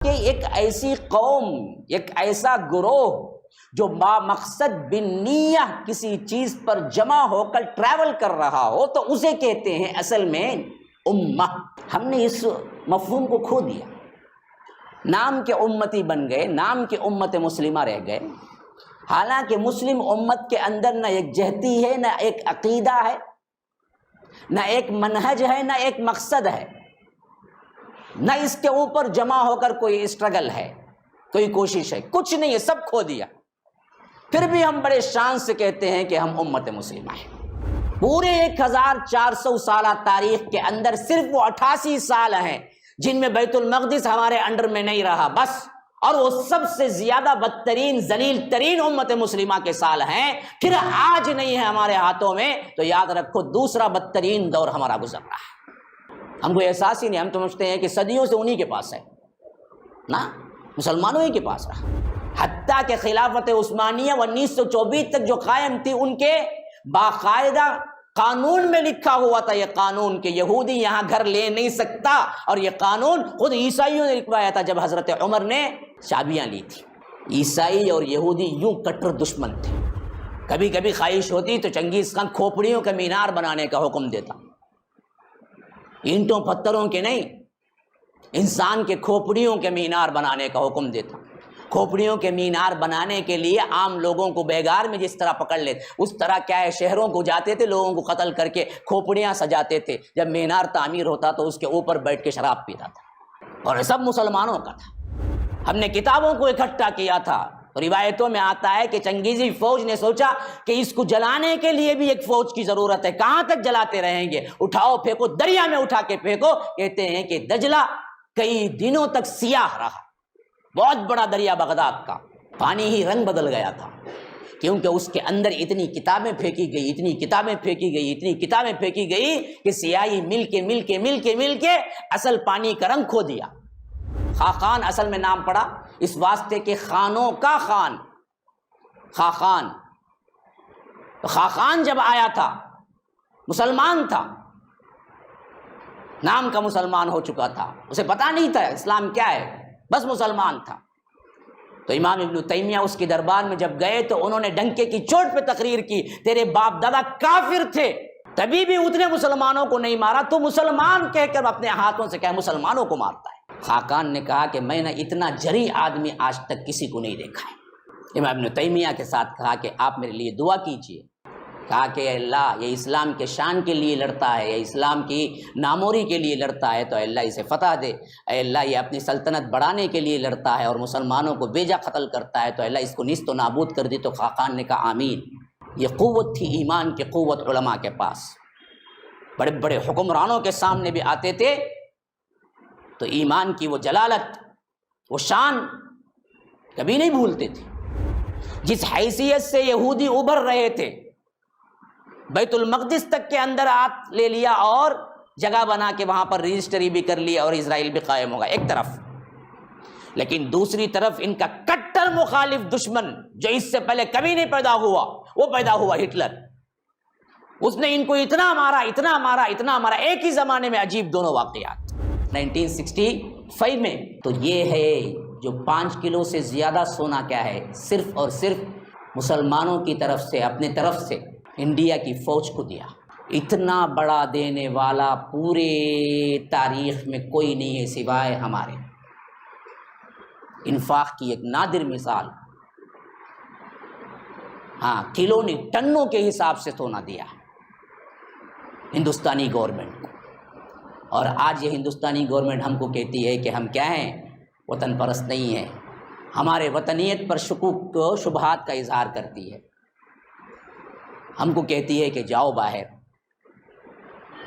کہ ایک ایسی قوم، ایک ایسا گروہ جو مقصد بالنیہ کسی چیز پر جمع ہو کر ٹریول کر رہا ہو تو اسے کہتے ہیں اصل میں امہ۔ ہم نے اس مفہوم کو کھو دیا، نام کے امتی بن گئے، نام کے امت مسلمہ رہ گئے، حالانکہ مسلم امت کے اندر نہ ایک جہتی ہے، نہ ایک عقیدہ ہے، نہ ایک منہج ہے، نہ ایک مقصد ہے، نہ اس کے اوپر جمع ہو کر کوئی اسٹرگل ہے، کوئی کوشش ہے، کچھ نہیں ہے، سب کھو دیا۔ پھر بھی ہم بڑے شان سے کہتے ہیں کہ ہم امت مسلمہ ہیں۔ پورے 1400 سالہ تاریخ کے اندر صرف وہ 88 سال ہیں جن میں بیت المقدس ہمارے انڈر میں نہیں رہا بس، اور وہ سب سے زیادہ بدترین ذلیل ترین امت مسلمہ کے سال ہیں، پھر آج نہیں ہے ہمارے ہاتھوں میں، تو یاد رکھو دوسرا بدترین دور ہمارا گزر رہا ہے۔ ہم کو احساس ہی نہیں، ہم سمجھتے ہیں کہ صدیوں سے انہی کے پاس ہے، نا مسلمانوں ہی کے پاس رہا، حتیٰ کہ خلافت عثمانیہ 1924 تک جو قائم تھی ان کے باقاعدہ قانون میں لکھا ہوا تھا یہ قانون کہ یہودی یہاں گھر لے نہیں سکتا، اور یہ قانون خود عیسائیوں نے لکھوایا تھا جب حضرت عمر نے چابیاں لی تھی۔ عیسائی اور یہودی یوں کٹر دشمن تھے، کبھی کبھی خواہش ہوتی تو چنگیز خان کھوپڑیوں کا مینار بنانے کا حکم دیتا، اینٹوں پتھروں کے نہیں، انسان کے کھوپڑیوں کے مینار بنانے کا حکم دیتا۔ کھوپڑیوں کے مینار بنانے کے لیے عام لوگوں کو بیگار میں جس طرح پکڑ لیتے اس طرح کیا ہے، شہروں کو جاتے تھے، لوگوں کو قتل کر کے کھوپڑیاں سجاتے تھے، جب مینار تعمیر ہوتا تو اس کے اوپر بیٹھ کے شراب پیتا تھا، اور سب مسلمانوں کا تھا۔ ہم نے کتابوں کو اکٹھا کیا تھا، روایتوں میں آتا ہے کہ چنگیزی فوج نے سوچا کہ اس کو جلانے کے لیے بھی ایک فوج کی ضرورت ہے، کہاں تک جلاتے رہیں گے، اٹھاؤ پھینکو، دریا میں اٹھا کے پھینکو۔ کہتے ہیں کہ دجلہ کئی دنوں تک سیاہ رہا، بہت بڑا دریا بغداد کا، پانی ہی رنگ بدل گیا تھا، کیونکہ اس کے اندر اتنی کتابیں پھینکی گئی، اتنی کتابیں پھینکی گئی، اتنی کتابیں پھینکی گئی کہ سیاہی مل کے اصل پانی کا رنگ کھو دیا۔ خاقان اصل میں نام پڑا اس واسطے کہ خانوں کا خان، خاقان۔ تو خاقان جب آیا تھا مسلمان تھا، نام کا مسلمان ہو چکا تھا، اسے پتا نہیں تھا اسلام کیا ہے، بس مسلمان تھا۔ تو امام ابن تیمیہ اس کے دربار میں جب گئے تو انہوں نے ڈنکے کی چوٹ پہ تقریر کی، تیرے باپ دادا کافر تھے تبھی بھی اتنے مسلمانوں کو نہیں مارا، تو مسلمان کہہ کر اپنے ہاتھوں سے کہہ مسلمانوں کو مارتا ہے۔ خاقان نے کہا کہ میں نے اتنا جری آدمی آج تک کسی کو نہیں دیکھا ہے۔ امام ابن تیمیہ کے ساتھ کہا کہ آپ میرے لیے دعا کیجئے، کہا کہ اے اللہ یہ اسلام کے شان کے لیے لڑتا ہے، یہ اسلام کی ناموری کے لیے لڑتا ہے، تو اے اللہ اسے فتح دے، اے اللہ یہ اپنی سلطنت بڑھانے کے لیے لڑتا ہے اور مسلمانوں کو بیجا قتل کرتا ہے، تو اے اللہ اس کو نیست و نابود کر دی۔ تو خاقان نے کہا آمین۔ یہ قوت تھی ایمان کی قوت علماء کے پاس، بڑے بڑے حکمرانوں کے سامنے بھی آتے تھے تو ایمان کی وہ جلالت، وہ شان کبھی نہیں بھولتے تھے۔ جس حیثیت سے یہودی ابھر رہے تھے، بیت المقدس تک کے اندر ہاتھ لے لیا اور جگہ بنا کے وہاں پر رجسٹری بھی کر لیا اور اسرائیل بھی قائم ہوگا ایک طرف، لیکن دوسری طرف ان کا کٹر مخالف دشمن جو اس سے پہلے کبھی نہیں پیدا ہوا، وہ پیدا ہوا ہٹلر۔ اس نے ان کو اتنا مارا، ایک ہی زمانے میں عجیب دونوں واقعات 1965 میں۔ تو یہ ہے جو 5 کلو سے زیادہ سونا کیا ہے، صرف اور صرف مسلمانوں کی طرف سے، اپنے طرف سے انڈیا کی فوج کو دیا۔ اتنا بڑا دینے والا پورے تاریخ میں کوئی نہیں ہے سوائے ہمارے۔ انفاق کی ایک نادر مثال، ہاں کلو نے ٹنوں کے حساب سے سونا دیا ہندوستانی گورنمنٹ کو، اور آج یہ ہندوستانی گورنمنٹ ہم کو کہتی ہے کہ ہم کیا ہیں، وطن پرست نہیں ہیں، ہمارے وطنیت پر شکوک و شبہات کا اظہار کرتی ہے، ہم کو کہتی ہے کہ جاؤ باہر۔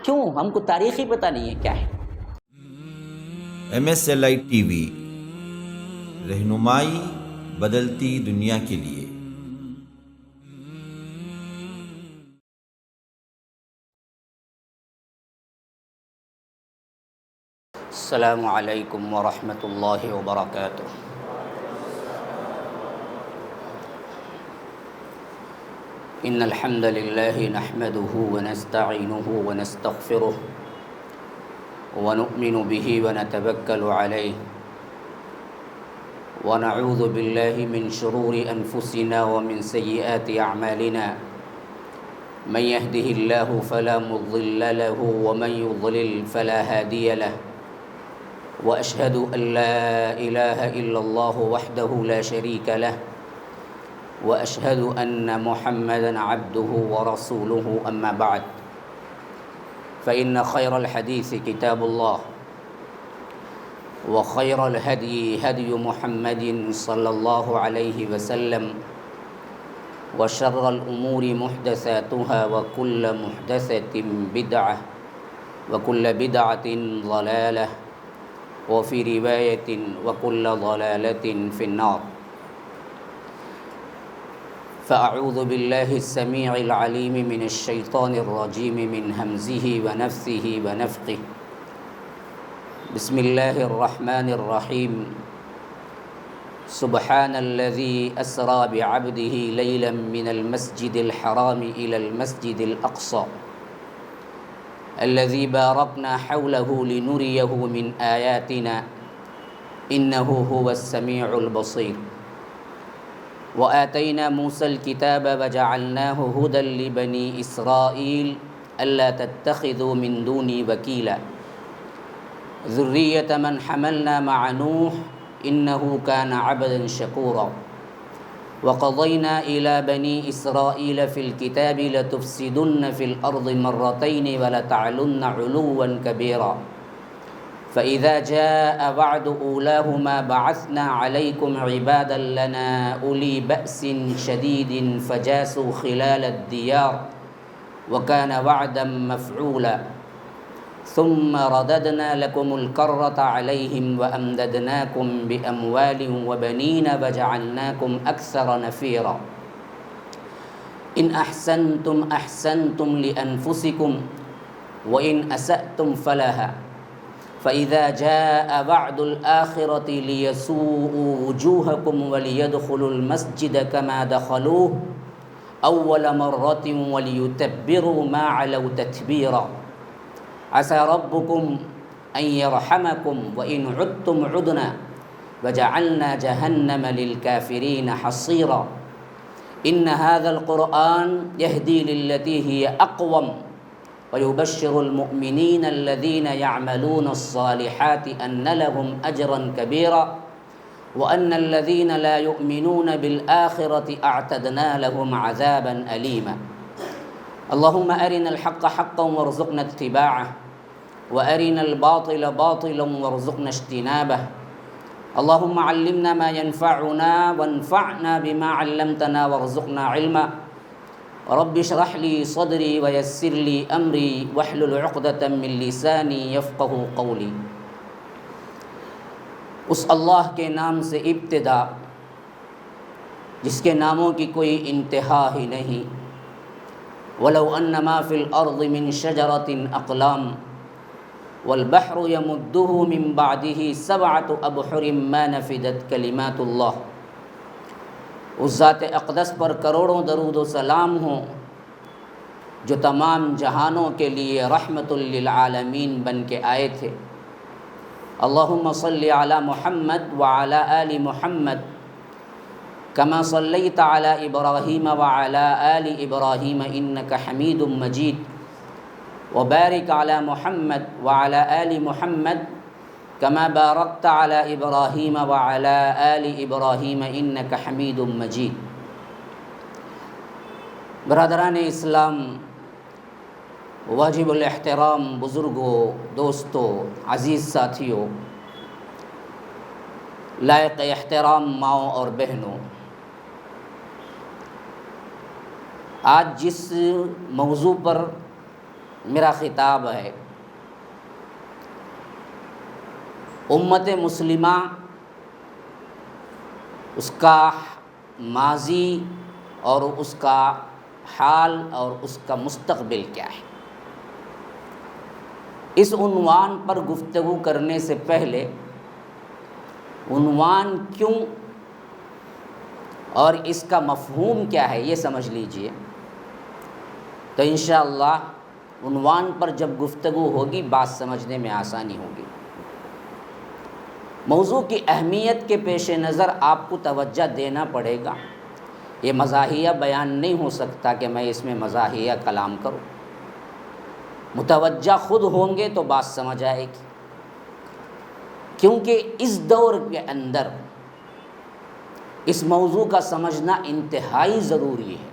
کیوں؟ ہم کو تاریخ ہی پتہ نہیں ہے کیا ہے۔ MSLI TV، رہنمائی بدلتی دنیا کے لیے۔ السلام علیکم ورحمۃ اللہ وبرکاتہ۔ ان الحمد للہ نحمده ونستعینه ونستغفره ونؤمن به ونتوکل علیہ ونعوذ بالله من شرور أنفسنا ومن سيئات أعمالنا من يهده الله فلا مضل له ومن يضلل فلا هادي له وأشهد أن لا إله إلا الله وحده لا شريك له وأشهد أن محمدًا عبده ورسوله أما بعد فإن خير الحديث كتاب الله وخير الهدي هدي محمد صلى الله عليه وسلم وشر الأمور محدثاتها وكل محدثة بدعة وكل بدعة ضلالة وفي رواية وكل ضلالة في النار فأعوذ بالله السميع العليم من الشيطان الرجيم من همزه ونفثه ونفخه بسم الله الرحمن الرحيم سبحان الذي أسرى بعبده ليلا من المسجد الحرام إلى المسجد الأقصى الذي باركنا حوله لنريه من آياتنا إنه هو السميع البصير وآتينا موسى الكتاب وجعلناه هدى لبني إسرائيل ألا تتخذوا من دوني وكيلا ذرية من حملنا مع نوح إنه كان عبدا شكورا وقضينا إلى بني إسرائيل في الكتاب لتفسدن في الأرض مرتين ولتعلن علوا كبيرا فإذا جاء وعد أولاهما بعثنا عليكم عبادا لنا أولي بأس شديد فجاسوا خلال الديار وكان وعدا مفعولا ثم رددنا لكم الكرة عليهم وأمددناكم بأموال وبنين وجعلناكم أكثر نفيرا إن أحسنتم أحسنتم لأنفسكم وإن أسأتم فلها فإذا جاء وعد الآخرة ليسوءوا وجوهكم وليدخلوا المسجد كما دخلوه أول مرة وليتبروا ما علوا تتبيرا عسى ربكم أن يرحمكم وإن عدتم عدنا وجعلنا جهنم للكافرين حصيرا إن هذا القرآن يهدي للتي هي أقوم ويبشر المؤمنين الذين يعملون الصالحات أن لهم أجرا كبيرا وأن الذين لا يؤمنون بالآخرة أعتدنا لهم عذابا أليما اللهم أرنا الحق حقا وارزقنا اتباعه وأرنا الباطل باطلا وارزقنا اجتنابه اللهم علمنا ما ينفعنا وانفعنا بما علمتنا وارزقنا علما رب اشرح لي صدري ويسر لي أمري واحلل عقدة من لساني يفقه قولي اس اللہ کے نام سے ابتدا جس کے ناموں کی کوئی انتہا ہی نہیں ولو ان ما فی الارض من شجرۃ اقلام والبحر يمده من بعده سبعة ابحر ما نفدت کلمات اللہ اس ذات اقدس پر کروڑوں درود و سلام ہوں جو تمام جہانوں کے لیے رحمت للعالمین بن کے آئے تھے اللہم صلی علی محمد وعلی آل محمد كما صليت على إبراهيم وعلى آل إبراهيم إنك حميد مجيد وبارك على محمد وعلى آل محمد كما باركت على إبراهيم وعلى آل إبراهيم إنك حميد مجيد برادران اسلام، واجب الاحترام بزرگوں، دوستوں، عزیز ساتھیوں، لائق احترام ماؤں اور بہنوں، آج جس موضوع پر میرا خطاب ہے، امت مسلمہ، اس کا ماضی اور اس کا حال اور اس کا مستقبل کیا ہے۔ اس عنوان پر گفتگو کرنے سے پہلے عنوان کیوں اور اس کا مفہوم کیا ہے یہ سمجھ لیجئے، تو انشاءاللہ عنوان پر جب گفتگو ہوگی بات سمجھنے میں آسانی ہوگی۔ موضوع کی اہمیت کے پیش نظر آپ کو توجہ دینا پڑے گا. یہ مزاحیہ بیان نہیں ہو سکتا کہ میں اس میں مزاحیہ کلام کروں. متوجہ خود ہوں گے تو بات سمجھ آئے گی، کیونکہ اس دور کے اندر اس موضوع کا سمجھنا انتہائی ضروری ہے.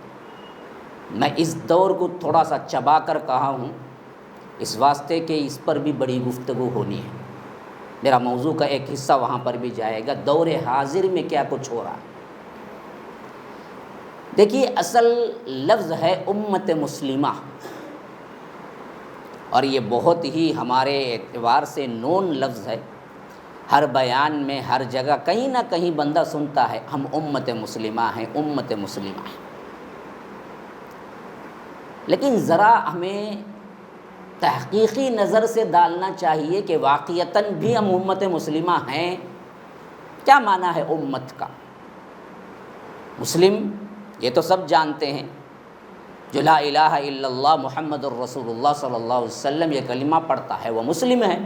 میں اس دور کو تھوڑا سا چبا کر کہا ہوں اس واسطے کہ اس پر بھی بڑی گفتگو ہونی ہے. میرا موضوع کا ایک حصہ وہاں پر بھی جائے گا، دور حاضر میں کیا کچھ ہو رہا ہے. دیکھیے، اصل لفظ ہے امت مسلمہ، اور یہ بہت ہی ہمارے اعتبار سے نون لفظ ہے. ہر بیان میں ہر جگہ کہیں نہ کہیں بندہ سنتا ہے ہم امت مسلمہ ہیں، امت مسلمہ ہیں. لیکن ذرا ہمیں تحقیقی نظر سے ڈالنا چاہیے کہ واقعتاً بھی ہم امت مسلمہ ہیں. کیا معنی ہے امت کا؟ مسلم یہ تو سب جانتے ہیں، جو لا الہ الا اللہ محمد الرسول اللہ صلی اللہ علیہ وسلم یہ کلمہ پڑھتا ہے وہ مسلم ہے.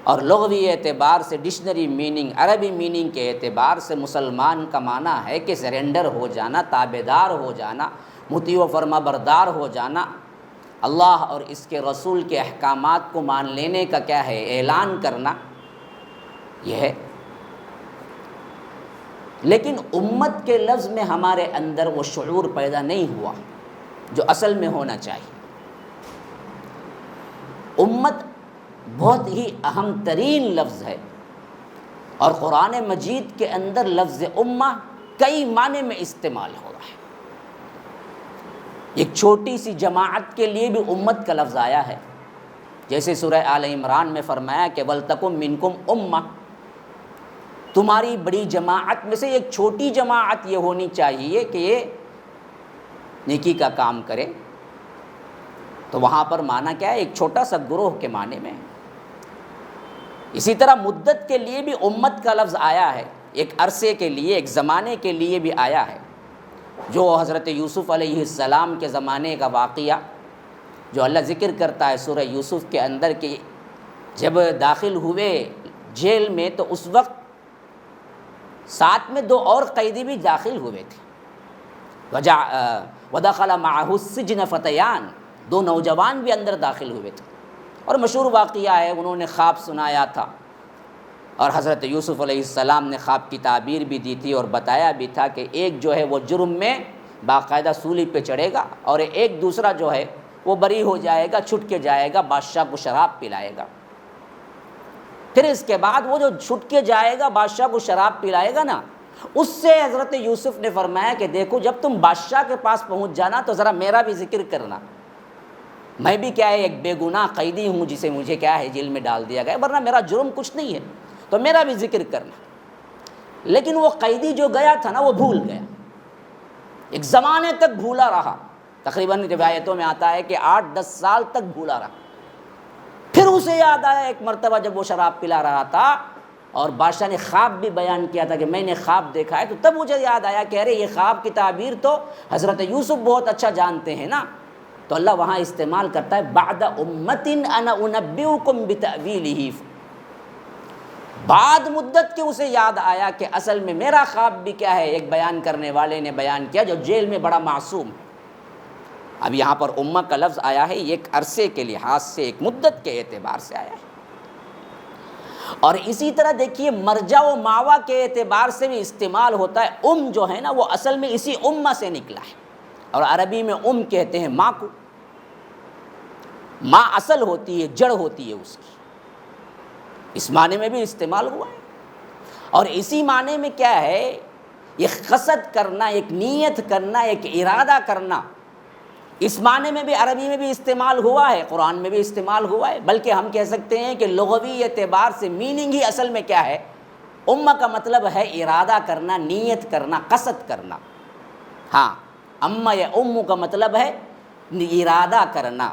اور لغوی اعتبار سے ڈکشنری میننگ، عربی میننگ کے اعتبار سے مسلمان کا معنی ہے کہ سرنڈر ہو جانا، تابعدار ہو جانا، مطیع و فرما بردار ہو جانا، اللہ اور اس کے رسول کے احکامات کو مان لینے کا کیا ہے، اعلان کرنا، یہ ہے. لیکن امت کے لفظ میں ہمارے اندر وہ شعور پیدا نہیں ہوا جو اصل میں ہونا چاہیے. امت بہت ہی اہم ترین لفظ ہے، اور قرآن مجید کے اندر لفظ امہ کئی معنی میں استعمال ہو رہا ہے. ایک چھوٹی سی جماعت کے لیے بھی امت کا لفظ آیا ہے، جیسے سورہ آل عمران میں فرمایا کہ وَلْتَكُمْ مِنْكُمْ أُمَّةٌ، تمہاری بڑی جماعت میں سے ایک چھوٹی جماعت یہ ہونی چاہیے کہ یہ نیکی کا کام کرے. تو وہاں پر معنی کیا ہے؟ ایک چھوٹا سا گروہ کے معنی میں. اسی طرح مدت کے لیے بھی امت کا لفظ آیا ہے، ایک عرصے کے لیے، ایک زمانے کے لیے بھی آیا ہے، جو حضرت یوسف علیہ السلام کے زمانے کا واقعہ جو اللہ ذکر کرتا ہے سورہ یوسف کے اندر کہ جب داخل ہوئے جیل میں تو اس وقت ساتھ میں 2 اور قیدی بھی داخل ہوئے تھے. وَدَخَلَ مَعَهُ السِّجْنَ فَتَيَانِ، 2 نوجوان بھی اندر داخل ہوئے تھے. اور مشہور واقعہ ہے، انہوں نے خواب سنایا تھا، اور حضرت یوسف علیہ السلام نے خواب کی تعبیر بھی دی تھی اور بتایا بھی تھا کہ ایک جو ہے وہ جرم میں باقاعدہ سولی پہ چڑھے گا، اور ایک دوسرا جو ہے وہ بری ہو جائے گا، چھٹ کے جائے گا، بادشاہ کو شراب پلائے گا. پھر اس کے بعد وہ جو چھٹ کے جائے گا، بادشاہ کو شراب پلائے گا نا، اس سے حضرت یوسف نے فرمایا کہ دیکھو جب تم بادشاہ کے پاس پہنچ جانا تو ذرا میرا بھی ذکر کرنا، میں بھی کیا ہے ایک بے گناہ قیدی ہوں جسے مجھے کیا ہے جیل میں ڈال دیا گیا، ورنہ میرا جرم کچھ نہیں ہے، تو میرا بھی ذکر کرنا. لیکن وہ قیدی جو گیا تھا نا وہ بھول گیا، ایک زمانے تک بھولا رہا، تقریباً روایتوں میں آتا ہے کہ 8-10 سال تک بھولا رہا. پھر اسے یاد آیا ایک مرتبہ جب وہ شراب پلا رہا تھا اور بادشاہ نے خواب بھی بیان کیا تھا کہ میں نے خواب دیکھا ہے، تو تب مجھے یاد آیا کہ ارے یہ خواب کی تعبیر تو حضرت یوسف بہت اچھا جانتے ہیں نا. تو اللہ وہاں استعمال کرتا ہے بعد امت انا انبئکم بتأویلہ، بعد مدت کے اسے یاد آیا کہ اصل میں میرا خواب بھی کیا ہے، ایک بیان کرنے والے نے بیان کیا جو جیل میں بڑا معصوم. اب یہاں پر امہ کا لفظ آیا ہے، یہ ایک عرصے کے لحاظ سے، ایک مدت کے اعتبار سے آیا ہے. اور اسی طرح دیکھیے مرجع و ماوا کے اعتبار سے بھی استعمال ہوتا ہے. جو ہے نا وہ اصل میں اسی امہ سے نکلا ہے، اور عربی میں کہتے ہیں ماں کو. ماں اصل ہوتی ہے، جڑ ہوتی ہے اس کی، اس معنی میں بھی استعمال ہوا ہے. اور اسی معنی میں کیا ہے، یہ قصد کرنا، ایک نیت کرنا، ایک ارادہ کرنا، اس معنی میں بھی عربی میں بھی استعمال ہوا ہے، قرآن میں بھی استعمال ہوا ہے. بلکہ ہم کہہ سکتے ہیں کہ لغوی اعتبار سے میننگ ہی اصل میں کیا ہے، امہ کا مطلب ہے ارادہ کرنا، نیت کرنا، قصد کرنا. ہاں، امہ یا امو کا مطلب ہے ارادہ کرنا،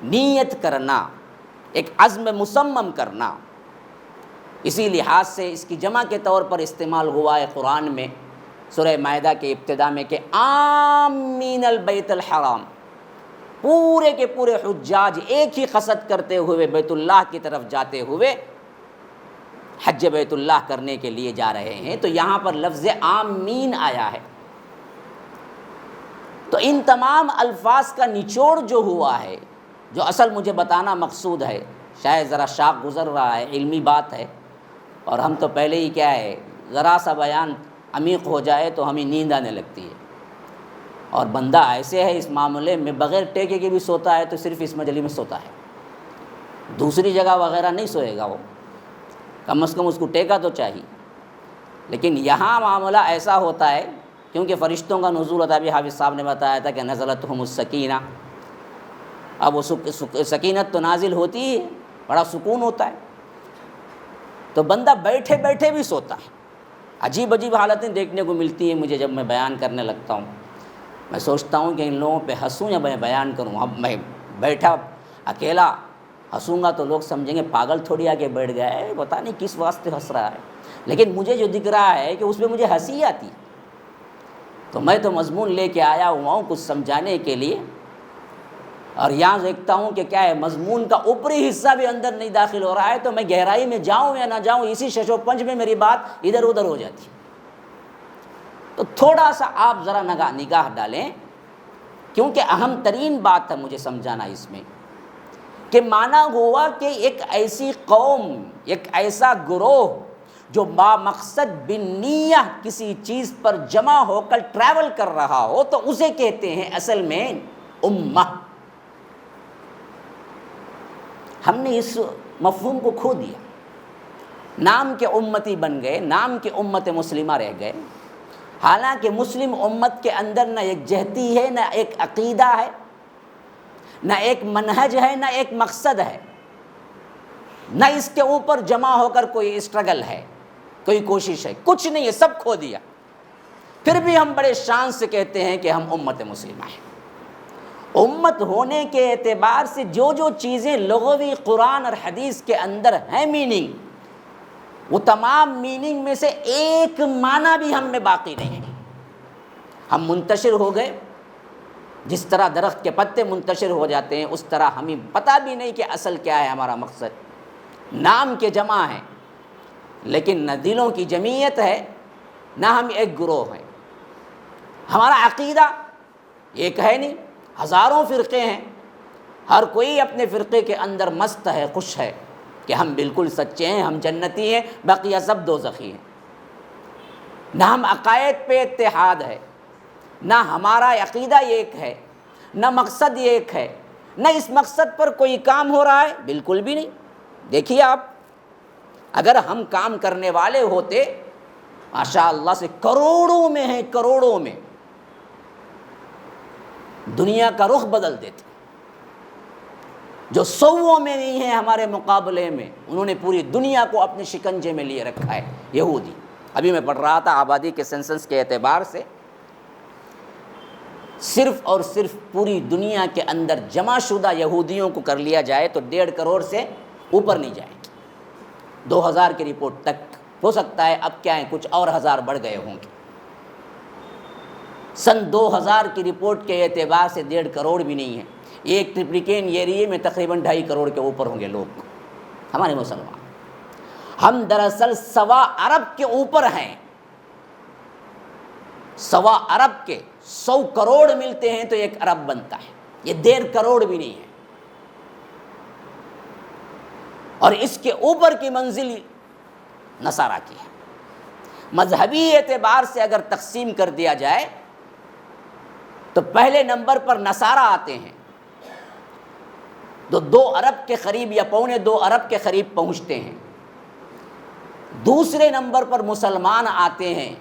نیت کرنا، ایک عزم مصمم کرنا. اسی لحاظ سے اس کی جمع کے طور پر استعمال ہوا ہے قرآن میں سورہ مائدہ کے ابتدا میں کہ آمین البیت الحرام، پورے کے پورے حجاج ایک ہی قصد کرتے ہوئے بیت اللہ کی طرف جاتے ہوئے حج بیت اللہ کرنے کے لیے جا رہے ہیں، تو یہاں پر لفظ آمین آیا ہے۔ تو ان تمام الفاظ کا نچوڑ جو ہوا ہے، جو اصل مجھے بتانا مقصود ہے، شاید ذرا شاق گزر رہا ہے، علمی بات ہے، اور ہم تو پہلے ہی کیا ہے، ذرا سا بیان عمیق ہو جائے تو ہمیں نیند آنے لگتی ہے، اور بندہ ایسے ہے اس معاملے میں بغیر ٹیکے کے بھی سوتا ہے تو صرف اس مجلس میں سوتا ہے، دوسری جگہ وغیرہ نہیں سوئے گا وہ، کم از کم اس کو ٹیکا تو چاہیے۔ لیکن یہاں معاملہ ایسا ہوتا ہے کیونکہ فرشتوں کا نزول ہوتا ہے، ابھی حافظ صاحب نے بتایا تھا کہ نزلتہم السکینہ، اب وہ سکینت تو نازل ہوتی ہی ہے، بڑا سکون ہوتا ہے، تو بندہ بیٹھے بیٹھے بھی سوتا ہے۔ عجیب عجیب حالتیں دیکھنے کو ملتی ہیں مجھے جب میں بیان کرنے لگتا ہوں، میں سوچتا ہوں کہ ان لوگوں پہ ہنسوں یا میں بیان کروں۔ اب میں بیٹھا اکیلا ہنسوں گا تو لوگ سمجھیں گے پاگل تھوڑی آگے بیٹھ گیا ہے، پتہ نہیں کس واسطے ہنس رہا ہے، لیکن مجھے جو دکھ رہا ہے کہ اس پہ مجھے ہنسی آتی، تو میں تو مضمون لے کے آیا ہوا ہوں کچھ سمجھانے کے لیے، اور یہاں دیکھتا ہوں کہ کیا ہے، مضمون کا اوپری حصہ بھی اندر نہیں داخل ہو رہا ہے، تو میں گہرائی میں جاؤں یا نہ جاؤں، اسی شش و پنج میں میری بات ادھر ادھر ہو جاتی ہے۔ تو تھوڑا سا آپ ذرا نگاہ ڈالیں، کیونکہ اہم ترین بات ہے مجھے سمجھانا اس میں، کہ معنی ہوا کہ ایک ایسی قوم، ایک ایسا گروہ جو با مقصد بالنیہ کسی چیز پر جمع ہو کر ٹریول کر رہا ہو، تو اسے کہتے ہیں اصل میں امہ۔ ہم نے اس مفہوم کو کھو دیا، نام کے امتی بن گئے، نام کے امت مسلمہ رہ گئے، حالانکہ مسلم امت کے اندر نہ ایک جہتی ہے، نہ ایک عقیدہ ہے، نہ ایک منہج ہے، نہ ایک مقصد ہے، نہ اس کے اوپر جمع ہو کر کوئی اسٹرگل ہے، کوئی کوشش ہے، کچھ نہیں ہے، سب کھو دیا۔ پھر بھی ہم بڑے شان سے کہتے ہیں کہ ہم امت مسلمہ ہیں۔ امت ہونے کے اعتبار سے جو جو چیزیں لغوی قرآن اور حدیث کے اندر ہیں میننگ، وہ تمام میننگ میں سے ایک معنی بھی ہم میں باقی نہیں ہے۔ ہم منتشر ہو گئے، جس طرح درخت کے پتے منتشر ہو جاتے ہیں، اس طرح ہمیں پتہ بھی نہیں کہ اصل کیا ہے ہمارا مقصد۔ نام کے جمع ہیں لیکن نہ دلوں کی جمعیت ہے، نہ ہم ایک گروہ ہیں۔ ہمارا عقیدہ ایک ہے نہیں، ہزاروں فرقے ہیں، ہر کوئی اپنے فرقے کے اندر مست ہے، خوش ہے کہ ہم بالکل سچے ہیں، ہم جنتی ہیں، بقیہ سب دوزخی ہیں۔ نہ ہم عقائد پہ اتحاد ہے، نہ ہمارا عقیدہ ایک ہے، نہ مقصد ایک ہے، نہ اس مقصد پر کوئی کام ہو رہا ہے، بالکل بھی نہیں۔ دیکھیے آپ، اگر ہم کام کرنے والے ہوتے ماشاء اللہ سے کروڑوں میں ہیں، کروڑوں میں، دنیا کا رخ بدل دیتے۔ جو سووں میں نہیں ہیں ہمارے مقابلے میں، انہوں نے پوری دنیا کو اپنے شکنجے میں لیے رکھا ہے، یہودی۔ ابھی میں پڑھ رہا تھا آبادی کے سینسس کے اعتبار سے صرف اور صرف پوری دنیا کے اندر جمع شدہ یہودیوں کو کر لیا جائے تو 1.5 کروڑ سے اوپر نہیں جائیں گے، 2000 کی رپورٹ تک، ہو سکتا ہے اب کیا ہے کچھ اور ہزار بڑھ گئے ہوں گے۔ سن 2000 کی رپورٹ کے اعتبار سے 1.5 کروڑ بھی نہیں ہے۔ ایک ٹریپلیکین ایریے میں تقریباً 2.5 کروڑ کے اوپر ہوں گے لوگ، ہمارے مسلمان۔ ہم دراصل 1.25 ارب کے اوپر ہیں، 1.25 ارب کے 100 کروڑ ملتے ہیں تو 1 ارب بنتا ہے، یہ 1.5 کروڑ بھی نہیں ہے۔ اور اس کے اوپر کی منزل نصارہ کی ہے۔ مذہبی اعتبار سے اگر تقسیم کر دیا جائے تو پہلے نمبر پر نصارہ آتے ہیں، تو 2 ارب کے قریب یا 2.25 ارب کے قریب پہنچتے ہیں۔ دوسرے نمبر پر مسلمان آتے ہیں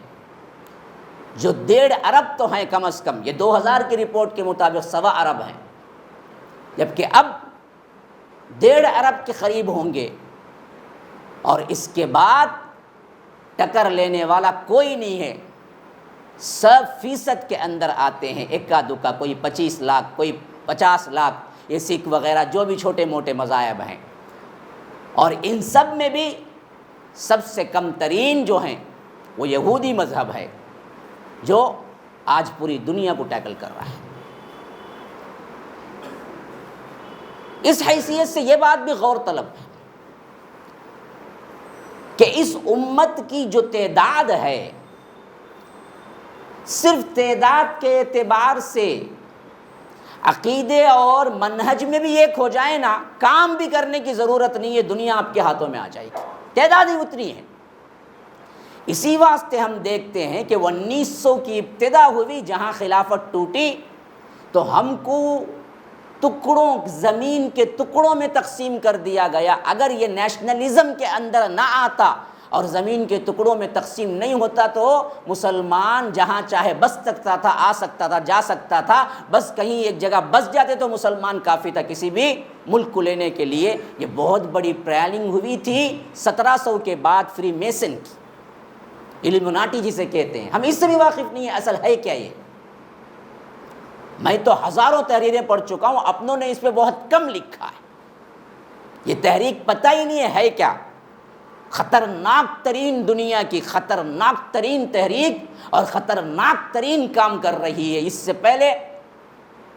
جو 1.5 ارب تو ہیں کم از کم، یہ 2000 کی رپورٹ کے مطابق 1.25 ارب ہیں، جبکہ اب 1.5 ارب کے قریب ہوں گے، اور اس کے بعد ٹکر لینے والا کوئی نہیں ہے۔ 100% کے اندر آتے ہیں، اکا دکا، کوئی 25 لاکھ، کوئی 50 لاکھ، یہ سکھ وغیرہ جو بھی چھوٹے موٹے مذاہب ہیں۔ اور ان سب میں بھی سب سے کم ترین جو ہیں وہ یہودی مذہب ہے، جو آج پوری دنیا کو ٹیکل کر رہا ہے۔ اس حیثیت سے یہ بات بھی غور طلب ہے کہ اس امت کی جو تعداد ہے، صرف تعداد کے اعتبار سے عقیدے اور منہج میں بھی ایک ہو جائے نا، کام بھی کرنے کی ضرورت نہیں ہے، دنیا آپ کے ہاتھوں میں آ جائے گی، تعداد ہی اتنی ہے۔ اسی واسطے ہم دیکھتے ہیں کہ 1900 کی ابتدا ہوئی، جہاں خلافت ٹوٹی تو ہم کو ٹکڑوں، زمین کے ٹکڑوں میں تقسیم کر دیا گیا۔ اگر یہ نیشنلزم کے اندر نہ آتا اور زمین کے ٹکڑوں میں تقسیم نہیں ہوتا تو مسلمان جہاں چاہے بس سکتا تھا، آ سکتا تھا، جا سکتا تھا، بس کہیں ایک جگہ بس جاتے تو مسلمان کافی تھا کسی بھی ملک کو لینے کے لیے۔ یہ بہت بڑی پلاننگ ہوئی تھی 1700 کے بعد فری میسن کی، ایلومناٹی جسے کہتے ہیں۔ ہم اس سے بھی واقف نہیں ہیں اصل ہے کیا یہ۔ میں تو ہزاروں تحریریں پڑھ چکا ہوں، اپنوں نے اس پہ بہت کم لکھا ہے۔ یہ تحریک پتہ ہی نہیں ہے کیا، خطرناک ترین، دنیا کی خطرناک ترین تحریک اور خطرناک ترین کام کر رہی ہے۔ اس سے پہلے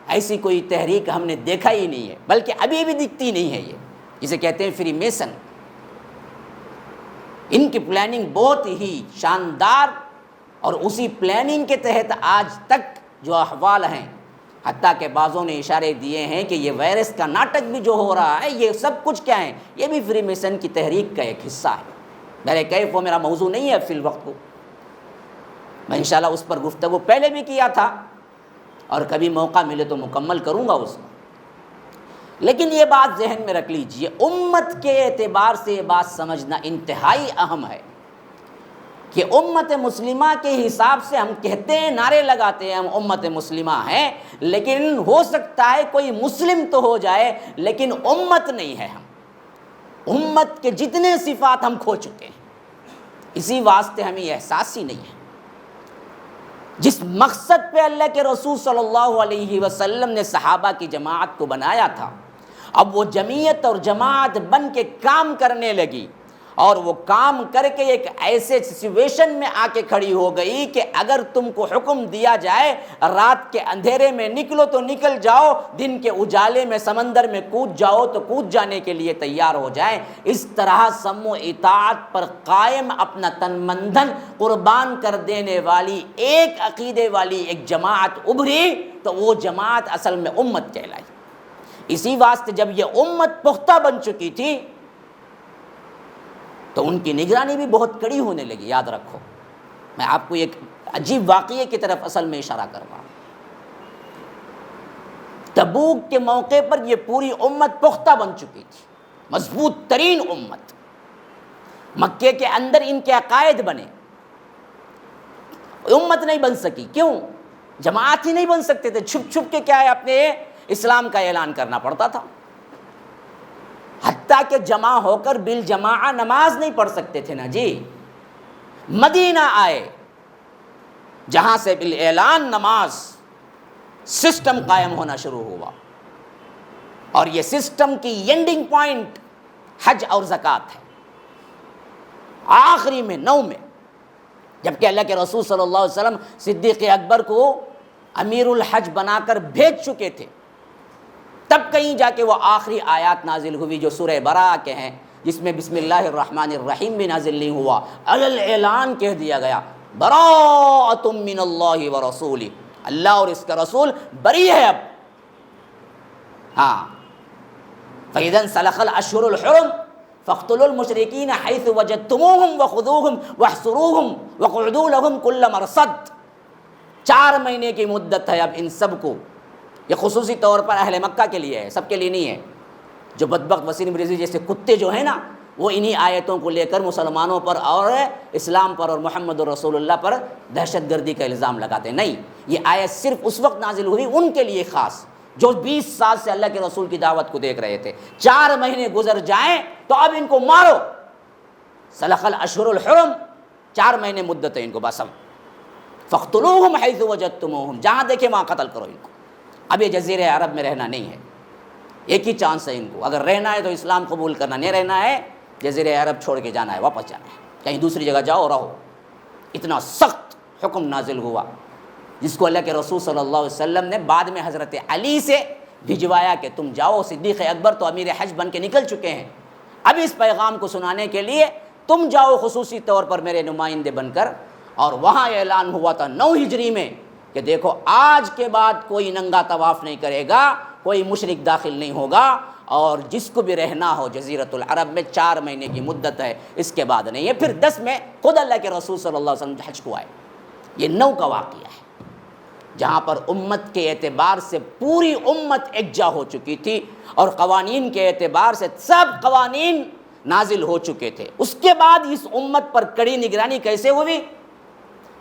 ایسی کوئی تحریک ہم نے دیکھا ہی نہیں ہے، بلکہ ابھی بھی دکھتی نہیں ہے۔ یہ جسے کہتے ہیں فری میسن، ان کی پلاننگ بہت ہی شاندار، اور اسی پلاننگ کے تحت آج تک جو احوال ہیں، حتیٰ کہ بعضوں نے اشارے دیے ہیں کہ یہ وائرس کا ناٹک بھی جو ہو رہا ہے، یہ سب کچھ کیا ہے، یہ بھی فری میسن کی تحریک کا ایک حصہ ہے۔ میرے کیف وہ میرا موضوع نہیں ہے فی الوقت کو، میں انشاءاللہ اس پر گفتگو پہلے بھی کیا تھا اور کبھی موقع ملے تو مکمل کروں گا اس کو۔ لیکن یہ بات ذہن میں رکھ لیجئے، امت کے اعتبار سے یہ بات سمجھنا انتہائی اہم ہے کہ امت مسلمہ کے حساب سے ہم کہتے ہیں، نعرے لگاتے ہیں ہم امت مسلمہ ہیں، لیکن ہو سکتا ہے کوئی مسلم تو ہو جائے لیکن امت نہیں ہے ہم۔ امت کے جتنے صفات ہم کھو چکے ہیں، اسی واسطے ہمیں یہ احساس ہی نہیں ہے۔ جس مقصد پہ اللہ کے رسول صلی اللہ علیہ وسلم نے صحابہ کی جماعت کو بنایا تھا، اب وہ جمعیت اور جماعت بن کے کام کرنے لگی، اور وہ کام کر کے ایک ایسے سچویشن میں آ کے کھڑی ہو گئی کہ اگر تم کو حکم دیا جائے رات کے اندھیرے میں نکلو تو نکل جاؤ، دن کے اجالے میں سمندر میں کود جاؤ تو کود جانے کے لیے تیار ہو جائیں۔ اس طرح سم و اطاعت پر قائم، اپنا تن من دھن قربان کر دینے والی ایک عقیدے والی ایک جماعت ابھری تو وہ جماعت اصل میں امت کہلائی۔ اسی واسطے جب یہ امت پختہ بن چکی تھی تو ان کی نگرانی بھی بہت کڑی ہونے لگی۔ یاد رکھو، میں آپ کو ایک عجیب واقعے کی طرف اصل میں اشارہ کر رہا ہوں۔ تبوک کے موقع پر یہ پوری امت پختہ بن چکی تھی، مضبوط ترین امت۔ مکے کے اندر ان کے عقائد بنے، امت نہیں بن سکی۔ کیوں؟ جماعت ہی نہیں بن سکتے تھے، چھپ چھپ کے کیا ہے اپنے اسلام کا اعلان کرنا پڑتا تھا۔ حتیٰ کہ جمع ہو کر بالجماع نماز نہیں پڑھ سکتے تھے نا جی۔ مدینہ آئے جہاں سے بالاعلان نماز سسٹم قائم ہونا شروع ہوا، اور یہ سسٹم کی اینڈنگ پوائنٹ حج اور زکوٰۃ ہے، آخری میں 9 میں، جبکہ اللہ کے رسول صلی اللہ علیہ وسلم صدیق اکبر کو امیر الحج بنا کر بھیج چکے تھے، تب کہیں جا کے وہ آخری آیات نازل ہوئی جو سورہ براءہ کے ہیں، جس میں بسم اللہ الرحمن الرحیم بھی نازل نہیں ہوا، اعلان کہہ دیا گیا براءۃ من اللہ ورسولہ، اللہ اور اس کا رسول بری ہے اب۔ ہاں، فَإِذَا انسَلَخَ الْأَشْهُرُ الْحُرُمُ فَاقْتُلُوا الْمُشْرِكِينَ حَيْثُ وَجَدتُّمُوهُمْ وَخُذُوهُمْ وَاحْصُرُوهُمْ وَاقْعُدُوا لَهُمْ كُلَّ مَرْصَدٍ۔ 4 مہینے کی مدت ہے اب ان سب کو، یہ خصوصی طور پر اہل مکہ کے لیے ہے، سب کے لیے نہیں ہے۔ جو بدبخت وسیم رضوی جیسے کتے جو ہیں نا، وہ انہی آیتوں کو لے کر مسلمانوں پر اور اسلام پر اور محمد رسول اللہ پر دہشت گردی کا الزام لگاتے ہیں۔ نہیں، یہ آیت صرف اس وقت نازل ہوئی ان کے لیے خاص جو 20 سال سے اللہ کے رسول کی دعوت کو دیکھ رہے تھے۔ 4 مہینے گزر جائیں تو اب ان کو مارو، سلخ الاشہر الحرم، 4 مہینے مدت ہے ان کو، بس اب فاقتلوہم حیث وجدتموہم، جہاں دیکھیں وہاں قتل کرو ان کو۔ اب یہ جزیرہ عرب میں رہنا نہیں ہے، ایک ہی چانس ہے ان کو، اگر رہنا ہے تو اسلام قبول کرنا، نہیں رہنا ہے جزیرہ عرب چھوڑ کے جانا ہے، واپس جانا ہے، کہیں دوسری جگہ جاؤ اور رہو۔ اتنا سخت حکم نازل ہوا جس کو اللہ کے رسول صلی اللہ علیہ وسلم نے بعد میں حضرت علی سے بھجوایا کہ تم جاؤ، صدیق اکبر تو امیر حج بن کے نکل چکے ہیں، اب اس پیغام کو سنانے کے لیے تم جاؤ خصوصی طور پر میرے نمائندے بن کر، اور وہاں اعلان ہوا تھا 9 ہجری میں کہ دیکھو آج کے بعد کوئی ننگا طواف نہیں کرے گا، کوئی مشرک داخل نہیں ہوگا، اور جس کو بھی رہنا ہو جزیرۃ العرب میں 4 مہینے کی مدت ہے، اس کے بعد نہیں ہے۔ پھر 10 میں خود اللہ کے رسول صلی اللہ علیہ وسلم حج کو آئے۔ یہ 9 کا واقعہ ہے جہاں پر امت کے اعتبار سے پوری امت یکجا ہو چکی تھی، اور قوانین کے اعتبار سے سب قوانین نازل ہو چکے تھے۔ اس کے بعد اس امت پر کڑی نگرانی کیسے ہوئی؟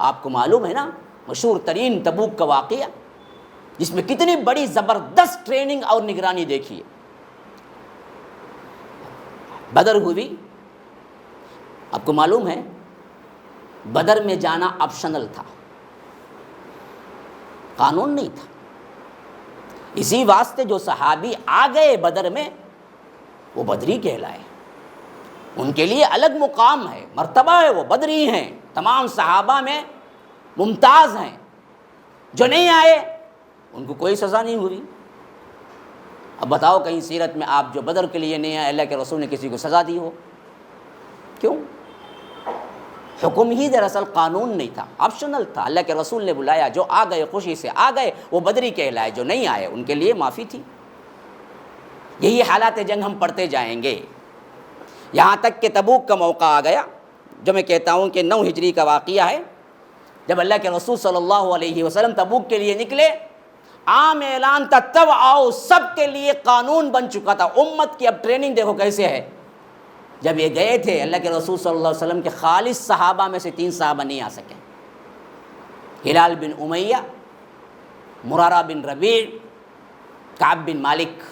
آپ کو معلوم ہے نا، مشہور ترین تبوک کا واقعہ، جس میں کتنی بڑی زبردست ٹریننگ اور نگرانی دیکھی ہے۔ بدر ہوئی، آپ کو معلوم ہے بدر میں جانا آپشنل تھا، قانون نہیں تھا۔ اسی واسطے جو صحابی آ گئے بدر میں وہ بدری کہلائے، ان کے لیے الگ مقام ہے، مرتبہ ہے، وہ بدری ہیں، تمام صحابہ میں ممتاز ہیں۔ جو نہیں آئے ان کو کوئی سزا نہیں ہوئی۔ اب بتاؤ کہیں سیرت میں آپ جو بدر کے لیے نہیں آئے اللہ کے رسول نے کسی کو سزا دی ہو؟ کیوں؟ حکم ہی دراصل قانون نہیں تھا، آپشنل تھا۔ اللہ کے رسول نے بلایا، جو آ گئے خوشی سے آ گئے وہ بدری کہلائے، جو نہیں آئے ان کے لیے معافی تھی۔ یہی حالات جنگ ہم پڑھتے جائیں گے، یہاں تک کہ تبوک کا موقع آ گیا، جو میں کہتا ہوں کہ 9 ہجری کا واقعہ ہے۔ جب اللہ کے رسول صلی اللہ علیہ وسلم تبوک کے لیے نکلے، عام اعلان تھا تب آؤ، سب کے لیے قانون بن چکا تھا۔ امت کی اب ٹریننگ دیکھو کیسے ہے۔ جب یہ گئے تھے اللہ کے رسول صلی اللہ علیہ وسلم کے خالص صحابہ میں سے 3 صحابہ نہیں آ سکے، ہلال بن امیہ، مرارہ بن ربیع، کعب بن مالک۔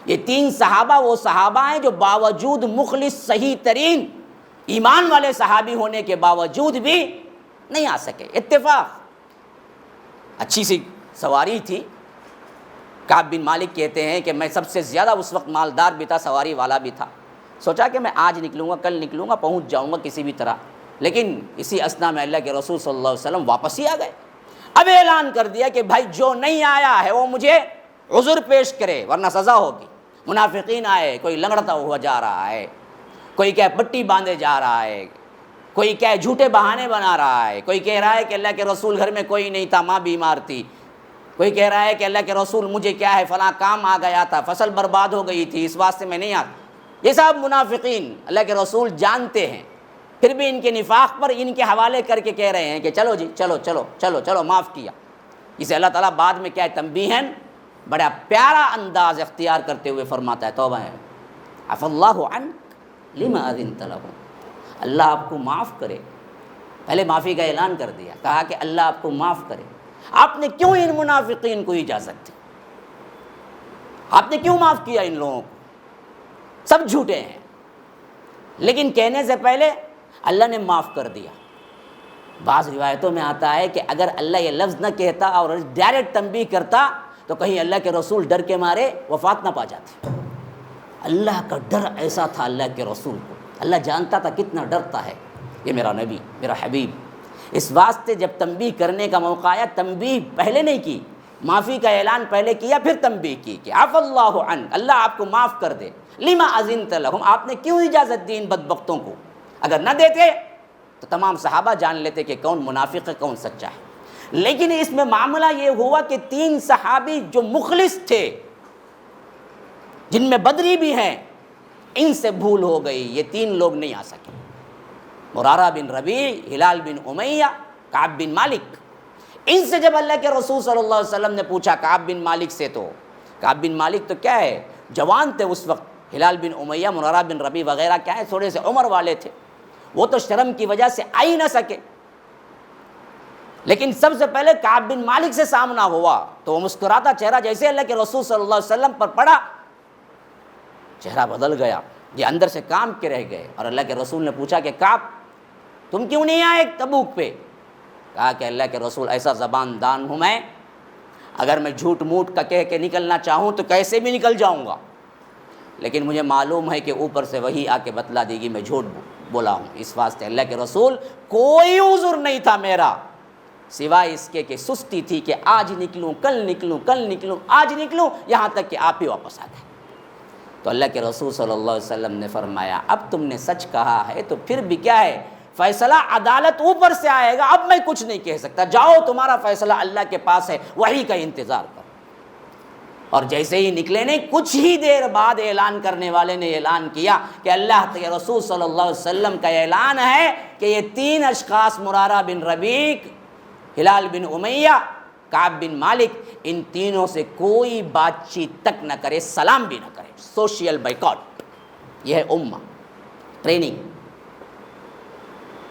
یہ 3 صحابہ وہ صحابہ ہیں جو باوجود مخلص صحیح ترین ایمان والے صحابی ہونے کے باوجود بھی نہیں آ سکے۔ اتفاق، اچھی سی سواری تھی۔ کعب بن مالک کہتے ہیں کہ میں سب سے زیادہ اس وقت مالدار بھی تھا، سواری والا بھی تھا۔ سوچا کہ میں آج نکلوں گا، کل نکلوں گا، پہنچ جاؤں گا کسی بھی طرح، لیکن اسی اثنا میں اللہ کے رسول صلی اللہ علیہ وسلم واپس ہی آ گئے۔ اب اعلان کر دیا کہ بھائی جو نہیں آیا ہے وہ مجھے عذر پیش کرے ورنہ سزا ہوگی۔ منافقین آئے، کوئی لنگڑتا ہوا جا رہا ہے، کوئی کیا پٹی باندھے جا رہا ہے، کوئی کیا جھوٹے بہانے بنا رہا ہے، کوئی کہہ رہا ہے کہ اللہ کے رسول گھر میں کوئی نہیں تھا، ماں بیمار تھی، کوئی کہہ رہا ہے کہ اللہ کے رسول مجھے کیا ہے فلاں کام آ گیا تھا، فصل برباد ہو گئی تھی، اس واسطے میں نہیں آتا۔ یہ سب منافقین اللہ کے رسول جانتے ہیں، پھر بھی ان کے نفاق پر ان کے حوالے کر کے کہہ رہے ہیں کہ چلو جی، چلو چلو چلو چلو، معاف کیا۔ اسے اللہ تعالیٰ بعد میں کیا ہے تنبیہن بڑا پیارا انداز اختیار کرتے ہوئے فرماتا ہے، توبہ ہے، عفا اللہ عنک لما اذنت لہم، اللہ آپ کو معاف کرے۔ پہلے معافی کا اعلان کر دیا، کہا کہ اللہ آپ کو معاف کرے۔ آپ نے کیوں ان منافقین کو اجازت دی؟ آپ نے کیوں معاف کیا ان لوگوں کو؟ سب جھوٹے ہیں، لیکن کہنے سے پہلے اللہ نے معاف کر دیا۔ بعض روایتوں میں آتا ہے کہ اگر اللہ یہ لفظ نہ کہتا اور ڈائریکٹ تنبیہ کرتا تو کہیں اللہ کے رسول ڈر کے مارے وفات نہ پا جاتے۔ اللہ کا ڈر ایسا تھا اللہ کے رسول کو، اللہ جانتا تھا کتنا ڈرتا ہے یہ میرا نبی، میرا حبیب۔ اس واسطے جب تنبیہ کرنے کا موقع آیا، تنبیہ پہلے نہیں کی، معافی کا اعلان پہلے کیا، پھر تنبیہ کی کہ عفا اللہ عنک، اللہ آپ کو معاف کر دے، لما اذنت لہم، آپ نے کیوں اجازت دی ان بدبختوں کو؟ اگر نہ دیتے تو تمام صحابہ جان لیتے کہ کون منافق ہے کون سچا ہے۔ لیکن اس میں معاملہ یہ ہوا کہ 3 صحابی جو مخلص تھے، جن میں بدری بھی ہیں، ان سے بھول ہو گئی، یہ 3 لوگ نہیں آ سکے، مرارہ بن ربیع، ہلال بن امیہ، کعب بن مالک۔ ان سے جب اللہ کے رسول صلی اللہ علیہ وسلم نے پوچھا کعب بن مالک سے، تو کعب بن مالک تو کیا ہے جوان تھے اس وقت، ہلال بن امیہ، مرارہ بن ربیع وغیرہ کیا ہے تھوڑے سے عمر والے تھے، وہ تو شرم کی وجہ سے آ ہی نہ سکے۔ لیکن سب سے پہلے کعب بن مالک سے سامنا ہوا تو وہ مسکراتا چہرہ جیسے اللہ کے رسول صلی اللہ علیہ وسلم پر پڑا، چہرہ بدل گیا، یہ اندر سے کام کے رہ گئے۔ اور اللہ کے رسول نے پوچھا کہ کعب تم کیوں نہیں آئے تبوک پہ؟ کہا کہ اللہ کے رسول ایسا زبان دان ہوں میں، اگر میں جھوٹ موٹ کا کہہ کے نکلنا چاہوں تو کیسے بھی نکل جاؤں گا، لیکن مجھے معلوم ہے کہ اوپر سے وہی آ کے بتلا دے گی میں جھوٹ بولا ہوں۔ اس واسطے اللہ کے رسول کوئی عذر نہیں تھا میرا سوائے اس کے کہ سستی تھی کہ آج نکلوں کل نکلوں کل نکلوں آج نکلوں، یہاں تک کہ آپ ہی واپس آ گئے۔ تو اللہ کے رسول صلی اللہ علیہ وسلم نے فرمایا اب تم نے سچ کہا ہے تو پھر بھی کیا ہے، فیصلہ عدالت اوپر سے آئے گا، اب میں کچھ نہیں کہہ سکتا، جاؤ تمہارا فیصلہ اللہ کے پاس ہے، وحی کا انتظار کرو۔ اور جیسے ہی نکلے نے کچھ ہی دیر بعد اعلان کرنے والے نے اعلان کیا کہ اللہ کے رسول صلی اللہ علیہ وسلم کا اعلان ہے کہ یہ 3 اشخاص مرارہ بن ربیع، ہلال بن امیہ، کعب بن مالک، ان تینوں سے کوئی بات چیت تک نہ کرے، سلام بھی نہ کرے، سوشل بائیکاٹ۔ یہ ہے امہ ٹریننگ۔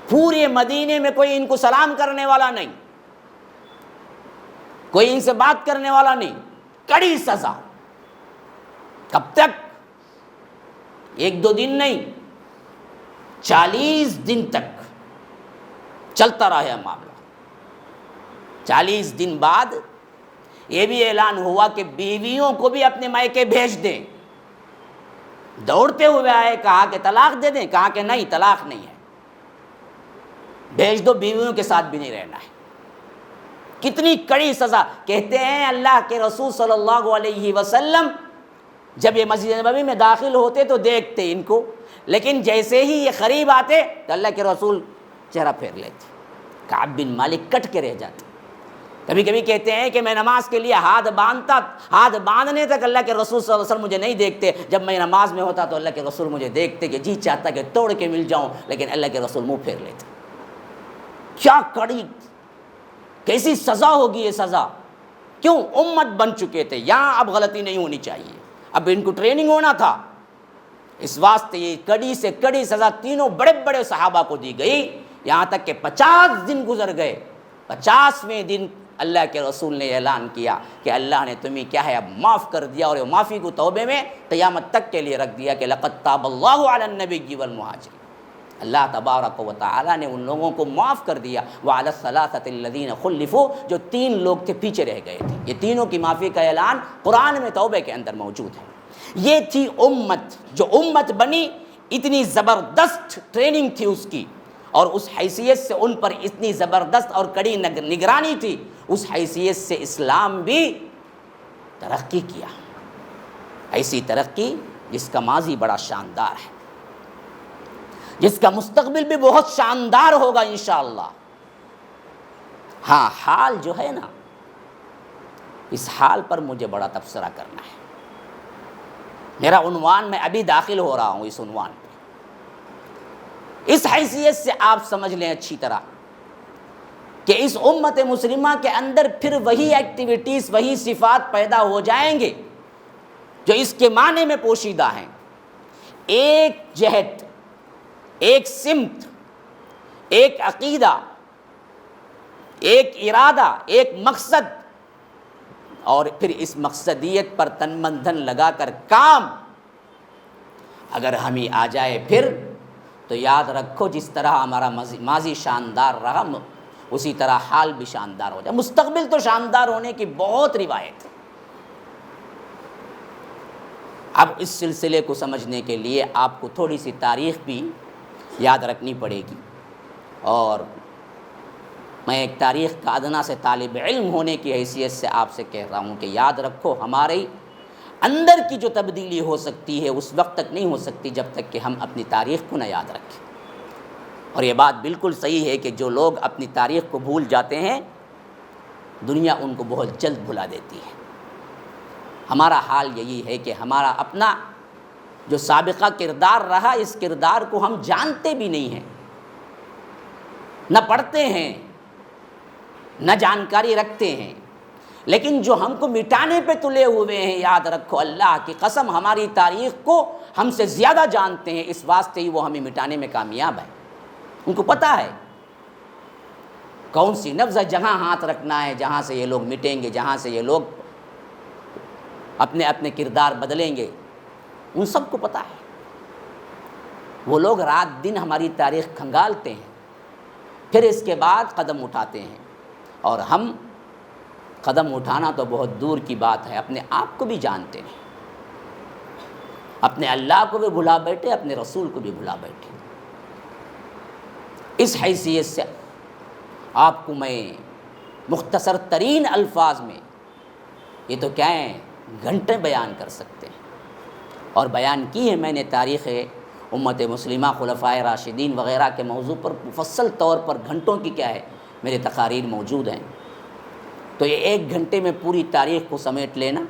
پورے مدینے میں کوئی ان کو سلام کرنے والا نہیں، کوئی ان سے بات کرنے والا نہیں، کڑی سزا۔ کب تک؟ 1-2 دن نہیں، 40 دن تک چلتا رہا معاملہ۔ 40 دن بعد یہ بھی اعلان ہوا کہ بیویوں کو بھی اپنے مائکے بھیج دیں۔ دوڑتے ہوئے آئے، کہا کہ طلاق دے دیں، کہا کہ نہیں، طلاق نہیں ہے، بھیج دو، بیویوں کے ساتھ بھی نہیں رہنا ہے۔ کتنی کڑی سزا۔ کہتے ہیں اللہ کے رسول صلی اللہ علیہ وسلم جب یہ مسجد نبوی میں داخل ہوتے تو دیکھتے ان کو، لیکن جیسے ہی یہ قریب آتے تو اللہ کے رسول چہرہ پھیر لیتے، کعب بن مالک کٹ کے رہ جاتے۔ کبھی کبھی کہتے ہیں کہ میں نماز کے لیے ہاتھ باندھتا، ہاتھ باندھنے تک اللہ کے رسول صلی اللہ علیہ وسلم مجھے نہیں دیکھتے، جب میں نماز میں ہوتا تو اللہ کے رسول مجھے دیکھتے کہ جی چاہتا کہ توڑ کے مل جاؤں، لیکن اللہ کے رسول منہ پھیر لیتے۔ کیا کڑی، کیسی سزا ہوگی یہ سزا؟ کیوں؟ امت بن چکے تھے، یہاں اب غلطی نہیں ہونی چاہیے، اب ان کو ٹریننگ ہونا تھا، اس واسطے یہ کڑی سے کڑی سزا تینوں بڑے بڑے صحابہ کو دی گئی، یہاں تک کہ 50 دن گزر گئے۔ 50ویں دن اللہ کے رسول نے اعلان کیا کہ اللہ نے تمہیں کیا ہے اب معاف کر دیا، اور معافی کو توبے میں قیامت تک کے لیے رکھ دیا کہ لقد تاب اللہ علی النبی والمہاجرین۔ اللہ تبارک و تعالیٰ نے ان لوگوں کو معاف کر دیا، وعلی الثلاثۃ الذین خلفوا، جو 3 لوگ تھے پیچھے رہ گئے تھے۔ یہ تینوں کی معافی کا اعلان قرآن میں توبہ کے اندر موجود ہے۔ یہ تھی امت، جو امت بنی، اتنی زبردست ٹریننگ تھی اس کی، اور اس حیثیت سے ان پر اتنی زبردست اور کڑی نگرانی تھی، اس حیثیت سے اسلام بھی ترقی کیا، ایسی ترقی جس کا ماضی بڑا شاندار ہے، جس کا مستقبل بھی بہت شاندار ہوگا انشاءاللہ۔ ہاں، حال جو ہے نا، اس حال پر مجھے بڑا تبصرہ کرنا ہے۔ میرا عنوان، میں ابھی داخل ہو رہا ہوں اس عنوان پہ، اس حیثیت سے آپ سمجھ لیں اچھی طرح کہ اس امت مسلمہ کے اندر پھر وہی ایکٹیویٹیز، وہی صفات پیدا ہو جائیں گے جو اس کے معنی میں پوشیدہ ہیں۔ ایک جہت، ایک سمت، ایک عقیدہ، ایک ارادہ، ایک مقصد، اور پھر اس مقصدیت پر تن من دھن لگا کر کام اگر ہمیں آ جائے پھر، تو یاد رکھو جس طرح ہمارا ماضی شاندار رہا اسی طرح حال بھی شاندار ہو جائے۔ مستقبل تو شاندار ہونے کی بہت روایت ہے۔ اب اس سلسلے کو سمجھنے کے لیے آپ کو تھوڑی سی تاریخ بھی یاد رکھنی پڑے گی، اور میں ایک تاریخ کا ادنا سے طالب علم ہونے کی حیثیت سے آپ سے کہہ رہا ہوں کہ یاد رکھو، ہمارے اندر کی جو تبدیلی ہو سکتی ہے اس وقت تک نہیں ہو سکتی جب تک کہ ہم اپنی تاریخ کو نہ یاد رکھیں۔ اور یہ بات بالکل صحیح ہے کہ جو لوگ اپنی تاریخ کو بھول جاتے ہیں، دنیا ان کو بہت جلد بھلا دیتی ہے۔ ہمارا حال یہی ہے کہ ہمارا اپنا جو سابقہ کردار رہا، اس کردار کو ہم جانتے بھی نہیں ہیں، نہ پڑھتے ہیں، نہ جانکاری رکھتے ہیں، لیکن جو ہم کو مٹانے پہ تلے ہوئے ہیں، یاد رکھو اللہ کی قسم ہماری تاریخ کو ہم سے زیادہ جانتے ہیں، اس واسطے ہی وہ ہمیں مٹانے میں کامیاب ہے۔ ان کو پتہ ہے کون سی نبض جہاں ہاتھ رکھنا ہے، جہاں سے یہ لوگ مٹیں گے، جہاں سے یہ لوگ اپنے اپنے کردار بدلیں گے، ان سب کو پتہ ہے۔ وہ لوگ رات دن ہماری تاریخ کھنگالتے ہیں، پھر اس کے بعد قدم اٹھاتے ہیں، اور ہم قدم اٹھانا تو بہت دور کی بات ہے، اپنے آپ کو بھی جانتے ہیں، اپنے اللہ کو بھی بھلا بیٹھے، اپنے رسول کو بھی بھلا بیٹھے۔ اس حیثیت سے آپ کو میں مختصر ترین الفاظ میں، یہ تو کیا ہیں، گھنٹے بیان کر سکتے ہیں، اور بیان کی ہے میں نے تاریخ امت مسلمہ، خلفائے راشدین وغیرہ کے موضوع پر مفصل طور پر گھنٹوں کی کیا ہے میرے تقاریر موجود ہیں. تو یہ 1 گھنٹے میں پوری تاریخ کو سمیٹ لینا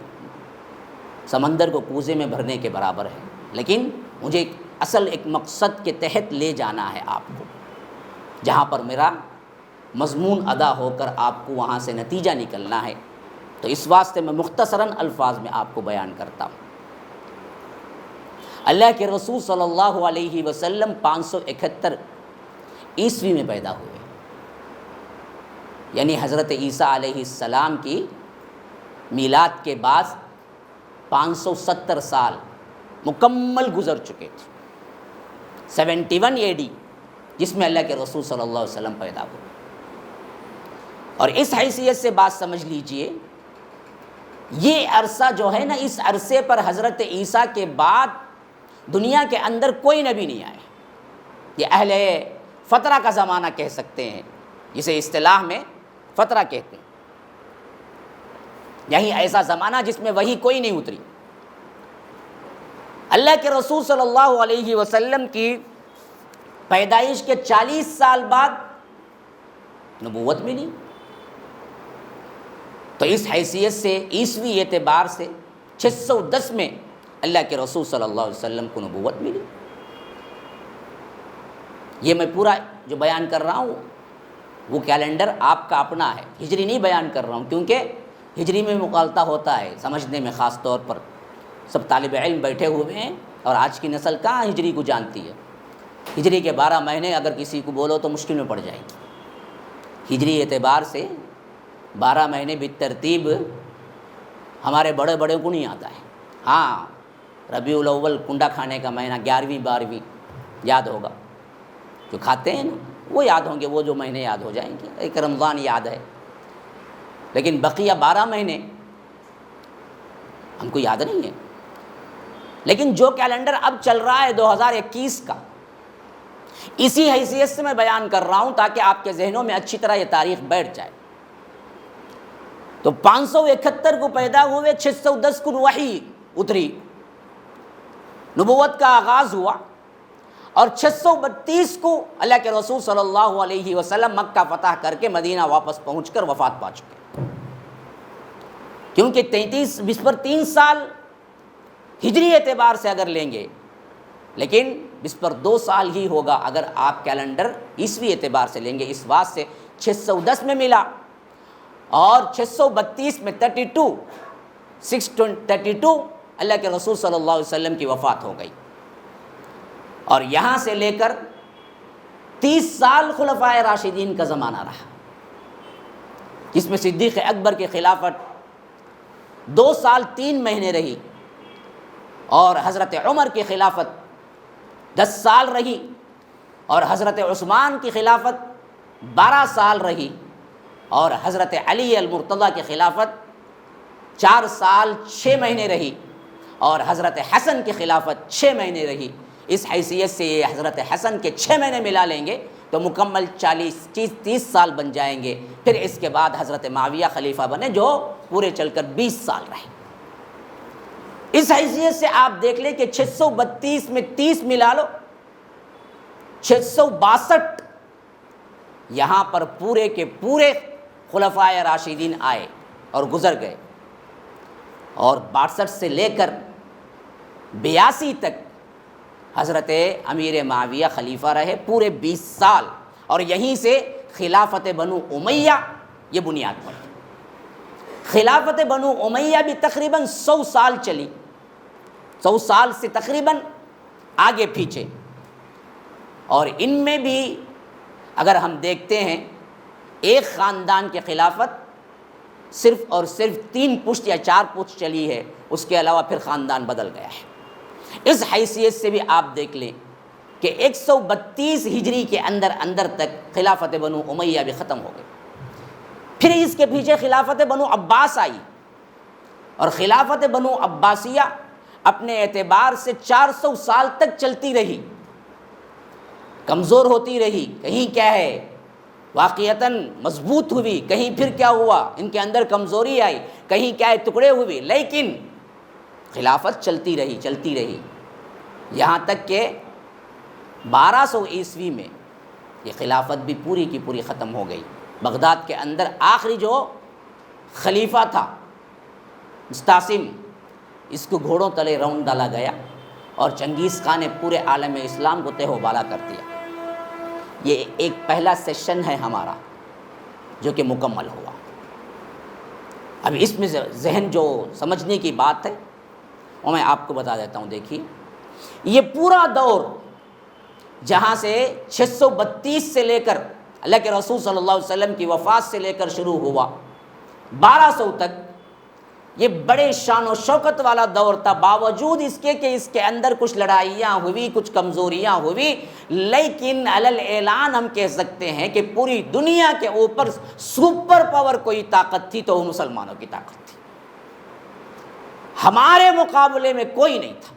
سمندر کو کوزے میں بھرنے کے برابر ہے. لیکن مجھے ایک مقصد کے تحت لے جانا ہے آپ کو، جہاں پر میرا مضمون ادا ہو کر آپ کو وہاں سے نتیجہ نکلنا ہے. تو اس واسطے میں مختصراً الفاظ میں آپ کو بیان کرتا ہوں. اللہ کے رسول صلی اللہ علیہ وسلم 571 عیسوی میں پیدا ہوئے، یعنی حضرت عیسیٰ علیہ السلام کی میلاد کے بعد 570 سال مکمل گزر چکے تھے. 71 AD جس میں اللہ کے رسول صلی اللہ علیہ وسلم پیدا ہوئے. اور اس حیثیت سے بات سمجھ لیجئے، یہ عرصہ جو ہے نا، اس عرصے پر حضرت عیسیٰ کے بعد دنیا کے اندر کوئی نبی نہیں آیا. یہ اہل فترہ کا زمانہ کہہ سکتے ہیں، جسے اصطلاح میں فترہ کہتے ہیں. یہی ایسا زمانہ جس میں وحی کوئی نہیں اتری. اللہ کے رسول صلی اللہ علیہ وسلم کی پیدائش کے 40 سال بعد نبوت ملی. تو اس حیثیت سے عیسوی اعتبار سے 610 میں اللہ کے رسول صلی اللہ علیہ وسلم کو نبوت ملی. یہ میں پورا جو بیان کر رہا ہوں وہ کیلنڈر آپ کا اپنا ہے، ہجری نہیں بیان کر رہا ہوں، کیونکہ ہجری میں مغالطہ ہوتا ہے سمجھنے میں. خاص طور پر سب طالب علم بیٹھے ہوئے ہیں اور آج کی نسل کہاں ہجری کو جانتی ہے. ہجری کے 12 مہینے اگر کسی کو بولو تو مشکل میں پڑ جائے گی. ہجری اعتبار سے 12 مہینے بالترتیب ہمارے بڑے بڑے کو نہیں آتا ہے. ہاں، ربیع الاول کنڈا کھانے کا مہینہ 11ویں 12ویں یاد ہوگا، جو کھاتے ہیں نا وہ یاد ہوں گے، وہ جو مہینے یاد ہو جائیں گے. ایک رمضان یاد ہے، لیکن بقیہ 12 مہینے ہم کو یاد نہیں ہے. لیکن جو کیلنڈر اب چل رہا ہے 2021 کا، اسی حیثیت سے میں بیان کر رہا ہوں تاکہ آپ کے ذہنوں میں اچھی طرح یہ تاریخ بیٹھ جائے. تو 571 کو پیدا ہوئے، 610 کو وحی اتری، نبوت کا آغاز ہوا، اور 632 کو اللہ کے رسول صلی اللہ علیہ وسلم مکہ فتح کر کے مدینہ واپس پہنچ کر وفات پا چکے. کیونکہ 3 سال ہجری اعتبار سے اگر لیں گے، لیکن اس پر 2 سال ہی ہوگا اگر آپ کیلنڈر عیسوی اعتبار سے لیں گے. اس بات سے 610 میں ملا اور 632 میں 632 اللہ کے رسول صلی اللہ علیہ وسلم کی وفات ہو گئی. اور یہاں سے لے کر 30 سال خلفائے راشدین کا زمانہ رہا، جس میں صدیق اکبر کی خلافت 2 سال 3 مہینے رہی، اور حضرت عمر کی خلافت 10 سال رہی، اور حضرت عثمان کی خلافت 12 سال رہی، اور حضرت علی المرتضیٰ کی خلافت 4 سال 6 مہینے رہی، اور حضرت حسن کی خلافت 6 مہینے رہی. اس حیثیت سے یہ حضرت حسن کے 6 مہینے ملا لیں گے تو مکمل 30 سال بن جائیں گے. پھر اس کے بعد حضرت معاویہ خلیفہ بنے جو پورے چل کر 20 سال رہے. اس حیثیت سے آپ دیکھ لیں کہ 632 میں 30 ملا لو، 662 یہاں پر پورے کے پورے خلفائے راشدین آئے اور گزر گئے، اور 62 سے لے کر 82 تک حضرت امیر معاویہ خلیفہ رہے پورے 20 سال. اور یہیں سے خلافت بنو امیہ یہ بنیاد پڑی. خلافت بنو امیہ بھی تقریباً 100 سال چلی، 100 سال سے تقریباً آگے پیچھے. اور ان میں بھی اگر ہم دیکھتے ہیں ایک خاندان کی خلافت صرف اور صرف 3 پشت یا 4 پشت چلی ہے، اس کے علاوہ پھر خاندان بدل گیا ہے. اس حیثیت سے بھی آپ دیکھ لیں کہ 132 ہجری کے اندر تک خلافت بنو امیہ بھی ختم ہو گئی. پھر اس کے پیچھے خلافت بنو عباس آئی، اور خلافت بنو عباسیہ اپنے اعتبار سے 400 سال تک چلتی رہی، کمزور ہوتی رہی. کہیں کیا ہے واقعتاً مضبوط ہوئی، کہیں پھر کیا ہوا ان کے اندر کمزوری آئی، کہیں کیا ہے ٹکڑے ہوئے. لیکن خلافت چلتی رہی یہاں تک کہ 1200 عیسوی میں یہ خلافت بھی پوری کی پوری ختم ہو گئی۔ بغداد کے اندر آخری جو خلیفہ تھا مستعصم، اس کو گھوڑوں تلے رون ڈالا گیا اور چنگیز خان نے پورے عالم اسلام کو تہ و بالا کر دیا۔ یہ ایک پہلا سیشن ہے ہمارا جو کہ مکمل ہوا۔ اب اس میں ذہن جو سمجھنے کی بات ہے وہ میں آپ کو بتا دیتا ہوں۔ دیکھیے یہ پورا دور جہاں سے 632 سے لے کر اللہ کے رسول صلی اللہ علیہ وسلم کی وفات سے لے کر شروع ہوا 1200 تک، یہ بڑے شان و شوکت والا دور تھا، باوجود اس کے کہ اس کے اندر کچھ لڑائیاں ہوئی، کچھ کمزوریاں ہوئی، لیکن علل اعلان ہم کہہ سکتے ہیں کہ پوری دنیا کے اوپر سپر پاور کوئی طاقت تھی تو وہ مسلمانوں کی طاقت تھی، ہمارے مقابلے میں کوئی نہیں تھا۔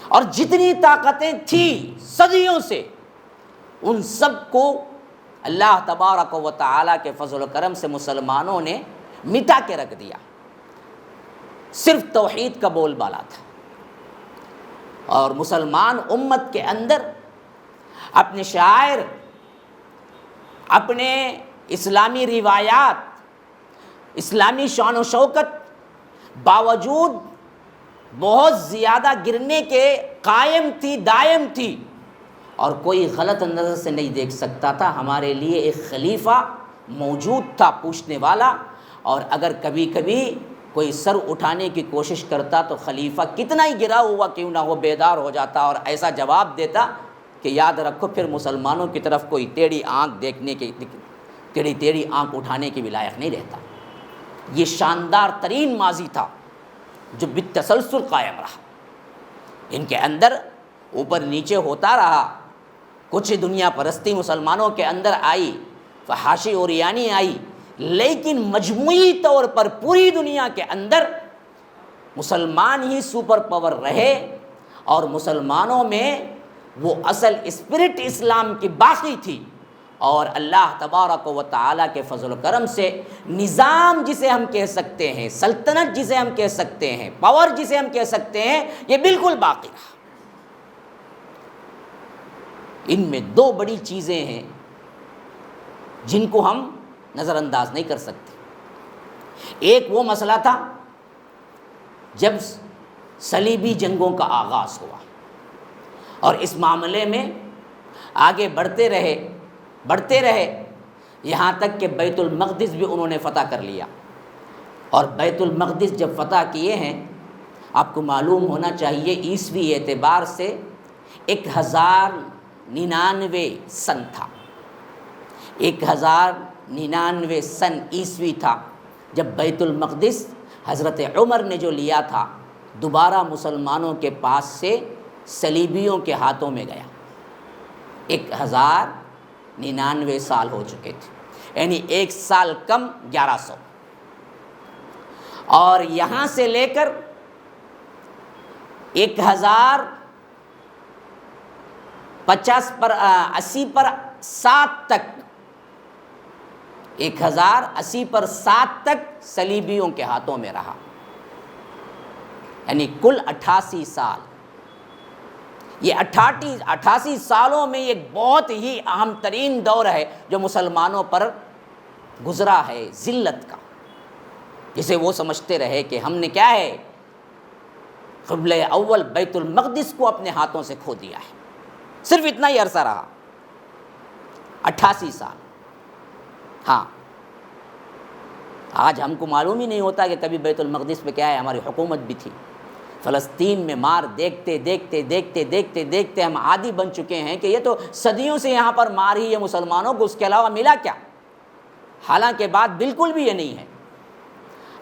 اور جتنی طاقتیں تھیں صدیوں سے، ان سب کو اللہ تبارک و تعالیٰ کے فضل و کرم سے مسلمانوں نے مٹا کے رکھ دیا، صرف توحید کا بول بالا تھا۔ اور مسلمان امت کے اندر اپنے شاعر، اپنے اسلامی روایات، اسلامی شان و شوکت باوجود بہت زیادہ گرنے کے قائم تھی، دائم تھی، اور کوئی غلط نظر سے نہیں دیکھ سکتا تھا۔ ہمارے لیے ایک خلیفہ موجود تھا پوچھنے والا، اور اگر کبھی کبھی کوئی سر اٹھانے کی کوشش کرتا تو خلیفہ کتنا ہی گرا ہوا کیوں نہ ہو بیدار ہو جاتا اور ایسا جواب دیتا کہ یاد رکھو پھر مسلمانوں کی طرف کوئی ٹیڑھی آنکھ دیکھنے کی، ٹیڑھی آنکھ اٹھانے کی بھی لائق نہیں رہتا۔ یہ شاندار ترین ماضی تھا جو بالتسلسل قائم رہا، ان کے اندر اوپر نیچے ہوتا رہا، کچھ دنیا پرستی مسلمانوں کے اندر آئی، فحاشی اوریانی آئی، لیکن مجموعی طور پر پوری دنیا کے اندر مسلمان ہی سپر پاور رہے، اور مسلمانوں میں وہ اصل اسپرٹ اسلام کی باقی تھی۔ اور اللہ تبارک و تعالیٰ کے فضل و کرم سے نظام جسے ہم کہہ سکتے ہیں، سلطنت جسے ہم کہہ سکتے ہیں، پاور جسے ہم کہہ سکتے ہیں، یہ بالکل باقی رہا۔ ان میں دو بڑی چیزیں ہیں جن کو ہم نظر انداز نہیں کر سکتے۔ ایک وہ مسئلہ تھا جب صلیبی جنگوں کا آغاز ہوا، اور اس معاملے میں آگے بڑھتے رہے یہاں تک کہ بیت المقدس بھی انہوں نے فتح کر لیا۔ اور بیت المقدس جب فتح کیے ہیں، آپ کو معلوم ہونا چاہیے عیسوی اعتبار سے 1099 سن تھا، 1099 سن عیسوی تھا جب بیت المقدس حضرت عمر نے جو لیا تھا، دوبارہ مسلمانوں کے پاس سے صلیبیوں کے ہاتھوں میں گیا۔ 1099 سال ہو چکے تھے، یعنی 1 سال کم 1100، اور یہاں سے لے کر 1050 پر 80 پر 7 تک، 1080 پر 7 تک صلیبیوں کے ہاتھوں میں رہا، یعنی کل 88 سال۔ یہ 88 سالوں میں ایک بہت ہی اہم ترین دور ہے جو مسلمانوں پر گزرا ہے ذلت کا، جسے وہ سمجھتے رہے کہ ہم نے کیا ہے، قبلہ اول بیت المقدس کو اپنے ہاتھوں سے کھو دیا ہے۔ صرف اتنا ہی عرصہ رہا، 88 سال۔ ہاں، آج ہم کو معلوم ہی نہیں ہوتا کہ کبھی بیت المقدس پہ کیا ہے، ہماری حکومت بھی تھی۔ فلسطین میں مار دیکھتے ہم عادی بن چکے ہیں کہ یہ تو صدیوں سے یہاں پر مار ہی ہے مسلمانوں کو، اس کے علاوہ ملا کیا؟ حالانکہ بات بالکل بھی یہ نہیں ہے۔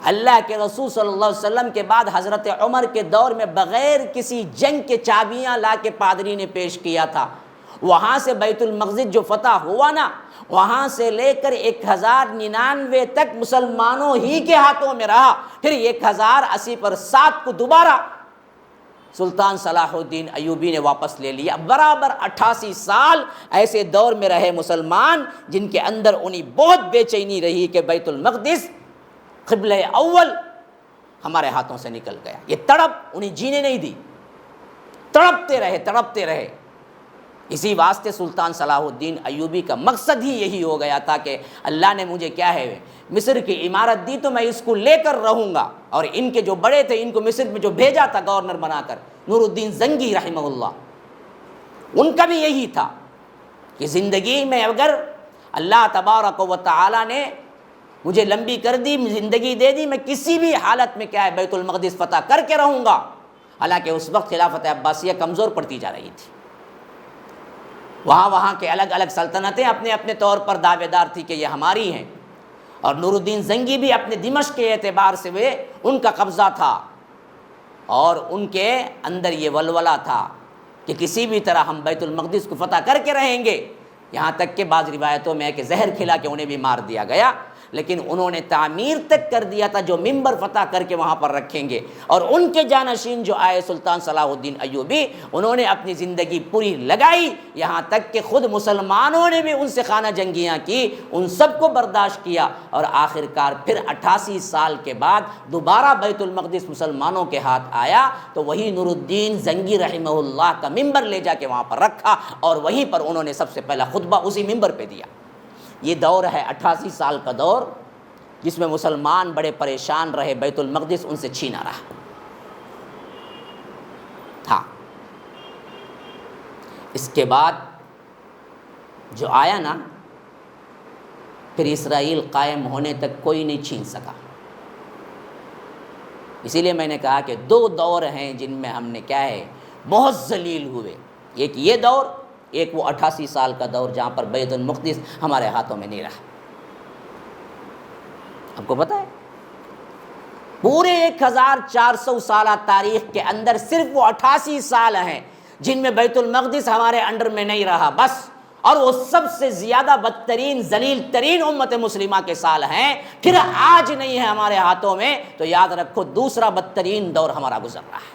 اللہ کے رسول صلی اللہ علیہ وسلم کے بعد حضرت عمر کے دور میں بغیر کسی جنگ کے چابیاں لا کے پادری نے پیش کیا تھا، وہاں سے بیت المقدس جو فتح ہوا نا، وہاں سے لے کر 1099 تک مسلمانوں ہی کے ہاتھوں میں رہا۔ پھر 1080 پر 7 کو دوبارہ سلطان صلاح الدین ایوبی نے واپس لے لیا۔ برابر 88 سال ایسے دور میں رہے مسلمان جن کے اندر انہیں بہت بے چینی رہی کہ بیت المقدس قبلہ اول ہمارے ہاتھوں سے نکل گیا۔ یہ تڑپ انہیں جینے نہیں دی، تڑپتے رہے۔ اسی واسطے سلطان صلاح الدین ایوبی کا مقصد ہی یہی ہو گیا تھا کہ اللہ نے مجھے کیا ہے مصر کی عمارت دی تو میں اس کو لے کر رہوں گا۔ اور ان کے جو بڑے تھے، ان کو مصر میں جو بھیجا تھا گورنر بنا کر، نور الدین زنگی رحمہ اللہ، ان کا بھی یہی تھا کہ زندگی میں اگر اللہ تبارک و تعالی نے مجھے لمبی کر دی، زندگی دے دی، میں کسی بھی حالت میں کیا ہے بیت المقدس فتح کر کے رہوں گا۔ حالانکہ اس وقت خلافت عباسیہ کمزور پڑتی جا رہی تھی، وہاں کے الگ الگ سلطنتیں اپنے اپنے طور پر دعوے دار تھی کہ یہ ہماری ہیں، اور نور الدین زنگی بھی اپنے دمشق کے اعتبار سے ان کا قبضہ تھا، اور ان کے اندر یہ ولولہ تھا کہ کسی بھی طرح ہم بیت المقدس کو فتح کر کے رہیں گے۔ یہاں تک کہ بعض روایتوں میں ہے کہ زہر کھلا کے انہیں بھی مار دیا گیا، لیکن انہوں نے تعمیر تک کر دیا تھا جو ممبر فتح کر کے وہاں پر رکھیں گے۔ اور ان کے جانشین جو آئے سلطان صلاح الدین ایوبی، انہوں نے اپنی زندگی پوری لگائی، یہاں تک کہ خود مسلمانوں نے بھی ان سے خانہ جنگیاں کی، ان سب کو برداشت کیا، اور آخر کار پھر 88 سال کے بعد دوبارہ بیت المقدس مسلمانوں کے ہاتھ آیا تو وہی نور الدین زنگی رحمہ اللہ کا ممبر لے جا کے وہاں پر رکھا، اور وہیں پر انہوں نے سب سے پہلا خطبہ اسی ممبر پہ دیا۔ یہ دور ہے 88 سال کا دور، جس میں مسلمان بڑے پریشان رہے، بیت المقدس ان سے چھینا رہا۔ ہاں، اس کے بعد جو آیا نا، پھر اسرائیل قائم ہونے تک کوئی نہیں چھین سکا۔ اسی لیے میں نے کہا کہ 2 دور ہیں جن میں ہم نے کیا ہے بہت ذلیل ہوئے، ایک یہ دور، ایک وہ 88 سال کا دور جہاں پر بیت المقدس ہمارے ہاتھوں میں نہیں رہا۔ آپ کو پتہ ہے پورے 1400 سالہ تاریخ کے اندر صرف وہ 88 سال ہیں جن میں بیت المقدس ہمارے انڈر میں نہیں رہا بس، اور وہ سب سے زیادہ بدترین ذلیل ترین امت مسلمہ کے سال ہیں، پھر آج نہیں ہے ہمارے ہاتھوں میں، تو یاد رکھو دوسرا بدترین دور ہمارا گزر رہا ہے۔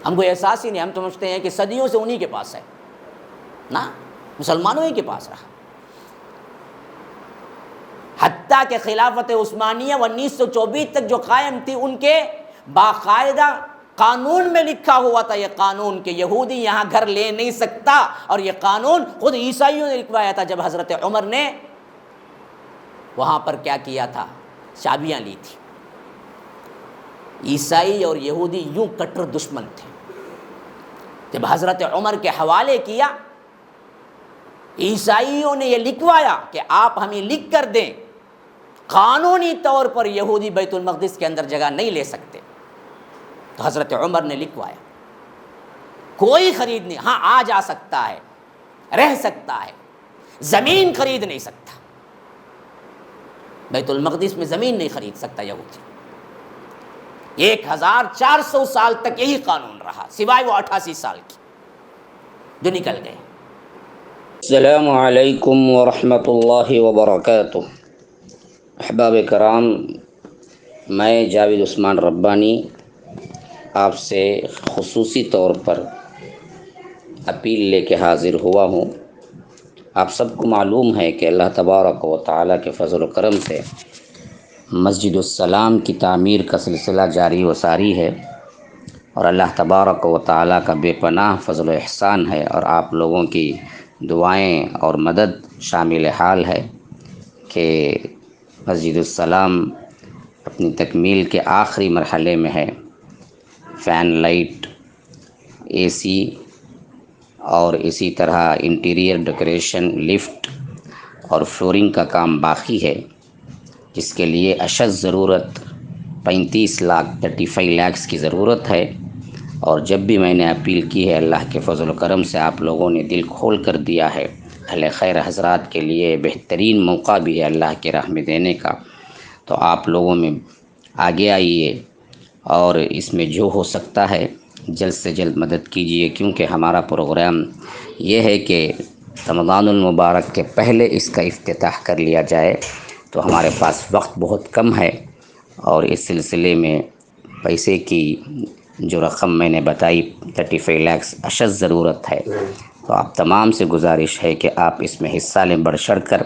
ہم کو احساس ہی نہیں، ہم سمجھتے ہیں کہ صدیوں سے انہی کے پاس ہے، نہ، مسلمانوں ہی کے پاس رہا۔ حتیٰ کہ خلافت عثمانیہ 1924 تک جو قائم تھی، ان کے باقاعدہ قانون میں لکھا ہوا تھا یہ قانون کہ یہودی یہاں گھر لے نہیں سکتا، اور یہ قانون خود عیسائیوں نے لکھوایا تھا جب حضرت عمر نے وہاں پر کیا کیا تھا، چابیاں لی تھی۔ عیسائی اور یہودی یوں کٹر دشمن تھے، جب حضرت عمر کے حوالے کیا، عیسائیوں نے یہ لکھوایا کہ آپ ہمیں لکھ کر دیں قانونی طور پر یہودی بیت المقدس کے اندر جگہ نہیں لے سکتے، تو حضرت عمر نے لکھوایا کوئی خرید نہیں، ہاں آ جا سکتا ہے، رہ سکتا ہے، زمین خرید نہیں سکتا، بیت المقدس میں زمین نہیں خرید سکتا یہودی۔ 1400 سال تک یہی قانون رہا، سوائے وہ 88 سال کی جو نکل گئے۔ السلام علیکم ورحمۃ اللہ وبرکاتہ۔ احباب کرام، میں جاوید عثمان ربانی آپ سے خصوصی طور پر اپیل لے کے حاضر ہوا ہوں۔ آپ سب کو معلوم ہے کہ اللہ تبارک و تعالیٰ کے فضل و کرم سے مسجد السلام کی تعمیر کا سلسلہ جاری و ساری ہے، اور اللہ تبارک و تعالیٰ کا بے پناہ فضل و احسان ہے، اور آپ لوگوں کی دعائیں اور مدد شامل حال ہے کہ مسجد السلام اپنی تکمیل کے آخری مرحلے میں ہے۔ فین، لائٹ، اے سی اور اسی طرح انٹیریئر ڈیکوریشن، لفٹ اور فلورنگ کا کام باقی ہے، جس کے لیے اشد ضرورت 35 لاکھ 35 لاکھ کی ضرورت ہے۔ اور جب بھی میں نے اپیل کی ہے، اللہ کے فضل و کرم سے آپ لوگوں نے دل کھول کر دیا ہے۔ اہل خیر حضرات کے لیے بہترین موقع بھی ہے اللہ کے راہ میں دینے کا، تو آپ لوگوں میں آگے آئیے اور اس میں جو ہو سکتا ہے جلد سے جلد مدد کیجیے، کیونکہ ہمارا پروگرام یہ ہے کہ رمضان المبارک کے پہلے اس کا افتتاح کر لیا جائے، تو ہمارے پاس وقت بہت کم ہے، اور اس سلسلے میں پیسے کی جو رقم میں نے بتائی 35 لاکھ اشد ضرورت ہے، تو آپ تمام سے گزارش ہے کہ آپ اس میں حصہ لیں، بڑھ چڑھ کر،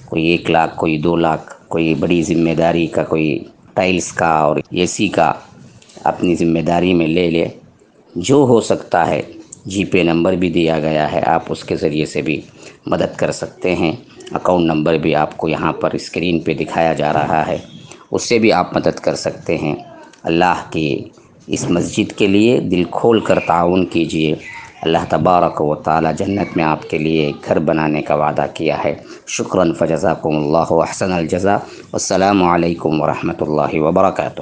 کوئی 1 لاکھ، کوئی 2 لاکھ، کوئی بڑی ذمہ داری کا کوئی ٹائلز کا اور اے سی کا اپنی ذمہ داری میں لے لے. جو ہو سکتا ہے جی پے نمبر بھی دیا گیا ہے، آپ اس کے ذریعے سے بھی مدد کر سکتے ہیں. اکاؤنٹ نمبر بھی آپ کو یہاں پر اسکرین پہ دکھایا جا رہا ہے، اس سے بھی آپ مدد کر سکتے ہیں. اللہ کی اس مسجد کے لیے دل کھول کر تعاون کیجیے. اللہ تبارک و تعالی جنت میں آپ کے لیے ایک گھر بنانے کا وعدہ کیا ہے. شکراً فجزاکم اللہ احسن الجزا. والسلام علیکم ورحمۃ اللہ وبرکاتہ.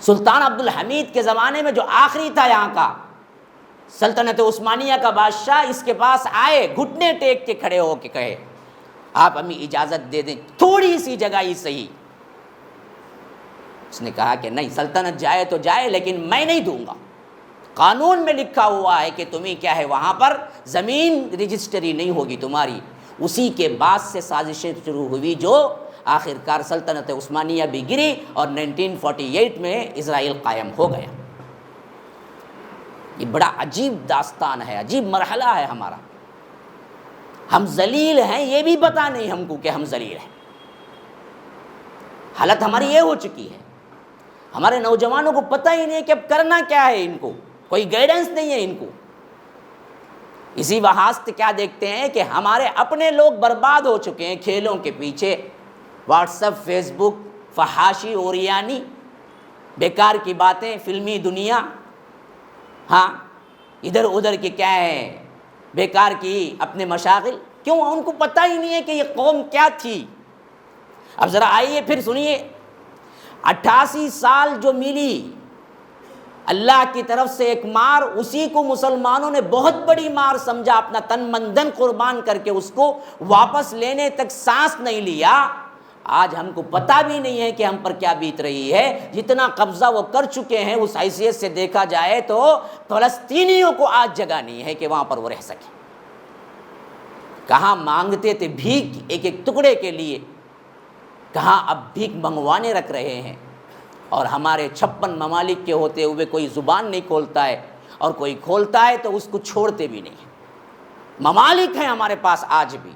سلطان عبد الحمید کے زمانے میں جو آخری تھا یہاں کا سلطنت عثمانیہ کا بادشاہ، اس کے پاس آئے، گھٹنے ٹیک کے کھڑے ہو کے کہے آپ ہمیں اجازت دے دیں، تھوڑی سی جگہ ہی صحیح. اس نے کہا کہ نہیں، سلطنت جائے تو جائے لیکن میں نہیں دوں گا. قانون میں لکھا ہوا ہے کہ تمہیں کیا ہے، وہاں پر زمین رجسٹری نہیں ہوگی تمہاری. اسی کے بعد سے سازشیں شروع ہوئی جو آخر کار سلطنت عثمانیہ بھی گری اور 1948 میں اسرائیل قائم ہو گیا. یہ بڑا عجیب داستان ہے، عجیب مرحلہ ہے ہمارا. ہم ذلیل ہیں یہ بھی پتہ نہیں ہم کو کہ ہم ذلیل ہیں. حالت ہماری یہ ہو چکی ہے، ہمارے نوجوانوں کو پتہ ہی نہیں کہ اب کرنا کیا ہے. ان کو کوئی گائیڈنس نہیں ہے ان کو. اسی واسطے کیا دیکھتے ہیں کہ ہمارے اپنے لوگ برباد ہو چکے ہیں کھیلوں کے پیچھے. واٹس ایپ، فیس بک، فحاشی، اوریانی، بیکار کی باتیں، فلمی دنیا، ہاں ادھر ادھر کی کیا ہے بیکار کی اپنے مشاغل. کیوں؟ ان کو پتہ ہی نہیں ہے کہ یہ قوم کیا تھی. اب ذرا آئیے پھر سنیے، 88 سال جو ملی اللہ کی طرف سے ایک مار، اسی کو مسلمانوں نے بہت بڑی مار سمجھا، اپنا تن من دھن قربان کر کے اس کو واپس لینے تک سانس نہیں لیا. آج ہم کو پتہ بھی نہیں ہے کہ ہم پر کیا بیت رہی ہے. جتنا قبضہ وہ کر چکے ہیں اس حیثیت سے دیکھا جائے تو فلسطینیوں کو آج جگہ نہیں ہے کہ وہاں پر وہ رہ سکے. کہاں مانگتے تھے بھیک ایک ایک ٹکڑے کے لیے، کہاں اب بھیک منگوانے رکھ رہے ہیں. اور ہمارے 56 ممالک کے ہوتے ہوئے کوئی زبان نہیں کھولتا ہے، اور کوئی کھولتا ہے تو اس کو چھوڑتے بھی نہیں ہیں. ممالک ہیں ہمارے پاس آج بھی،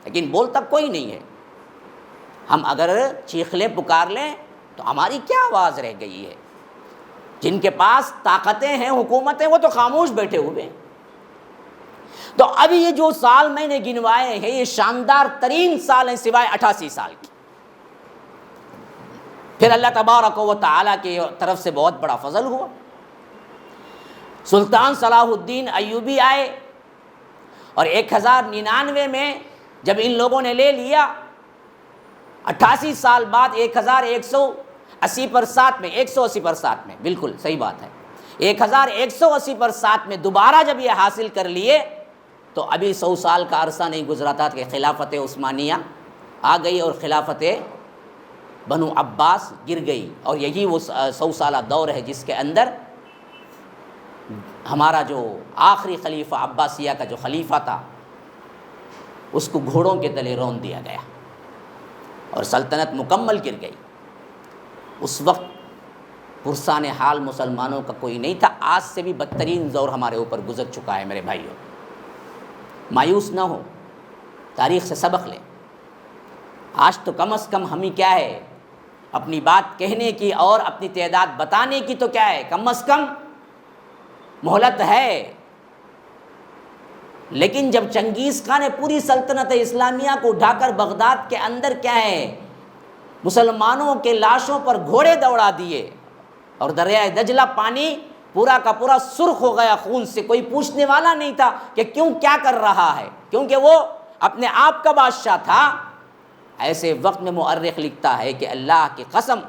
لیکن بولتا کوئی نہیں ہے. ہم اگر چیخ لیں پکار لیں تو ہماری کیا آواز رہ گئی ہے؟ جن کے پاس طاقتیں ہیں، حکومتیں، وہ تو خاموش بیٹھے ہوئے ہیں. تو ابھی یہ جو سال میں نے گنوائے ہیں یہ شاندار ترین سال ہیں سوائے 88 سال کی. پھر اللہ تبارک و تعالیٰ کی طرف سے بہت بڑا فضل ہوا. سلطان صلاح الدین ایوبی آئے اور 1099 میں جب ان لوگوں نے لے لیا، 88 سال بعد 1180 پر 7 میں 180 پر 7 میں، بالکل صحیح بات ہے، 1180 پر 7 میں دوبارہ جب یہ حاصل کر لیے تو ابھی 100 سال کا عرصہ نہیں گزرا تھا کہ خلافت عثمانیہ آ گئی اور خلافت بنو عباس گر گئی. اور یہی وہ 100 سالہ دور ہے جس کے اندر ہمارا جو آخری خلیفہ عباسیہ کا جو خلیفہ تھا اس کو گھوڑوں کے تلے رون دیا گیا اور سلطنت مکمل گر گئی. اس وقت پرسان حال مسلمانوں کا کوئی نہیں تھا. آج سے بھی بدترین دور ہمارے اوپر گزر چکا ہے میرے بھائیوں. مایوس نہ ہو، تاریخ سے سبق لیں. آج تو کم از کم ہمیں کیا ہے اپنی بات کہنے کی اور اپنی تعداد بتانے کی تو کیا ہے کم از کم مہلت ہے. لیکن جب چنگیز خان نے پوری سلطنت اسلامیہ کو اٹھا کر بغداد کے اندر کیا ہے مسلمانوں کے لاشوں پر گھوڑے دوڑا دیے اور دریائے دجلہ پانی پورا کا پورا سرخ ہو گیا خون سے، کوئی پوچھنے والا نہیں تھا کہ کیوں کیا کر رہا ہے، کیونکہ وہ اپنے آپ کا بادشاہ تھا. ایسے وقت میں مؤرخ لکھتا ہے کہ اللہ کی قسم،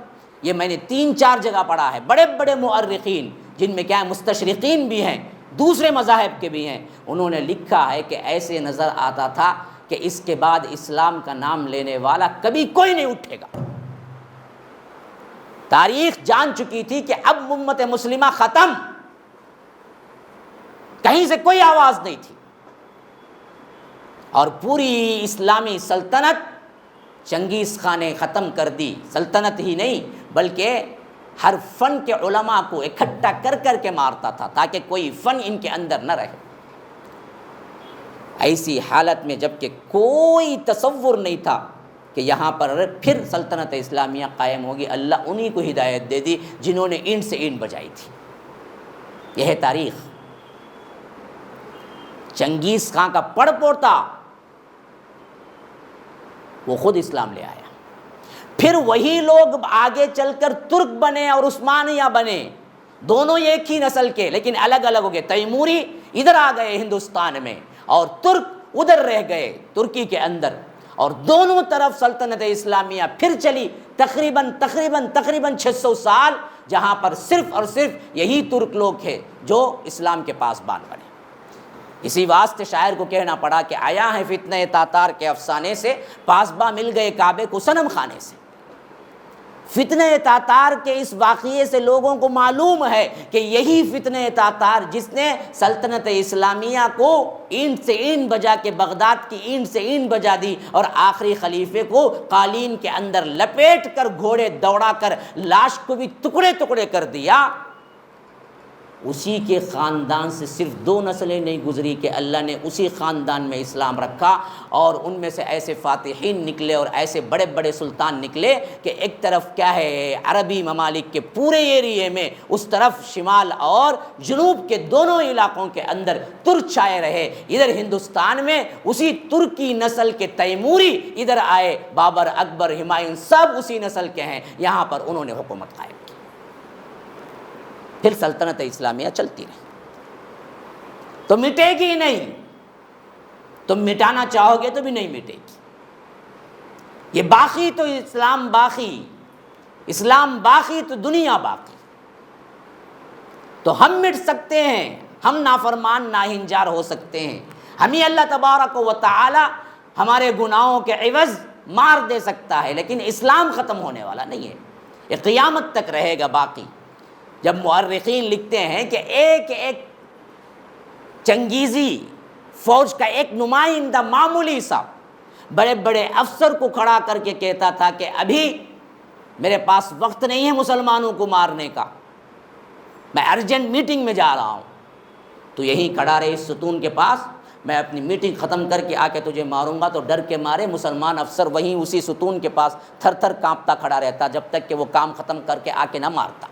یہ میں نے 3-4 جگہ پڑھا ہے، بڑے بڑے مؤرخین جن میں کیا ہے مستشرقین بھی ہیں، دوسرے مذاہب کے بھی ہیں، انہوں نے لکھا ہے کہ ایسے نظر آتا تھا کہ اس کے بعد اسلام کا نام لینے والا کبھی کوئی نہیں اٹھے گا. تاریخ جان چکی تھی کہ اب امت مسلمہ ختم، کہیں سے کوئی آواز نہیں تھی. اور پوری اسلامی سلطنت چنگیز خان نے ختم کر دی. سلطنت ہی نہیں بلکہ ہر فن کے علماء کو اکٹھا کر کر کے مارتا تھا تاکہ کوئی فن ان کے اندر نہ رہے. ایسی حالت میں جب کہ کوئی تصور نہیں تھا کہ یہاں پر پھر سلطنت اسلامیہ قائم ہوگی۔ اللہ انہی کو ہدایت دے دی جنہوں نے اینٹ سے اینٹ بجائی تھی۔ یہ ہے تاریخ۔ چنگیز خان کا پڑ پوتا وہ خود اسلام لے آیا، پھر وہی لوگ آگے چل کر ترک بنے اور عثمانیہ بنے، دونوں ایک ہی نسل کے لیکن الگ الگ ہو گئے۔ تیموری ادھر آ گئے ہندوستان میں اور ترک ادھر رہ گئے ترکی کے اندر، اور دونوں طرف سلطنت اسلامیہ پھر چلی تقریباً 600 سال، جہاں پر صرف اور صرف یہی ترک لوگ تھے جو اسلام کے پاسبان بنے۔ اسی واسطے شاعر کو کہنا پڑا کہ آیا ہے فتنہ تاتار کے افسانے سے، پاسباں مل گئے کعبے کو صنم خانے سے۔ فتنہ تاتار کے اس واقعے سے لوگوں کو معلوم ہے کہ یہی فتنہ تاتار جس نے سلطنت اسلامیہ کو اینٹ سے اینٹ بجا کے، بغداد کی اینٹ سے اینٹ بجا دی، اور آخری خلیفے کو قالین کے اندر لپیٹ کر گھوڑے دوڑا کر لاش کو بھی ٹکڑے ٹکڑے کر دیا، اسی کے خاندان سے صرف 2 نسلیں نہیں گزری کہ اللہ نے اسی خاندان میں اسلام رکھا، اور ان میں سے ایسے فاتحین نکلے اور ایسے بڑے بڑے سلطان نکلے کہ ایک طرف کیا ہے عربی ممالک کے پورے ایریے میں، اس طرف شمال اور جنوب کے دونوں علاقوں کے اندر ترک چھائے رہے۔ ادھر ہندوستان میں اسی ترکی نسل کے تیموری ادھر آئے، بابر، اکبر، ہمایوں سب اسی نسل کے ہیں، یہاں پر انہوں نے حکومت قائم کی۔ پھر سلطنت اسلامیہ چلتی رہی، تو مٹے گی نہیں، تم مٹانا چاہو گے تو بھی نہیں مٹے گی۔ یہ باقی تو اسلام باقی، اسلام باقی تو دنیا باقی۔ تو ہم مٹ سکتے ہیں، ہم نافرمان ناہنجار ہو سکتے ہیں، ہمیں اللہ تبارک و تعالی ہمارے گناہوں کے عوض مار دے سکتا ہے، لیکن اسلام ختم ہونے والا نہیں ہے، یہ قیامت تک رہے گا باقی۔ جب مورخین لکھتے ہیں کہ ایک ایک چنگیزی فوج کا ایک نمائندہ معمولی سا بڑے بڑے افسر کو کھڑا کر کے کہتا تھا کہ ابھی میرے پاس وقت نہیں ہے مسلمانوں کو مارنے کا، میں ارجنٹ میٹنگ میں جا رہا ہوں، تو یہیں کھڑا رہے اس ستون کے پاس، میں اپنی میٹنگ ختم کر کے آ کے تجھے ماروں گا۔ تو ڈر کے مارے مسلمان افسر وہیں اسی ستون کے پاس تھر تھر کانپتا کھڑا رہتا جب تک کہ وہ کام ختم کر کے آ کے نہ مارتا۔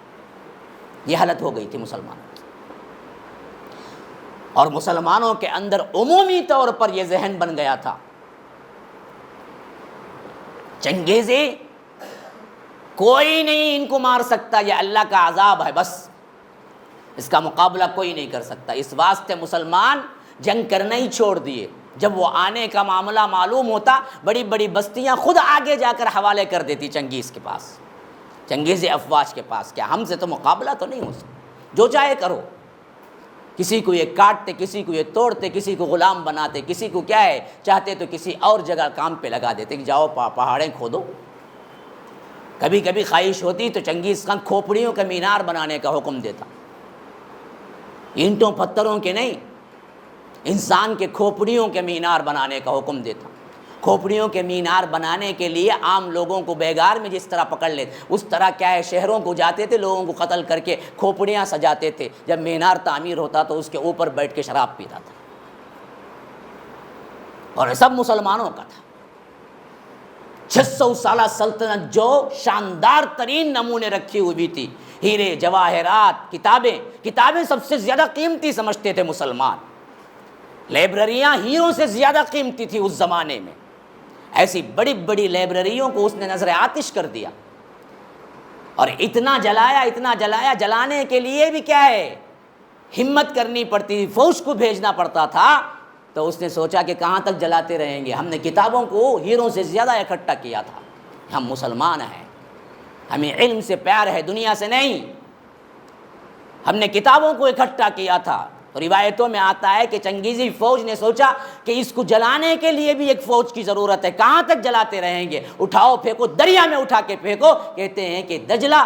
یہ حالت ہو گئی تھی مسلمانوں کی، اور مسلمانوں کے اندر عمومی طور پر یہ ذہن بن گیا تھا، چنگیزی کوئی نہیں ان کو مار سکتا، یہ اللہ کا عذاب ہے، بس اس کا مقابلہ کوئی نہیں کر سکتا۔ اس واسطے مسلمان جنگ کرنا ہی چھوڑ دیے۔ جب وہ آنے کا معاملہ معلوم ہوتا، بڑی بڑی بستیاں خود آگے جا کر حوالے کر دیتی چنگیز کے پاس، چنگیز افواج کے پاس، کیا ہم سے تو مقابلہ تو نہیں ہو سکتا، جو چاہے کرو۔ کسی کو یہ کاٹتے، کسی کو یہ توڑتے، کسی کو غلام بناتے، کسی کو کیا ہے چاہتے تو کسی اور جگہ کام پہ لگا دیتے کہ جاؤ پہاڑیں کھودو۔ کبھی کبھی خواہش ہوتی تو چنگیز خان کھوپڑیوں کا مینار بنانے کا حکم دیتا، اینٹوں پتھروں کے نہیں، انسان کے کھوپڑیوں کے مینار بنانے کا حکم دیتا۔ کھوپڑیوں کے مینار بنانے کے لیے عام لوگوں کو بیگار میں جس طرح پکڑ لیتے، اس طرح کیا ہے شہروں کو جاتے تھے، لوگوں کو قتل کر کے کھوپڑیاں سجاتے تھے۔ جب مینار تعمیر ہوتا تو اس کے اوپر بیٹھ کے شراب پیتا تھا، اور سب مسلمانوں کا تھا۔ 600 سالہ سلطنت جو شاندار ترین نمونے رکھی ہوئی تھی، ہیرے جواہرات، کتابیں سب سے زیادہ قیمتی سمجھتے تھے مسلمان، لائبریریاں ہیروں سے زیادہ قیمتی تھی اس زمانے میں۔ ایسی بڑی بڑی لائبریریوں کو اس نے نظر آتش کر دیا، اور اتنا جلایا، جلانے کے لیے بھی کیا ہے ہمت کرنی پڑتی تھی، فوج کو بھیجنا پڑتا تھا۔ تو اس نے سوچا کہ کہاں تک جلاتے رہیں گے، ہم نے کتابوں کو ہیروں سے زیادہ اکٹھا کیا تھا، ہم مسلمان ہیں، ہمیں علم سے پیار ہے، دنیا سے نہیں، ہم نے کتابوں کو اکٹھا کیا تھا۔ تو روایتوں میں آتا ہے کہ چنگیزی فوج نے سوچا کہ اس کو جلانے کے لیے بھی ایک فوج کی ضرورت ہے، کہاں تک جلاتے رہیں گے، اٹھاؤ پھینکو، دریا میں اٹھا کے پھینکو۔ کہتے ہیں کہ دجلہ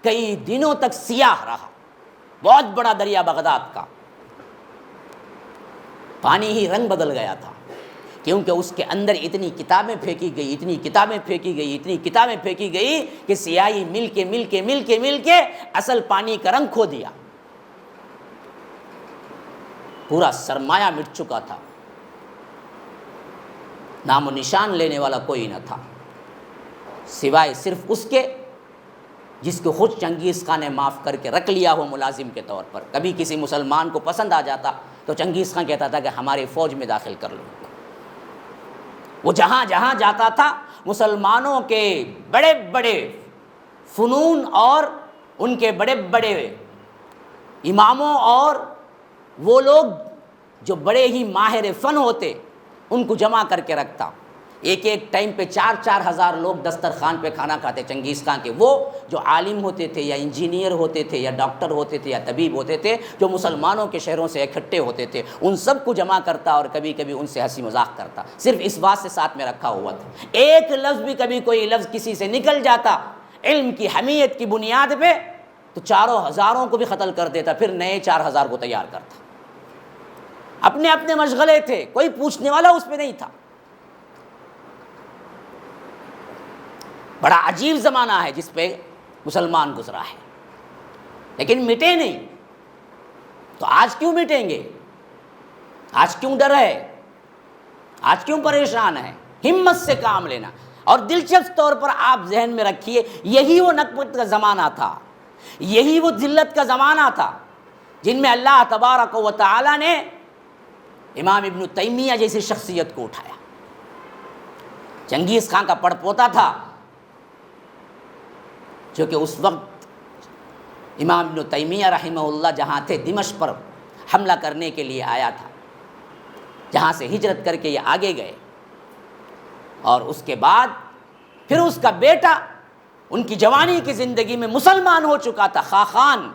کئی دنوں تک سیاہ رہا، بہت بڑا دریا بغداد کا، پانی ہی رنگ بدل گیا تھا، کیونکہ اس کے اندر اتنی کتابیں پھینکی گئی کہ سیاہی مل کے اصل پانی کا رنگ کھو دیا، پورا سرمایہ مٹ چکا تھا، نام و نشان لینے والا کوئی نہ تھا۔ سوائے صرف اس کے جس کو خود چنگیز خان نے معاف کر کے رکھ لیا ہو ملازم کے طور پر۔ کبھی کسی مسلمان کو پسند آ جاتا تو چنگیز خان کہتا تھا کہ ہماری فوج میں داخل کر لو۔ وہ جہاں جہاں جاتا تھا مسلمانوں کے بڑے بڑے فنون اور ان کے بڑے بڑے اماموں اور وہ لوگ جو بڑے ہی ماہر فن ہوتے ان کو جمع کر کے رکھتا۔ ایک ایک ٹائم پہ 4-4 ہزار لوگ دسترخوان پہ کھانا کھاتے چنگیز خان کے۔ وہ جو عالم ہوتے تھے یا انجینئر ہوتے تھے یا ڈاکٹر ہوتے تھے یا طبیب ہوتے تھے جو مسلمانوں کے شہروں سے اکٹھے ہوتے تھے، ان سب کو جمع کرتا اور کبھی کبھی ان سے ہنسی مذاق کرتا، صرف اس بات سے ساتھ میں رکھا ہوا تھا ایک لفظ بھی کبھی کوئی لفظ کسی سے نکل جاتا علم کی حمیت کی بنیاد پہ تو 4,000 کو بھی قتل کر دیتا، پھر نئے 4,000 کو تیار کرتا۔ اپنے اپنے مشغلے تھے، کوئی پوچھنے والا اس پہ نہیں تھا۔ بڑا عجیب زمانہ ہے جس پہ مسلمان گزرا ہے، لیکن مٹے نہیں۔ تو آج کیوں مٹیں گے؟ آج کیوں ڈر ہے؟ آج کیوں پریشان ہے؟ ہمت سے کام لینا۔ اور دلچسپ طور پر آپ ذہن میں رکھیے، یہی وہ نکبت کا زمانہ تھا، یہی وہ ذلت کا زمانہ تھا جن میں اللہ تبارک و تعالی نے امام ابن تیمیہ جیسی شخصیت کو اٹھایا۔ چنگیز خان کا پڑ پوتا تھا جو کہ اس وقت امام ابن تیمیہ رحمہ اللہ جہاں تھے دمشق پر حملہ کرنے کے لیے آیا تھا، جہاں سے ہجرت کر کے یہ آگے گئے، اور اس کے بعد پھر اس کا بیٹا ان کی جوانی کی زندگی میں مسلمان ہو چکا تھا، خاقان،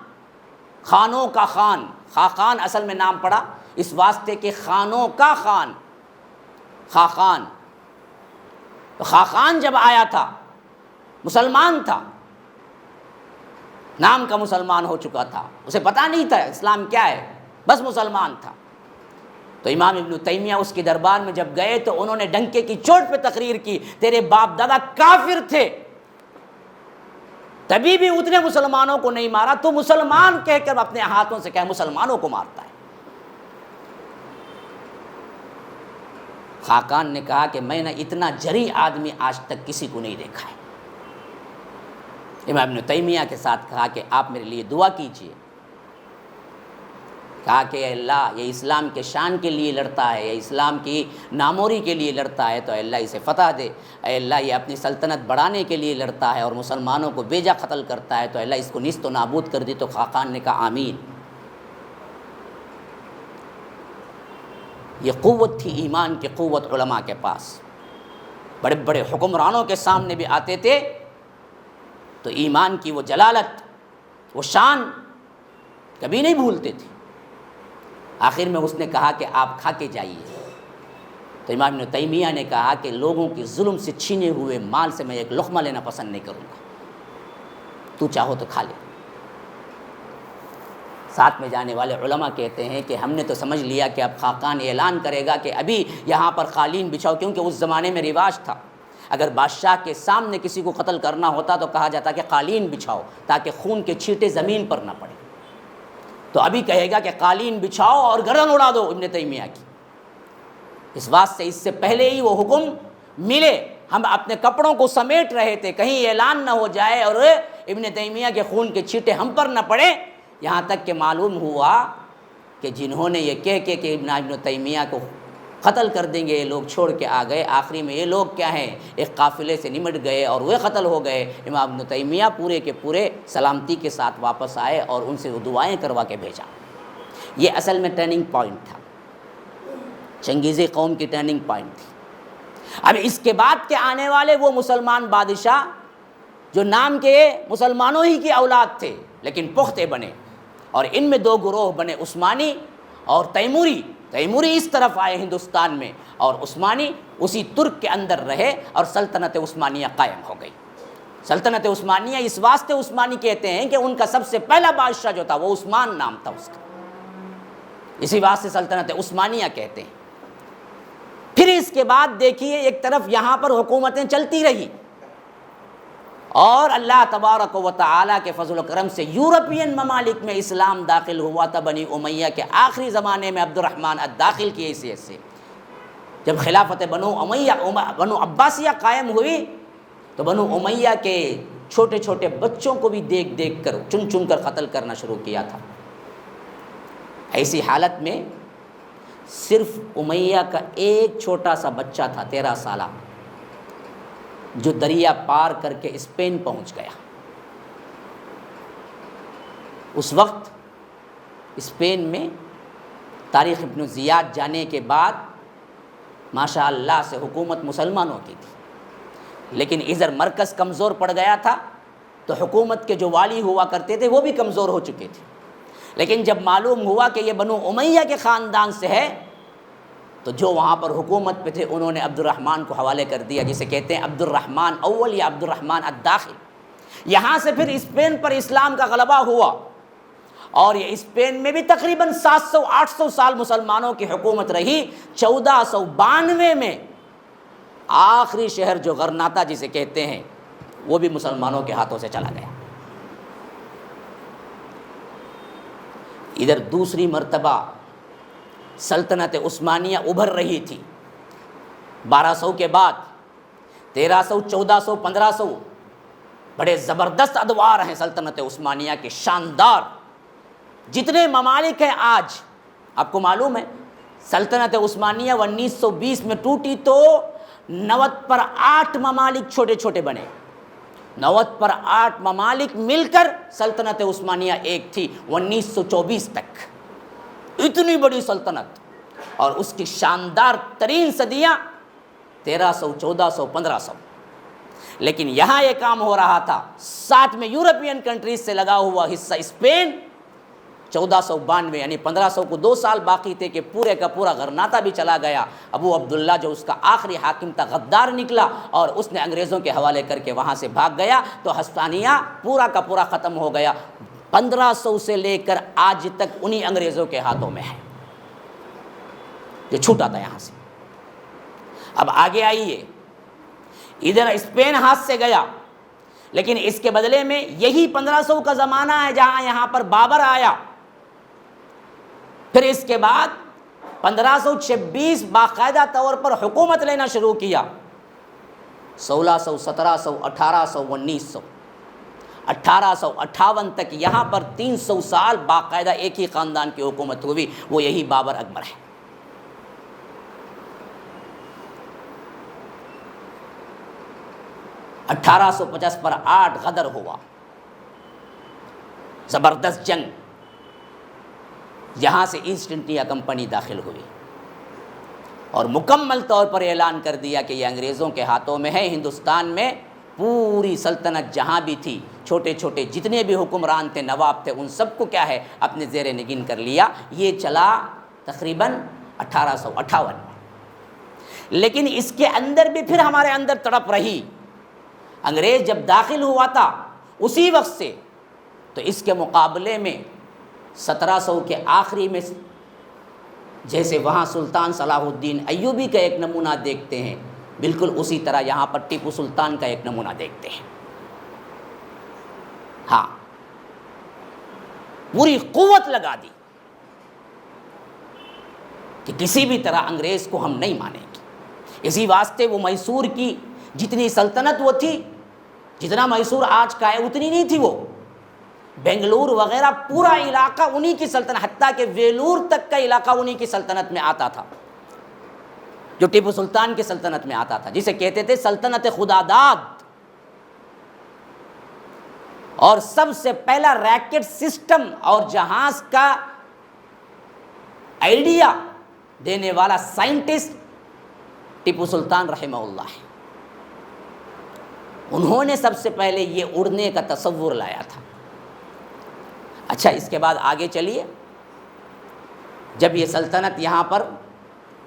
خانوں کا خان۔ خاقان اصل میں نام پڑا اس واسطے کہ خانوں کا خان، خاقان۔ تو خاقان جب آیا تھا مسلمان تھا، نام کا مسلمان ہو چکا تھا، اسے پتہ نہیں تھا اسلام کیا ہے، بس مسلمان تھا۔ تو امام ابن تیمیہ اس کے دربار میں جب گئے تو انہوں نے ڈنکے کی چوٹ پہ تقریر کی، تیرے باپ دادا کافر تھے، تبھی بھی اتنے مسلمانوں کو نہیں مارا، تو مسلمان کہہ کر اپنے ہاتھوں سے کہہ مسلمانوں کو مارتا ہے۔ خاقان نے کہا کہ میں نے اتنا جری آدمی آج تک کسی کو نہیں دیکھا ہے۔ امام ابن تیمیہ کے ساتھ کہا کہ آپ میرے لیے دعا کیجئے۔ کہا کہ اے اللہ، یہ اسلام کے شان کے لیے لڑتا ہے، یہ اسلام کی ناموری کے لیے لڑتا ہے، تو اے اللہ اسے فتح دے۔ اے اللہ، یہ اپنی سلطنت بڑھانے کے لیے لڑتا ہے اور مسلمانوں کو بیجا قتل کرتا ہے، تو اے اللہ اس کو نیست و نابود کر دی۔ تو خاقان نے کہا آمین۔ یہ قوت تھی ایمان کی قوت علماء کے پاس، بڑے بڑے حکمرانوں کے سامنے بھی آتے تھے تو ایمان کی وہ جلالت، وہ شان کبھی نہیں بھولتے تھے۔ آخر میں اس نے کہا کہ آپ کھا کے جائیے۔ تو امام ابن تیمیہ نے کہا کہ لوگوں کے ظلم سے چھینے ہوئے مال سے میں ایک لقمہ لینا پسند نہیں کروں گا، تو چاہو تو کھا لے۔ ساتھ میں جانے والے علماء کہتے ہیں کہ ہم نے تو سمجھ لیا کہ اب خاقان اعلان کرے گا کہ ابھی یہاں پر قالین بچھاؤ، کیونکہ اس زمانے میں رواج تھا اگر بادشاہ کے سامنے کسی کو قتل کرنا ہوتا تو کہا جاتا کہ قالین بچھاؤ تاکہ خون کے چھینٹے زمین پر نہ پڑے۔ تو ابھی کہے گا کہ قالین بچھاؤ اور گردن اڑا دو ابن تیمیہ کی۔ اس بات سے اس سے پہلے ہی وہ حکم ملے، ہم اپنے کپڑوں کو سمیٹ رہے تھے کہیں اعلان نہ ہو جائے اور ابن تیمیہ کے خون کے چھینٹے ہم پر نہ پڑے، یہاں تک کہ معلوم ہوا کہ جنہوں نے یہ کہہ کے کہ ابن تیمیہ کو قتل کر دیں گے یہ لوگ چھوڑ کے آ گئے، آخری میں یہ لوگ کیا ہیں ایک قافلے سے نمٹ گئے اور وہ قتل ہو گئے۔ امام ابن تیمیہ پورے کے پورے سلامتی کے ساتھ واپس آئے اور ان سے وہ دعائیں کروا کے بھیجا۔ یہ اصل میں ٹرننگ پوائنٹ تھا، چنگیزی قوم کی ٹرننگ پوائنٹ تھی۔ اب اس کے بعد کے آنے والے وہ مسلمان بادشاہ جو نام کے مسلمانوں ہی کی اولاد تھے لیکن پختے بنے، اور ان میں دو گروہ بنے، عثمانی اور تیموری۔ تیموری اس طرف آئے ہندوستان میں اور عثمانی اسی ترک کے اندر رہے اور سلطنت عثمانیہ قائم ہو گئی۔ سلطنت عثمانیہ اس واسطے عثمانی کہتے ہیں کہ ان کا سب سے پہلا بادشاہ جو تھا وہ عثمان نام تھا اس کا، اسی واسطے سلطنت عثمانیہ کہتے ہیں۔ پھر اس کے بعد دیکھیے ایک طرف یہاں پر حکومتیں چلتی رہی اور اللہ تبارک و تعالیٰ کے فضل و کرم سے یورپین ممالک میں اسلام داخل ہوا تھا۔ بنی امیہ کے آخری زمانے میں عبد الرحمن الداخل کی حیثیت سے جب خلافت بنو عباسیہ قائم ہوئی تو بنو امیہ کے چھوٹے چھوٹے بچوں کو بھی دیکھ دیکھ کر چن چن کر قتل کرنا شروع کیا تھا۔ ایسی حالت میں صرف امیہ کا ایک چھوٹا سا بچہ تھا 13 سالہ، جو دریا پار کر کے اسپین پہنچ گیا۔ اس وقت اسپین میں طارق ابن زیاد جانے کے بعد ماشاء اللہ سے حکومت مسلمانوں کی تھی، لیکن ادھر مرکز کمزور پڑ گیا تھا تو حکومت کے جو والی ہوا کرتے تھے وہ بھی کمزور ہو چکے تھے۔ لیکن جب معلوم ہوا کہ یہ بنو امیہ کے خاندان سے ہے تو جو وہاں پر حکومت پہ تھے انہوں نے عبد الرحمن کو حوالے کر دیا، جسے کہتے ہیں عبد الرحمن اول یا عبد الرحمن الداخل۔ یہاں سے پھر اسپین پر اسلام کا غلبہ ہوا، اور یہ اسپین میں بھی تقریباً 700-800 سال مسلمانوں کی حکومت رہی۔ 1492 میں آخری شہر جو غرناطہ جسے کہتے ہیں وہ بھی مسلمانوں کے ہاتھوں سے چلا گیا۔ ادھر دوسری مرتبہ سلطنت عثمانیہ ابھر رہی تھی 1200 کے بعد، 1300، 1400، 1500 بڑے زبردست ادوار ہیں سلطنت عثمانیہ کے، شاندار۔ جتنے ممالک ہیں آج آپ کو معلوم ہے، سلطنت عثمانیہ 1920 میں ٹوٹی تو 90 پر 8 ممالک چھوٹے چھوٹے بنے، 90 پر 8 ممالک مل کر سلطنت عثمانیہ ایک تھی 1924 تک۔ اتنی بڑی سلطنت، اور اس کی شاندار ترین صدیاں 1300، 1400، 1500۔ لیکن یہاں یہ کام ہو رہا تھا، ساتھ میں یورپین کنٹریز سے لگا ہوا حصہ اسپین 1492 یعنی 1500 کو 2 سال باقی تھے کہ پورے کا پورا غرناطہ بھی چلا گیا۔ ابو عبداللہ جو اس کا آخری حاکم تھا غدار نکلا، اور اس نے انگریزوں کے حوالے کر کے وہاں سے بھاگ گیا، تو ہسپانیہ پورا کا پورا ختم ہو گیا۔ 1500 سے لے کر آج تک انہی انگریزوں کے ہاتھوں میں ہے، جو چھوٹا تھا یہاں سے۔ اب آگے آئیے، ادھر اسپین ہاتھ سے گیا، لیکن اس کے بدلے میں یہی 1500 کا زمانہ ہے جہاں یہاں پر بابر آیا۔ پھر اس کے بعد 1526 باقاعدہ طور پر حکومت لینا شروع کیا، 1600، 1700، 1800، 1900، 1858 تک یہاں پر 300 سال باقاعدہ ایک ہی خاندان کی حکومت ہوئی، وہ یہی بابر اکبر ہے۔ اٹھارہ سو 50 پر 8 غدر ہوا، زبردست جنگ، یہاں سے ایسٹ انڈیا کمپنی داخل ہوئی اور مکمل طور پر اعلان کر دیا کہ یہ انگریزوں کے ہاتھوں میں ہے۔ ہندوستان میں پوری سلطنت جہاں بھی تھی، چھوٹے چھوٹے جتنے بھی حکمران تھے، نواب تھے، ان سب کو کیا ہے اپنے زیر نگین کر لیا۔ یہ چلا تقریباً 1858 میں، لیکن اس کے اندر بھی پھر ہمارے اندر تڑپ رہی۔ انگریز جب داخل ہوا تھا اسی وقت سے، تو اس کے مقابلے میں 1700 کے آخری میں جیسے وہاں سلطان صلاح الدین ایوبی کا ایک نمونہ دیکھتے ہیں، بالکل اسی طرح یہاں پر ٹیپو سلطان کا ایک نمونہ دیکھتے ہیں۔ ہاں، پوری قوت لگا دی کہ کسی بھی طرح انگریز کو ہم نہیں مانیں گے۔ اسی واسطے وہ میسور کی جتنی سلطنت وہ تھی، جتنا میسور آج کا ہے اتنی نہیں تھی۔ وہ بنگلور وغیرہ پورا علاقہ انہی کی سلطنت، حتیٰ کہ ویلور تک کا علاقہ انہی کی سلطنت میں آتا تھا، جو ٹیپو سلطان کی سلطنت میں آتا تھا، جسے کہتے تھے سلطنت خداداد۔ اور سب سے پہلا ریکٹ سسٹم اور جہاز کا آئیڈیا دینے والا سائنٹسٹ ٹیپو سلطان رحمہ اللہ ہے۔ انہوں نے سب سے پہلے یہ اڑنے کا تصور لایا تھا۔ اچھا، اس کے بعد آگے چلیے، جب یہ سلطنت یہاں پر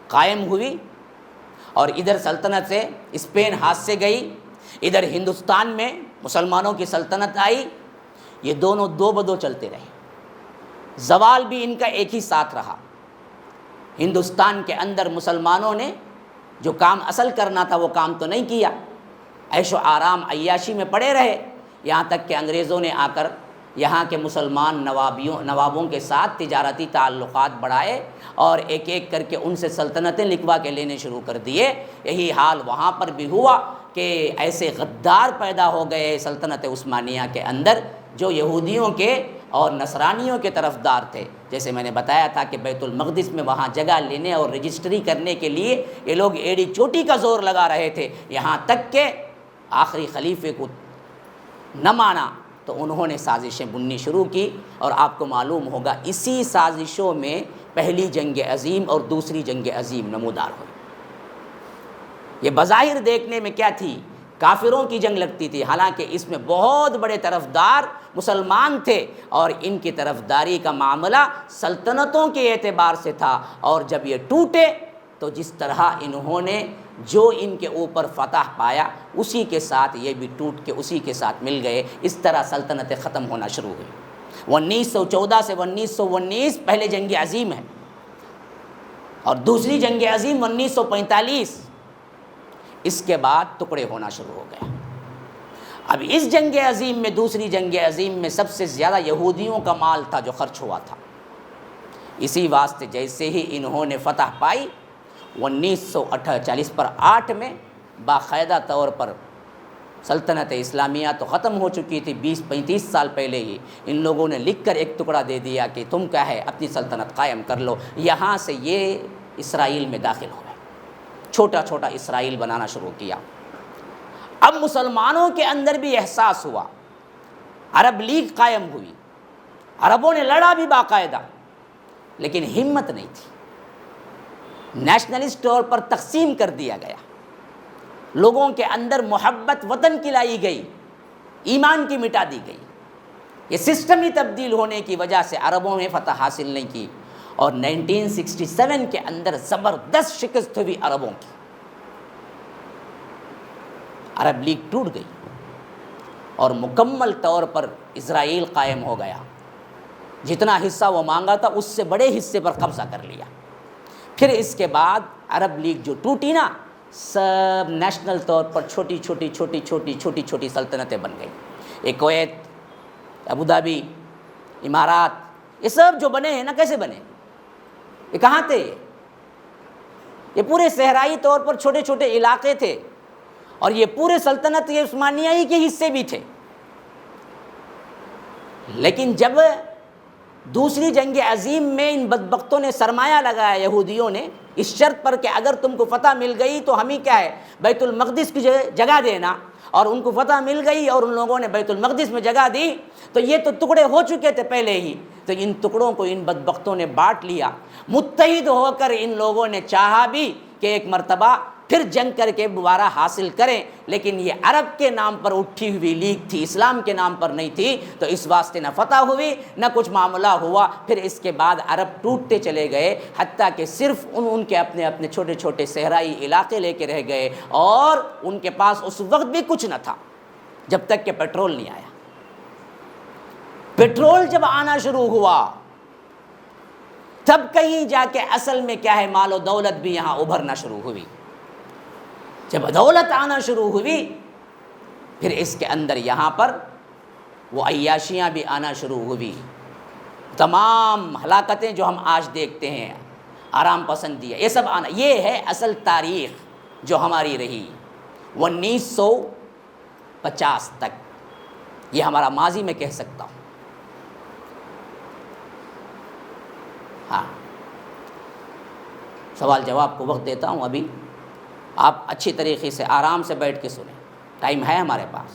قائم ہوئی اور ادھر سلطنت سے اسپین ہاتھ سے گئی، ادھر ہندوستان میں مسلمانوں کی سلطنت آئی، یہ دونوں دو بدو چلتے رہے، زوال بھی ان کا ایک ہی ساتھ رہا۔ ہندوستان کے اندر مسلمانوں نے جو کام اصل کرنا تھا وہ کام تو نہیں کیا، عیش و آرام عیاشی میں پڑے رہے، یہاں تک کہ انگریزوں نے آ کر یہاں کے مسلمان نوابوں کے ساتھ تجارتی تعلقات بڑھائے اور ایک ایک کر کے ان سے سلطنتیں لکھوا کے لینے شروع کر دیے۔ یہی حال وہاں پر بھی ہوا۔ کہ ایسے غدار پیدا ہو گئے سلطنت عثمانیہ کے اندر جو یہودیوں کے اور نصرانیوں کے طرفدار تھے. جیسے میں نے بتایا تھا کہ بیت المقدس میں وہاں جگہ لینے اور رجسٹری کرنے کے لیے یہ لوگ ایڑی چوٹی کا زور لگا رہے تھے، یہاں تک کہ آخری خلیفے کو نہ مانا تو انہوں نے سازشیں بننی شروع کی. اور آپ کو معلوم ہوگا اسی سازشوں میں پہلی جنگ عظیم اور دوسری جنگ عظیم نمودار ہوئی. یہ بظاہر دیکھنے میں کیا تھی؟ کافروں کی جنگ لگتی تھی، حالانکہ اس میں بہت بڑے طرفدار مسلمان تھے اور ان کی طرفداری کا معاملہ سلطنتوں کے اعتبار سے تھا. اور جب یہ ٹوٹے تو جس طرح انہوں نے جو ان کے اوپر فتح پایا اسی کے ساتھ یہ بھی ٹوٹ کے اسی کے ساتھ مل گئے. اس طرح سلطنتیں ختم ہونا شروع ہوئی. 1914 سے 1919 پہلے جنگ عظیم ہے اور دوسری جنگ عظیم 1945. اس کے بعد ٹکڑے ہونا شروع ہو گئے. اب اس جنگ عظیم میں، دوسری جنگ عظیم میں سب سے زیادہ یہودیوں کا مال تھا جو خرچ ہوا تھا. اسی واسطے جیسے ہی انہوں نے فتح پائی 1948 پر 8 میں باقاعدہ طور پر سلطنت اسلامیہ تو ختم ہو چکی تھی 20-35 سال پہلے ہی. ان لوگوں نے لکھ کر ایک ٹکڑا دے دیا کہ تم کیا ہے اپنی سلطنت قائم کر لو. یہاں سے یہ اسرائیل میں داخل ہوئے، چھوٹا چھوٹا اسرائیل بنانا شروع کیا. اب مسلمانوں کے اندر بھی احساس ہوا، عرب لیگ قائم ہوئی، عربوں نے لڑا بھی باقاعدہ، لیکن ہمت نہیں تھی. نیشنلسٹ طور پر تقسیم کر دیا گیا، لوگوں کے اندر محبت وطن کی لائی گئی، ایمان کی مٹا دی گئی. یہ سسٹم ہی تبدیل ہونے کی وجہ سے عربوں نے فتح حاصل نہیں کی اور 1967 کے اندر زبردست شکست ہوئی عربوں کی. عرب لیگ ٹوٹ گئی اور مکمل طور پر اسرائیل قائم ہو گیا. جتنا حصہ وہ مانگا تھا اس سے بڑے حصے پر قبضہ کر لیا. پھر اس کے بعد عرب لیگ جو ٹوٹی نا، سب نیشنل طور پر چھوٹی چھوٹی سلطنتیں بن گئی. یہ کویت، ابوظہبی، امارات، یہ سب جو بنے ہیں نا، کیسے بنے؟ یہ کہاں تھے؟ یہ پورے صحرائی طور پر چھوٹے چھوٹے علاقے تھے اور یہ پورے سلطنت عثمانیہ ہی کے حصے بھی تھے. لیکن جب دوسری جنگ عظیم میں ان بدبختوں نے سرمایہ لگایا، یہودیوں نے، اس شرط پر کہ اگر تم کو فتح مل گئی تو ہمیں کیا ہے بیت المقدس کی جگہ دینا، اور ان کو فتح مل گئی اور ان لوگوں نے بیت المقدس میں جگہ دی تو یہ تو ٹکڑے ہو چکے تھے پہلے ہی، تو ان ٹکڑوں کو ان بدبختوں نے بانٹ لیا. متحد ہو کر ان لوگوں نے چاہا بھی کہ ایک مرتبہ پھر جنگ کر کے دوبارہ حاصل کریں، لیکن یہ عرب کے نام پر اٹھی ہوئی لیگ تھی، اسلام کے نام پر نہیں تھی، تو اس واسطے نہ فتح ہوئی نہ کچھ معاملہ ہوا. پھر اس کے بعد عرب ٹوٹتے چلے گئے، حتیٰ کہ صرف ان کے اپنے چھوٹے چھوٹے صحرائی علاقے لے کے رہ گئے اور ان کے پاس اس وقت بھی کچھ نہ تھا جب تک کہ پیٹرول نہیں آیا. پیٹرول جب آنا شروع ہوا تب کہیں جا کے اصل میں کیا ہے مال و دولت بھی یہاں ابھرنا شروع ہوئی. جب دولت آنا شروع ہوئی پھر اس کے اندر یہاں پر وہ عیاشیاں بھی آنا شروع ہوئی. تمام ہلاکتیں جو ہم آج دیکھتے ہیں، آرام پسندی، یہ سب آنا، یہ ہے اصل تاریخ جو ہماری رہی 1950 تک. یہ ہمارا ماضی میں کہہ سکتا ہوں. ہاں، سوال جواب کو وقت دیتا ہوں. ابھی آپ اچھی طریقے سے آرام سے بیٹھ کے سنیں، ٹائم ہے ہمارے پاس.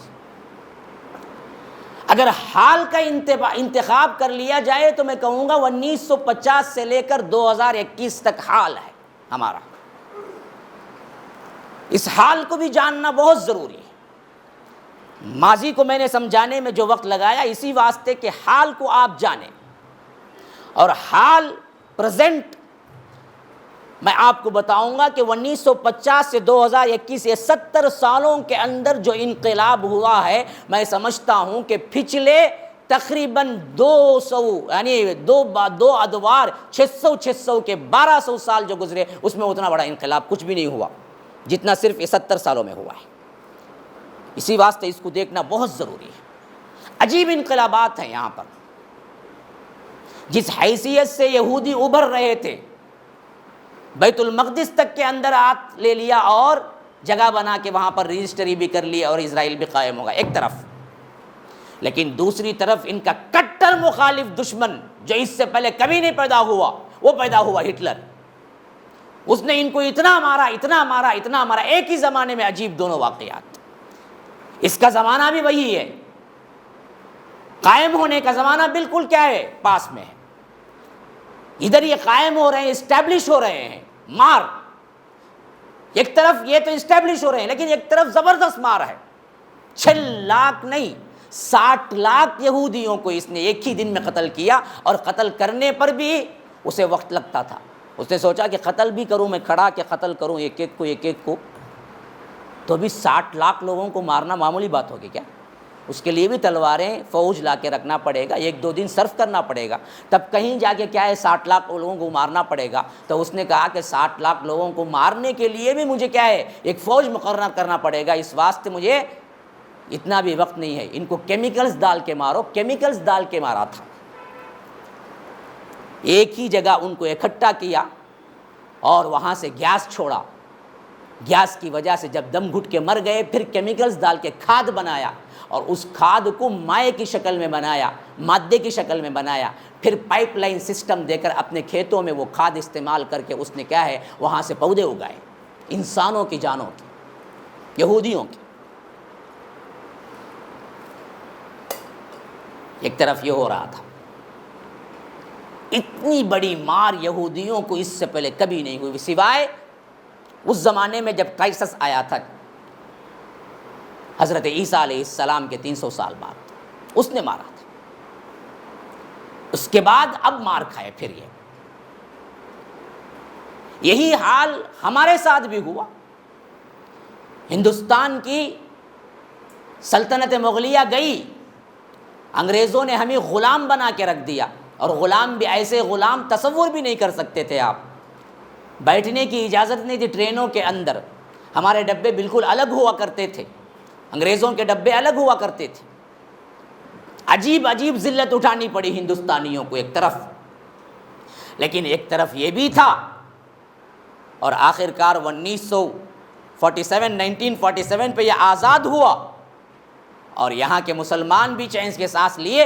اگر حال کا انتخاب کر لیا جائے تو میں کہوں گا 1950 سے لے کر 2021 تک حال ہے ہمارا. اس حال کو بھی جاننا بہت ضروری ہے. ماضی کو میں نے سمجھانے میں جو وقت لگایا اسی واسطے کہ حال کو آپ جانیں، اور حال پریزنٹ میں آپ کو بتاؤں گا کہ 1950 سے 2021 یہ 70 سالوں کے اندر جو انقلاب ہوا ہے، میں سمجھتا ہوں کہ پچھلے تقریباً 200 یعنی دو ادوار 600 کے 1200 سال جو گزرے اس میں اتنا بڑا انقلاب کچھ بھی نہیں ہوا جتنا صرف یہ 70 سالوں میں ہوا ہے. اسی واسطے اس کو دیکھنا بہت ضروری ہے. عجیب انقلابات ہیں یہاں پر. جس حیثیت سے یہودی ابھر رہے تھے، بیت المقدس تک کے اندر ہاتھ لے لیا اور جگہ بنا کے وہاں پر رجسٹری بھی کر لی اور اسرائیل بھی قائم ہوگا ایک طرف، لیکن دوسری طرف ان کا کٹر مخالف دشمن جو اس سے پہلے کبھی نہیں پیدا ہوا، وہ پیدا ہوا ہٹلر۔ اس نے ان کو اتنا مارا اتنا مارا اتنا مارا، ایک ہی زمانے میں عجیب دونوں واقعات۔ اس کا زمانہ بھی وہی ہے، قائم ہونے کا زمانہ بالکل کیا ہے، پاس میں ہے۔ ادھر یہ قائم ہو رہے ہیں، اسٹیبلش ہو رہے ہیں، مار ایک طرف یہ تو اسٹیبلش ہو رہے ہیں، لیکن ایک طرف زبردست مار ہے۔ 6 لاکھ نہیں 60 لاکھ یہودیوں کو اس نے ایک ہی دن میں قتل کیا، اور قتل کرنے پر بھی اسے وقت لگتا تھا۔ اس نے سوچا کہ قتل بھی کروں، میں کھڑا کہ قتل کروں ایک ایک کو، تو بھی 60 لاکھ لوگوں کو مارنا معمولی بات ہوگی کیا؟ اس کے لیے بھی تلواریں فوج لا کے رکھنا پڑے گا، 1-2 دن صرف کرنا پڑے گا، تب کہیں جا کے کیا ہے 60 لاکھ لوگوں کو مارنا پڑے گا۔ تو اس نے کہا کہ 60 لاکھ لوگوں کو مارنے کے لیے بھی مجھے کیا ہے ایک فوج مقرر کرنا پڑے گا، اس واسطے مجھے اتنا بھی وقت نہیں ہے، ان کو کیمیکلز ڈال کے مارو۔ کیمیکلز ڈال کے مارا تھا، ایک ہی جگہ ان کو اکٹھا کیا اور وہاں سے گیس چھوڑا، گیس کی وجہ سے جب دم گھٹ کے مر گئے، پھر کیمیکلز ڈال کے کھاد بنایا، اور اس کھاد کو مائع کی شکل میں بنایا، مادے کی شکل میں بنایا، پھر پائپ لائن سسٹم دے کر اپنے کھیتوں میں وہ کھاد استعمال کر کے اس نے کیا ہے وہاں سے پودے اگائے، انسانوں کی جانوں کی، یہودیوں کی۔ ایک طرف یہ ہو رہا تھا، اتنی بڑی مار یہودیوں کو اس سے پہلے کبھی نہیں ہوئی، سوائے اس زمانے میں جب قیصص آیا تھا حضرت عیسیٰ علیہ السلام کے 300 سال بعد، اس نے مارا تھا۔ اس کے بعد اب مار کھائے پھر یہی حال ہمارے ساتھ بھی ہوا۔ ہندوستان کی سلطنت مغلیہ گئی، انگریزوں نے ہمیں غلام بنا کے رکھ دیا، اور غلام بھی ایسے غلام تصور بھی نہیں کر سکتے تھے آپ، بیٹھنے کی اجازت نہیں تھی ٹرینوں کے اندر، ہمارے ڈبے بالکل الگ ہوا کرتے تھے، انگریزوں کے ڈبے الگ ہوا کرتے تھے۔ عجیب عجیب ذلت اٹھانی پڑی ہندوستانیوں کو ایک طرف، لیکن ایک طرف یہ بھی تھا، اور آخر کار 1947 پہ یہ آزاد ہوا، اور یہاں کے مسلمان بھی چین کے سانس لیے،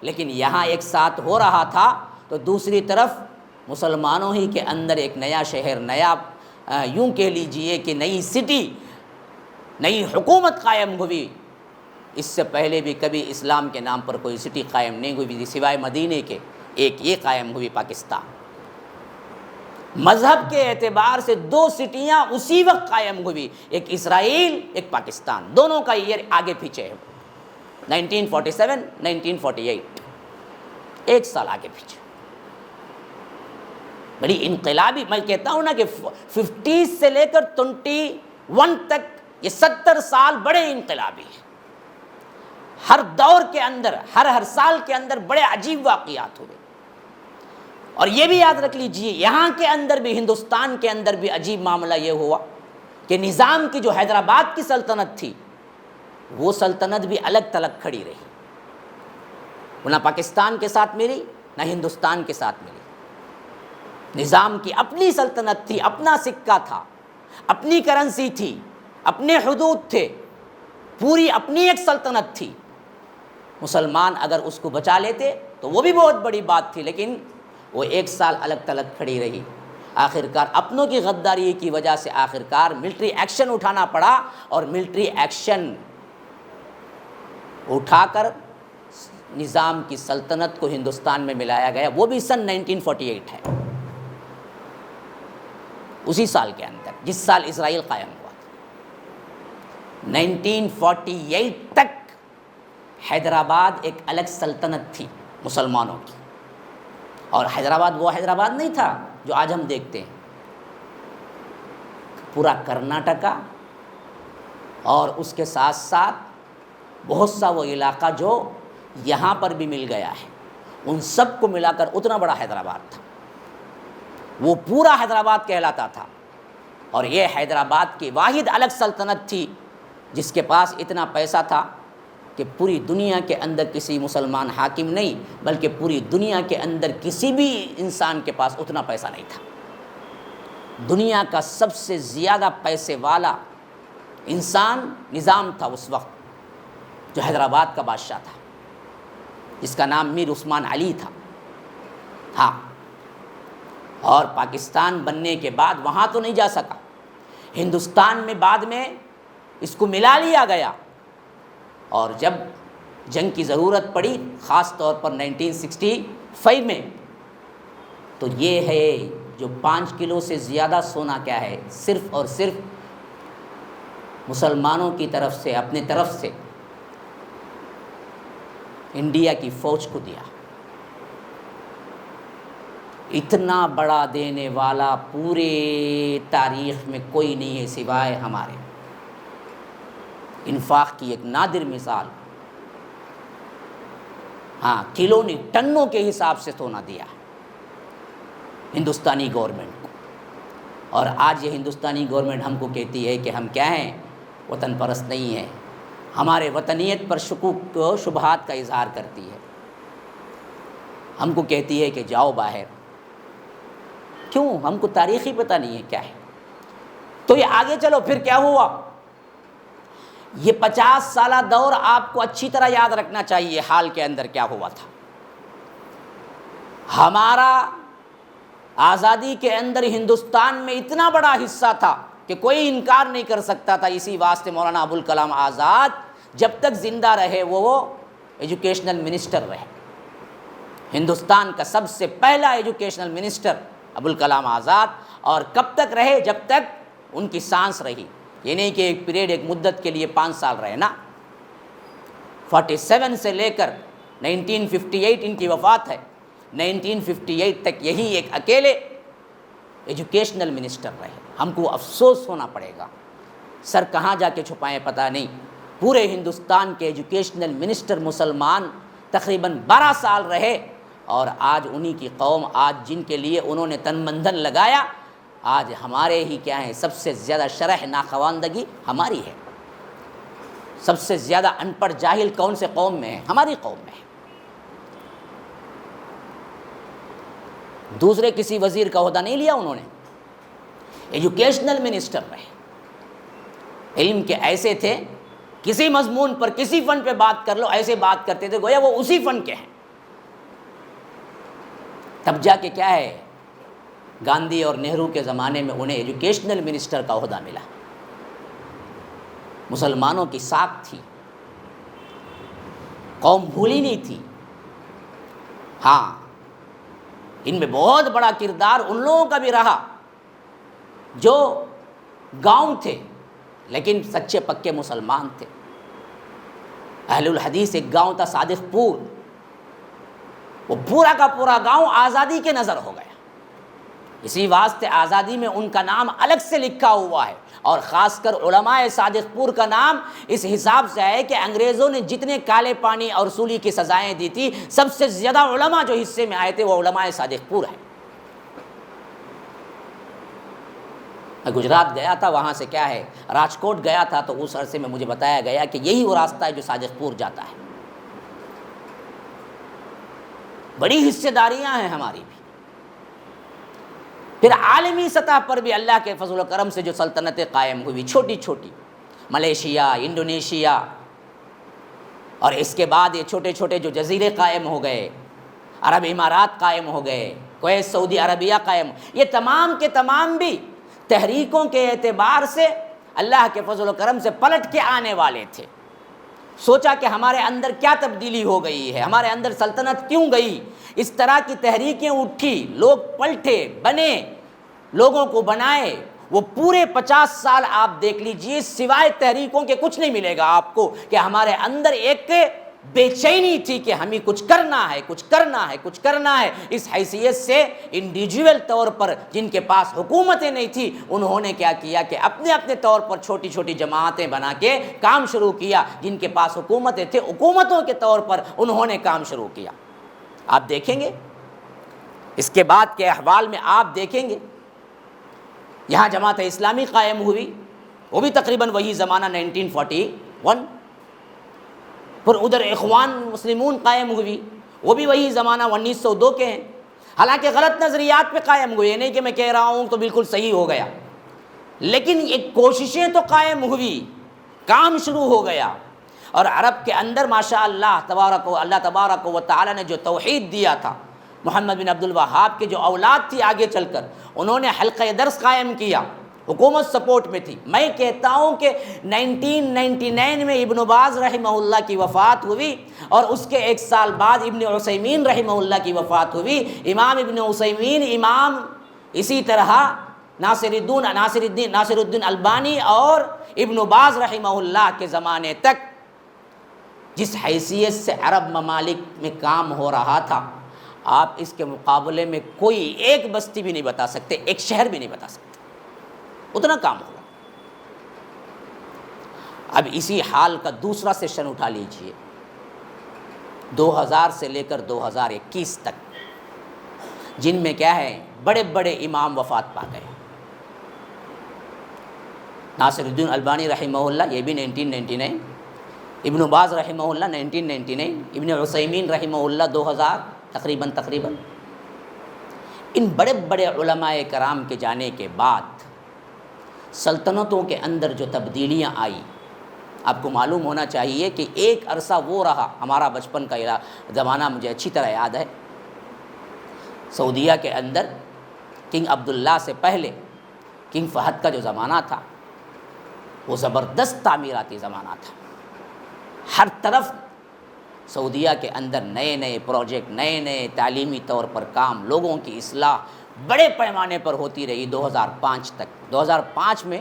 لیکن یہاں ایک ساتھ ہو رہا تھا تو دوسری طرف مسلمانوں ہی کے اندر ایک نیا شہر، نیا یوں کہہ لیجئے کہ نئی سٹی، نئی حکومت قائم ہوئی۔ اس سے پہلے بھی کبھی اسلام کے نام پر کوئی سٹی قائم نہیں ہوئی تھی سوائے مدینے کے، ایک یہ قائم ہوئی پاکستان۔ مذہب کے اعتبار سے 2 سٹیاں اسی وقت قائم ہوئی، ایک اسرائیل ایک پاکستان، دونوں کا ایئر آگے پیچھے ہے، 1947 1948، ایک سال آگے پیچھے۔ بڑی انقلابی، میں کہتا ہوں نا کہ 50 سے لے کر 21 تک یہ 70 سال بڑے انقلابی ہیں۔ ہر دور کے اندر، ہر سال کے اندر بڑے عجیب واقعات ہوئے، اور یہ بھی یاد رکھ لیجئے یہاں کے اندر بھی، ہندوستان کے اندر بھی عجیب معاملہ یہ ہوا کہ نظام کی جو حیدرآباد کی سلطنت تھی، وہ سلطنت بھی الگ تلگ کھڑی رہی، نہ پاکستان کے ساتھ ملی نہ ہندوستان کے ساتھ ملی۔ نظام کی اپنی سلطنت تھی، اپنا سکہ تھا، اپنی کرنسی تھی، اپنے حدود تھے، پوری اپنی ایک سلطنت تھی۔ مسلمان اگر اس کو بچا لیتے تو وہ بھی بہت بڑی بات تھی، لیکن وہ 1 سال الگ تلگ کھڑی رہی۔ آخرکار اپنوں کی غداری کی وجہ سے آخرکار ملٹری ایکشن اٹھانا پڑا، اور ملٹری ایکشن اٹھا کر نظام کی سلطنت کو ہندوستان میں ملایا گیا، وہ بھی سن 1948 ہے، اسی سال کے اندر جس سال اسرائیل قائم ہوا تھا۔ 1948 تک حیدرآباد ایک الگ سلطنت تھی مسلمانوں کی، اور حیدرآباد وہ حیدرآباد نہیں تھا جو آج ہم دیکھتے ہیں، پورا کرناٹکا اور اس کے ساتھ ساتھ بہت سا وہ علاقہ جو یہاں پر بھی مل گیا ہے، ان سب کو ملا کر اتنا بڑا حیدرآباد تھا، وہ پورا حیدرآباد کہلاتا تھا۔ اور یہ حیدرآباد کی واحد الگ سلطنت تھی جس کے پاس اتنا پیسہ تھا کہ پوری دنیا کے اندر کسی مسلمان حاکم نہیں، بلکہ پوری دنیا کے اندر کسی بھی انسان کے پاس اتنا پیسہ نہیں تھا۔ دنیا کا سب سے زیادہ پیسے والا انسان نظام تھا اس وقت جو حیدرآباد کا بادشاہ تھا، جس کا نام میر عثمان علی تھا. ہاں، اور پاکستان بننے کے بعد وہاں تو نہیں جا سکا، ہندوستان میں بعد میں اس کو ملا لیا گیا. اور جب جنگ کی ضرورت پڑی، خاص طور پر 1965 میں، تو یہ ہے جو 5 کلو سے زیادہ سونا کیا ہے، صرف اور صرف مسلمانوں کی طرف سے، اپنے طرف سے انڈیا کی فوج کو دیا. اتنا بڑا دینے والا پورے تاریخ میں کوئی نہیں ہے سوائے ہمارے. انفاق کی ایک نادر مثال. ہاں، کلو نہیں، ٹنوں کے حساب سے سونا دیا ہندوستانی گورنمنٹ کو. اور آج یہ ہندوستانی گورنمنٹ ہم کو کہتی ہے کہ ہم کیا ہیں، وطن پرست نہیں ہیں، ہمارے وطنیت پر شکوک و شبہات کا اظہار کرتی ہے. ہم کو کہتی ہے کہ جاؤ باہر. کیوں؟ ہم کو تاریخی پتہ نہیں ہے کیا ہے. تو یہ آگے چلو، پھر کیا ہوا؟ یہ 50 سالہ دور آپ کو اچھی طرح یاد رکھنا چاہیے حال کے اندر کیا ہوا تھا. ہمارا آزادی کے اندر ہندوستان میں اتنا بڑا حصہ تھا کہ کوئی انکار نہیں کر سکتا تھا. اسی واسطے مولانا ابوالکلام آزاد جب تک زندہ رہے وہ ایجوکیشنل منسٹر رہے. ہندوستان کا سب سے پہلا ایجوکیشنل منسٹر ابوالکلام آزاد. اور کب تک رہے؟ جب تک ان کی سانس رہی. یہ نہیں کہ ایک پیریڈ، ایک مدت کے لیے 5 سال رہے نا. 47 سے لے کر 1958 ان کی وفات ہے، 1958 تک یہی ایک اکیلے ایجوکیشنل منسٹر رہے. ہم کو افسوس ہونا پڑے گا، سر کہاں جا کے چھپائیں پتہ نہیں. پورے ہندوستان کے ایجوکیشنل منسٹر مسلمان تقریباً 12 سال رہے. اور آج انہی کی قوم، آج جن کے لیے انہوں نے تن من دھن لگایا، آج ہمارے ہی کیا ہیں، سب سے زیادہ شرح ناخواندگی ہماری ہے. سب سے زیادہ ان پڑھ جاہل کون سے قوم میں ہے؟ ہماری قوم میں ہے. دوسرے کسی وزیر کا عہدہ نہیں لیا انہوں نے، ایجوکیشنل منسٹر رہے. علم کے ایسے تھے، کسی مضمون پر، کسی فن پہ بات کر لو، ایسے بات کرتے تھے گویا وہ اسی فن کے ہیں. تب جا کے کیا ہے، گاندھی اور نہرو کے زمانے میں انہیں ایجوکیشنل منسٹر کا عہدہ ملا. مسلمانوں کی ساکھ تھی، قوم بھولی نہیں تھی. ہاں، ان میں بہت بڑا کردار ان لوگوں کا بھی رہا جو گاؤں تھے لیکن سچے پکے مسلمان تھے. اہل الحدیث ایک گاؤں تھا صادق پور، وہ پورا کا پورا گاؤں آزادی کے نظر ہو گیا. اسی واسطے آزادی میں ان کا نام الگ سے لکھا ہوا ہے. اور خاص کر علماء صادق پور کا نام اس حساب سے ہے کہ انگریزوں نے جتنے کالے پانی اور سولی کی سزائیں دی تھی، سب سے زیادہ علماء جو حصے میں آئے تھے وہ علماء صادق پور ہیں. میں گجرات گیا تھا، وہاں سے کیا ہے، راجکوٹ گیا تھا، تو اس عرصے میں مجھے بتایا گیا کہ یہی وہ راستہ ہے جو صادق پور جاتا ہے. بڑی حصے داریاں ہیں ہماری بھی. پھر عالمی سطح پر بھی اللہ کے فضل و کرم سے جو سلطنتیں قائم ہوئی، چھوٹی چھوٹی، ملیشیا، انڈونیشیا، اور اس کے بعد یہ چھوٹے چھوٹے جو جزیرے قائم ہو گئے، عرب امارات قائم ہو گئے، کویت، سعودی عربیہ قائم، یہ تمام کے تمام بھی تحریکوں کے اعتبار سے اللہ کے فضل و کرم سے پلٹ کے آنے والے تھے. سوچا کہ ہمارے اندر کیا تبدیلی ہو گئی ہے، ہمارے اندر سلطنت کیوں گئی، اس طرح کی تحریکیں اٹھی، لوگ پلٹے، بنے، لوگوں کو بنائے. وہ پورے 50 سال آپ دیکھ لیجئے، سوائے تحریکوں کے کچھ نہیں ملے گا آپ کو کہ ہمارے اندر ایک بے چینی تھی کہ ہمیں کچھ کرنا ہے، کچھ کرنا ہے، کچھ کرنا ہے. اس حیثیت سے انڈیویجول طور پر جن کے پاس حکومتیں نہیں تھی، انہوں نے کیا کیا کہ اپنے اپنے طور پر چھوٹی چھوٹی جماعتیں بنا کے کام شروع کیا. جن کے پاس حکومتیں تھے، حکومتوں کے طور پر انہوں نے کام شروع کیا. آپ دیکھیں گے اس کے بعد کے احوال میں، آپ دیکھیں گے یہاں جماعت اسلامی قائم ہوئی، وہ بھی تقریباً وہی زمانہ 1941. پھر ادھر اخوان مسلمون قائم ہوئی، وہ بھی وہی زمانہ 1902 کے ہیں. حالانکہ غلط نظریات پہ قائم ہوئے، نہیں کہ میں کہہ رہا ہوں تو بالکل صحیح ہو گیا، لیکن یہ کوششیں تو قائم ہوئی. کام شروع ہو گیا، اور عرب کے اندر ماشاء اللہ تبارک و تعالی نے جو توحید دیا تھا، محمد بن عبد الوہاب کے جو اولاد تھی آگے چل کر انہوں نے حلقہ درس قائم کیا، حکومت سپورٹ میں تھی۔ میں کہتا ہوں کہ 1999 میں ابن باز رحمہ اللہ کی وفات ہوئی، اور اس کے ایک سال بعد ابن عثیمین رحمہ اللہ کی وفات ہوئی۔ امام ابن عثیمین، امام اسی طرح ناصر الدین البانی اور ابن باز رحمہ اللہ کے زمانے تک جس حیثیت سے عرب ممالک میں کام ہو رہا تھا، آپ اس کے مقابلے میں کوئی ایک بستی بھی نہیں بتا سکتے، ایک شہر بھی نہیں بتا سکتے، اتنا کام ہوا۔ اب اسی حال کا دوسرا سیشن اٹھا لیجئے، 2000 سے لے کر 2021 تک، جن میں کیا ہے، بڑے بڑے امام وفات پا گئے۔ ناصر الدین البانی رحمہ اللہ، یہ بھی 1999، ابن باز رحمہ اللہ 1999، ابن عثیمین رحمہ اللہ 2000 تقریباً۔ ان بڑے بڑے علماء کرام کے جانے کے بعد سلطنتوں کے اندر جو تبدیلیاں آئی، آپ کو معلوم ہونا چاہیے کہ ایک عرصہ وہ رہا، ہمارا بچپن کا زمانہ مجھے اچھی طرح یاد ہے، سعودیہ کے اندر کنگ عبداللہ سے پہلے کنگ فہد کا جو زمانہ تھا وہ زبردست تعمیراتی زمانہ تھا۔ ہر طرف سعودیہ کے اندر نئے نئے پروجیکٹ، نئے نئے تعلیمی طور پر کام، لوگوں کی اصلاح بڑے پیمانے پر ہوتی رہی 2005 تک۔ 2005 میں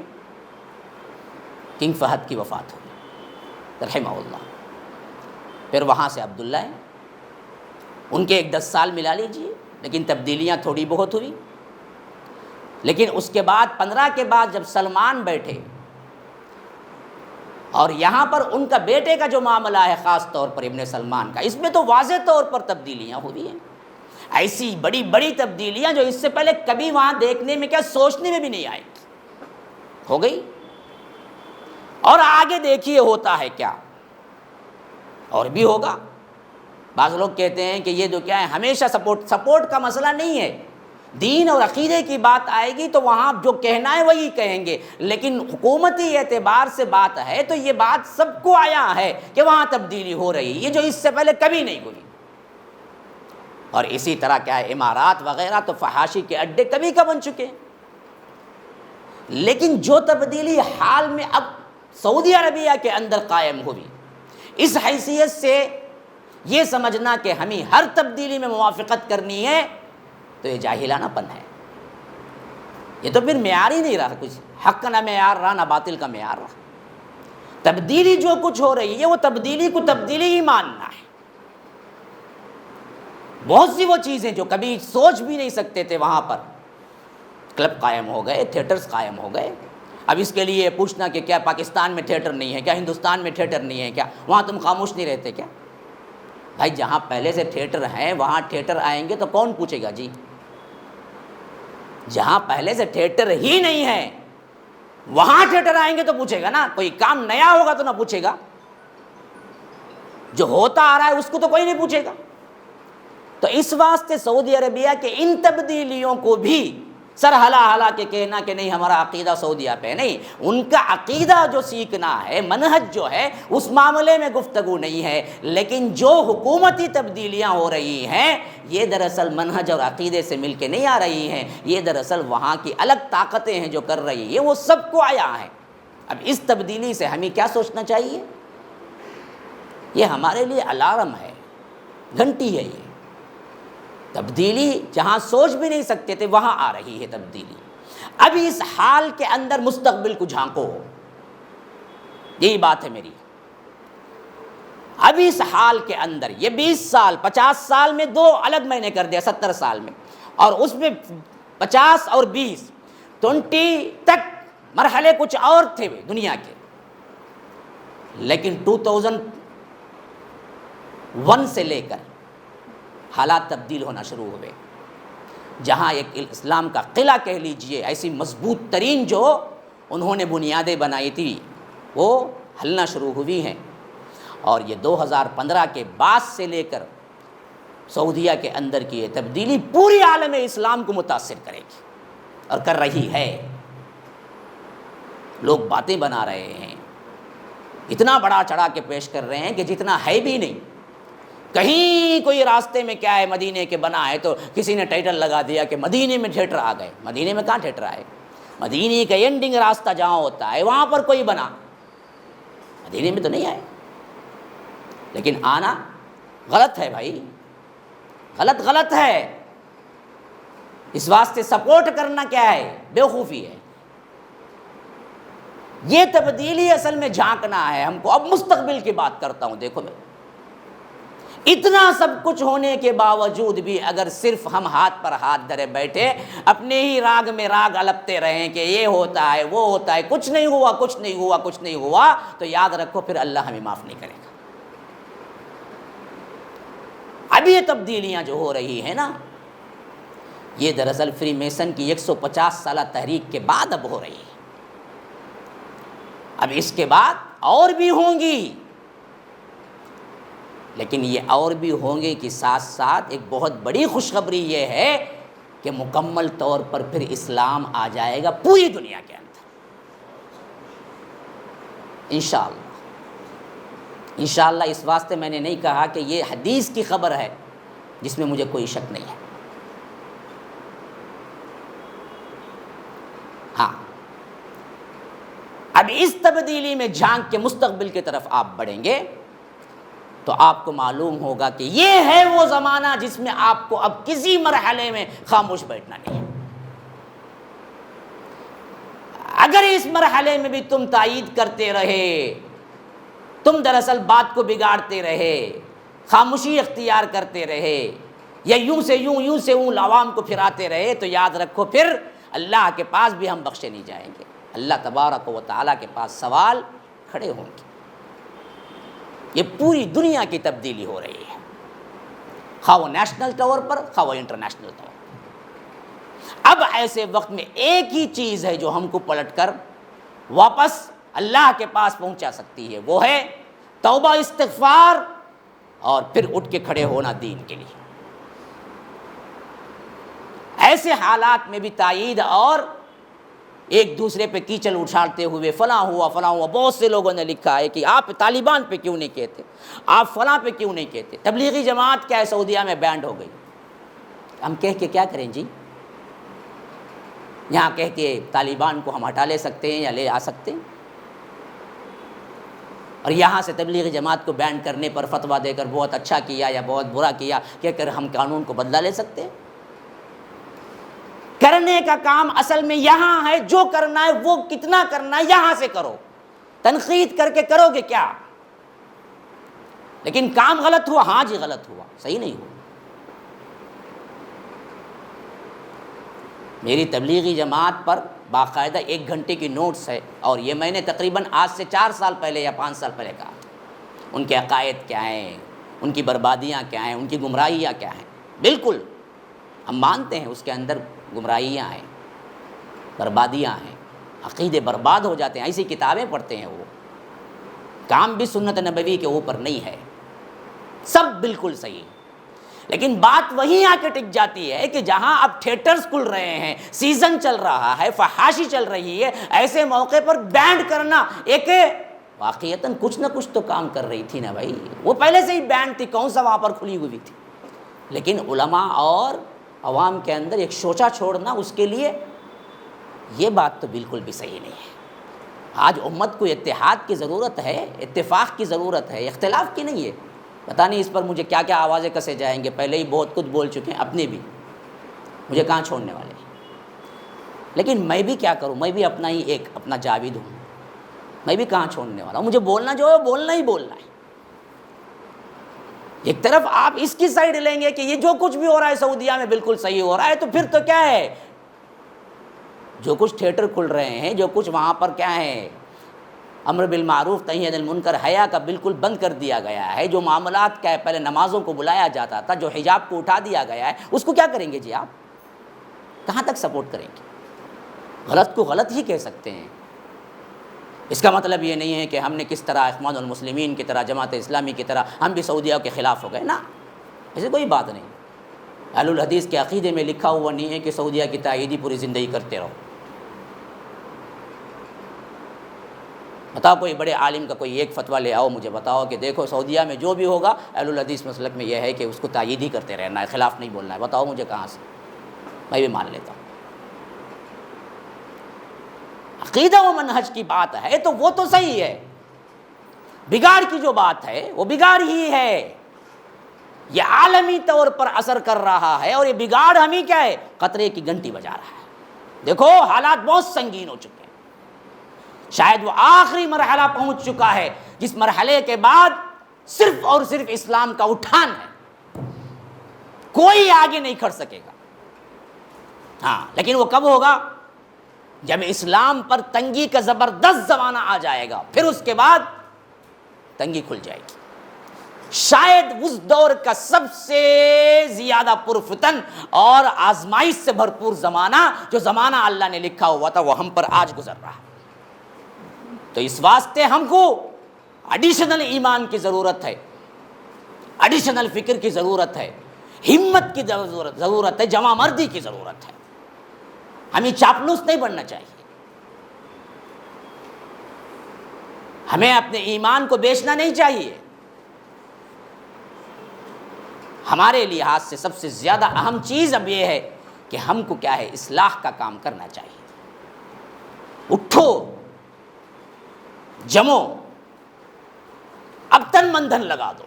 کنگ فہد کی وفات ہوئی رحمہ اللہ، پھر وہاں سے عبداللہ ہیں، ان کے ایک 10 سال ملا لیجئے، لیکن تبدیلیاں تھوڑی بہت ہوئی۔ لیکن اس کے بعد 15 کے بعد جب سلمان بیٹھے، اور یہاں پر ان کا بیٹے کا جو معاملہ ہے خاص طور پر ابن سلمان کا، اس میں تو واضح طور پر تبدیلیاں ہوئی ہیں، ایسی بڑی بڑی تبدیلیاں جو اس سے پہلے کبھی وہاں دیکھنے میں، کیا سوچنے میں بھی نہیں آئی، ہو گئی۔ اور آگے دیکھیے ہوتا ہے کیا، اور بھی ہوگا۔ بعض لوگ کہتے ہیں کہ یہ جو کیا ہے، ہمیشہ سپورٹ کا مسئلہ نہیں ہے، دین اور عقیدے کی بات آئے گی تو وہاں جو کہنا ہے وہی کہیں گے، لیکن حکومتی اعتبار سے بات ہے تو یہ بات سب کو آیا ہے کہ وہاں تبدیلی ہو رہی ہے، یہ جو اس سے پہلے کبھی نہیں ہوئی۔ اور اسی طرح کیا ہے، امارات وغیرہ تو فحاشی کے اڈے کبھی کا بن چکے ہیں، لیکن جو تبدیلی حال میں اب سعودی عربیہ کے اندر قائم ہوئی، اس حیثیت سے یہ سمجھنا کہ ہمیں ہر تبدیلی میں موافقت کرنی ہے تو یہ جاہلانہ پن ہے، یہ تو پھر معیار ہی نہیں رہا، کچھ حق کا نہ معیار رہا، نہ باطل کا معیار رہا۔ تبدیلی جو کچھ ہو رہی ہے وہ تبدیلی کو تبدیلی ہی ماننا ہے۔ بہت سی وہ چیزیں جو کبھی سوچ بھی نہیں سکتے تھے، وہاں پر کلب قائم ہو گئے، تھیٹرز قائم ہو گئے۔ اب اس کے لیے پوچھنا کہ کیا پاکستان میں تھیٹر نہیں ہے، کیا ہندوستان میں تھیٹر نہیں ہے، کیا وہاں تم خاموش نہیں رہتے کیا؟ بھائی جہاں پہلے سے تھیٹر ہیں وہاں تھیٹر آئیں گے تو کون پوچھے گا جی؟ جہاں پہلے سے تھیٹر ہی نہیں ہے وہاں تھیٹر آئیں گے تو پوچھے گا نا، کوئی کام نیا ہوگا تو نہ پوچھے گا، جو ہوتا آ رہا ہے اس کو تو کوئی نہیں پوچھے گا۔ تو اس واسطے سعودی عربیہ کے ان تبدیلیوں کو بھی سر ہلا ہلا کے کہنا کہ نہیں ہمارا عقیدہ سعودیہ پہ، نہیں، ان کا عقیدہ جو سیکھنا ہے، منہج جو ہے، اس معاملے میں گفتگو نہیں ہے، لیکن جو حکومتی تبدیلیاں ہو رہی ہیں یہ دراصل منہج اور عقیدے سے مل کے نہیں آ رہی ہیں، یہ دراصل وہاں کی الگ طاقتیں ہیں جو کر رہی ہیں، وہ سب کو آیا ہے۔ اب اس تبدیلی سے ہمیں کیا سوچنا چاہیے؟ یہ ہمارے لیے الارم ہے، گھنٹی ہے، یہ تبدیلی جہاں سوچ بھی نہیں سکتے تھے وہاں آ رہی ہے تبدیلی۔ اب اس حال کے اندر مستقبل کو جھانکو، یہی بات ہے میری۔ اب اس حال کے اندر یہ 20 سال 50 سال میں دو الگ میں نے کر دیا، 70 سال میں، اور اس میں 50 اور 20 تک مرحلے کچھ اور تھے دنیا کے، لیکن 2001 سے لے کر حالات تبدیل ہونا شروع ہوئے، جہاں ایک اسلام کا قلعہ کہہ لیجئے، ایسی مضبوط ترین جو انہوں نے بنیادیں بنائی تھی وہ ہلنا شروع ہوئی ہیں، اور یہ 2015 کے بعد سے لے کر سعودیہ کے اندر کی یہ تبدیلی پوری عالم اسلام کو متاثر کرے گی اور کر رہی ہے۔ لوگ باتیں بنا رہے ہیں، اتنا بڑا چڑھا کے پیش کر رہے ہیں کہ جتنا ہے بھی نہیں. کہیں کوئی راستے میں کیا ہے مدینے کے بنا ہے تو کسی نے ٹائٹل لگا دیا کہ مدینے میں تھیٹر آ گئے. مدینے میں کہاں تھیٹر آئے؟ مدینے کا اینڈنگ راستہ جہاں ہوتا ہے وہاں پر کوئی بنا، مدینے میں تو نہیں آئے. لیکن آنا غلط ہے بھائی، غلط ہے. اس واسطے سپورٹ کرنا کیا ہے؟ بیوقوفی ہے. یہ تبدیلی اصل میں جھانکنا ہے ہم کو. اب مستقبل کی بات کرتا ہوں. دیکھو میں اتنا سب کچھ ہونے کے باوجود بھی اگر صرف ہم ہاتھ پر ہاتھ دھرے بیٹھے اپنے ہی راگ میں راگ الپتے رہیں کہ یہ ہوتا ہے وہ ہوتا ہے، کچھ نہیں ہوا کچھ نہیں ہوا کچھ نہیں ہوا، تو یاد رکھو پھر اللہ ہمیں معاف نہیں کرے گا. اب یہ تبدیلیاں جو ہو رہی ہیں نا، یہ دراصل فری میسن کی 150 سالہ تحریک کے بعد اب ہو رہی ہے. اب اس کے بعد اور بھی ہوں گی، لیکن یہ اور بھی ہوں گے کہ ساتھ ساتھ ایک بہت بڑی خوشخبری یہ ہے کہ مکمل طور پر پھر اسلام آ جائے گا پوری دنیا کے اندر انشاءاللہ. انشاءاللہ اس واسطے میں نے نہیں کہا کہ یہ حدیث کی خبر ہے جس میں مجھے کوئی شک نہیں ہے. ہاں، اب اس تبدیلی میں جھانک کے مستقبل کی طرف آپ بڑھیں گے تو آپ کو معلوم ہوگا کہ یہ ہے وہ زمانہ جس میں آپ کو اب کسی مرحلے میں خاموش بیٹھنا نہیں ہے. اگر اس مرحلے میں بھی تم تائید کرتے رہے، تم دراصل بات کو بگاڑتے رہے، خاموشی اختیار کرتے رہے، یا یوں سے یوں عوام کو پھراتے رہے، تو یاد رکھو پھر اللہ کے پاس بھی ہم بخشے نہیں جائیں گے. اللہ تبارک و تعالیٰ کے پاس سوال کھڑے ہوں گے. یہ پوری دنیا کی تبدیلی ہو رہی ہے، خواہ وہ نیشنل طور پر خواہ وہ انٹرنیشنل طور پر. اب ایسے وقت میں ایک ہی چیز ہے جو ہم کو پلٹ کر واپس اللہ کے پاس پہنچا سکتی ہے، وہ ہے توبہ استغفار اور پھر اٹھ کے کھڑے ہونا دین کے لیے. ایسے حالات میں بھی تائید اور ایک دوسرے پہ کیچل اچھالتے ہوئے فلاں ہوا. بہت سے لوگوں نے لکھا ہے کہ آپ طالبان پہ کیوں نہیں کہتے، آپ فلاں پہ کیوں نہیں کہتے. تبلیغی جماعت کیا ہے سعودیہ میں بینڈ ہو گئی. ہم کہہ کے کیا کریں جی؟ یہاں کہہ کے طالبان کو ہم ہٹا لے سکتے ہیں یا لے آ سکتے ہیں، اور یہاں سے تبلیغی جماعت کو بینڈ کرنے پر فتویٰ دے کر بہت اچھا کیا یا بہت برا کیا کہہ کر ہم قانون کو بدلا لے سکتے ہیں. کرنے کا کام اصل میں یہاں ہے. جو کرنا ہے وہ کتنا کرنا ہے یہاں سے کرو. تنقید کر کے کرو گے کیا؟ لیکن کام غلط ہوا، ہاں جی غلط ہوا، صحیح نہیں ہوا. میری تبلیغی جماعت پر باقاعدہ 1 گھنٹے کی نوٹس ہے، اور یہ میں نے تقریباً آج سے 4 سال پہلے یا 5 سال پہلے کہا. ان کے عقائد کیا ہیں، ان کی بربادیاں کیا ہیں، ان کی گمراہیاں کیا ہیں. بالکل ہم مانتے ہیں اس کے اندر گمراہیاں ہیں، بربادیاں ہیں، عقیدے برباد ہو جاتے ہیں. ایسی کتابیں پڑھتے ہیں. وہ کام بھی سنت نبوی کے اوپر نہیں ہے، سب بالکل صحیح. لیکن بات وہیں آ کے ٹک جاتی ہے کہ جہاں اب تھیٹرز کھل رہے ہیں، سیزن چل رہا ہے، فحاشی چل رہی ہے، ایسے موقع پر بینڈ کرنا ایک واقعتاً کچھ نہ کچھ تو کام کر رہی تھی نا بھائی. وہ پہلے سے ہی بینڈ تھی، کون سا وہاں پر کھلی ہوئی تھی. لیکن علماء اور عوام کے اندر ایک شوچا چھوڑنا، اس کے لیے یہ بات تو بالکل بھی صحیح نہیں ہے. آج امت کو اتحاد کی ضرورت ہے، اتفاق کی ضرورت ہے، اختلاف کی نہیں ہے. پتہ نہیں اس پر مجھے کیا کیا آوازیں کسے جائیں گے. پہلے ہی بہت کچھ بول چکے ہیں، اپنے بھی مجھے کہاں چھوڑنے والے ہیں. لیکن میں بھی کیا کروں، میں بھی اپنا ہی ایک اپنا جاوید ہوں. میں بھی کہاں چھوڑنے والا ہوں. مجھے بولنا جو ہے بولنا ہی بولنا ہے. ایک طرف آپ اس کی سائیڈ لیں گے کہ یہ جو کچھ بھی ہو رہا ہے سعودیہ میں بالکل صحیح ہو رہا ہے، تو پھر تو کیا ہے، جو کچھ تھیٹر کھل رہے ہیں، جو کچھ وہاں پر کیا ہے امر بالمعروف نہی عن المنکر، حیا کا بالکل بند کر دیا گیا ہے. جو معاملات کیا ہے، پہلے نمازوں کو بلایا جاتا تھا، جو حجاب کو اٹھا دیا گیا ہے، اس کو کیا کریں گے جی؟ آپ کہاں تک سپورٹ کریں گے؟ غلط کو غلط ہی کہہ سکتے ہیں. اس کا مطلب یہ نہیں ہے کہ ہم نے کس طرح اخوان المسلمین کی طرح، جماعت اسلامی کی طرح ہم بھی سعودیہ کے خلاف ہو گئے نا. ایسی کوئی بات نہیں. اہل الحدیث کے عقیدے میں لکھا ہوا نہیں ہے کہ سعودیہ کی تائید ہی پوری زندگی کرتے رہو. بتاؤ کوئی بڑے عالم کا کوئی ایک فتویٰ لے آؤ، مجھے بتاؤ کہ دیکھو سعودیہ میں جو بھی ہوگا اہل الحدیث مسلک میں یہ ہے کہ اس کو تائید ہی کرتے رہنا ہے، خلاف نہیں بولنا ہے، بتاؤ مجھے کہاں سے، میں بھی مان لیتا ہوں۔ عقیدہ و منہج کی بات ہے تو وہ تو صحیح ہے، بگاڑ کی جو بات ہے وہ بگاڑ ہی ہے، یہ عالمی طور پر اثر کر رہا ہے، اور یہ بگاڑ ہمیں کیا ہے، قطرے کی گھنٹی بجا رہا ہے۔ دیکھو حالات بہت سنگین ہو چکے ہیں، شاید وہ آخری مرحلہ پہنچ چکا ہے جس مرحلے کے بعد صرف اور صرف اسلام کا اٹھان ہے، کوئی آگے نہیں کھڑ سکے گا۔ ہاں لیکن وہ کب ہوگا؟ جب اسلام پر تنگی کا زبردست زمانہ آ جائے گا، پھر اس کے بعد تنگی کھل جائے گی۔ شاید اس دور کا سب سے زیادہ پرفتن اور آزمائش سے بھرپور زمانہ، جو زمانہ اللہ نے لکھا ہوا تھا، وہ ہم پر آج گزر رہا ہے۔ تو اس واسطے ہم کو ایڈیشنل ایمان کی ضرورت ہے، ایڈیشنل فکر کی ضرورت ہے، ہمت کی ضرورت ہے، جمع مردی کی ضرورت ہے۔ ہمیں چاپلوس نہیں بننا چاہیے، ہمیں اپنے ایمان کو بیچنا نہیں چاہیے۔ ہمارے لحاظ سے سب سے زیادہ اہم چیز اب یہ ہے کہ ہم کو کیا ہے، اصلاح کا کام کرنا چاہیے۔ اٹھو، جمو، اب تن من دھن لگا دو۔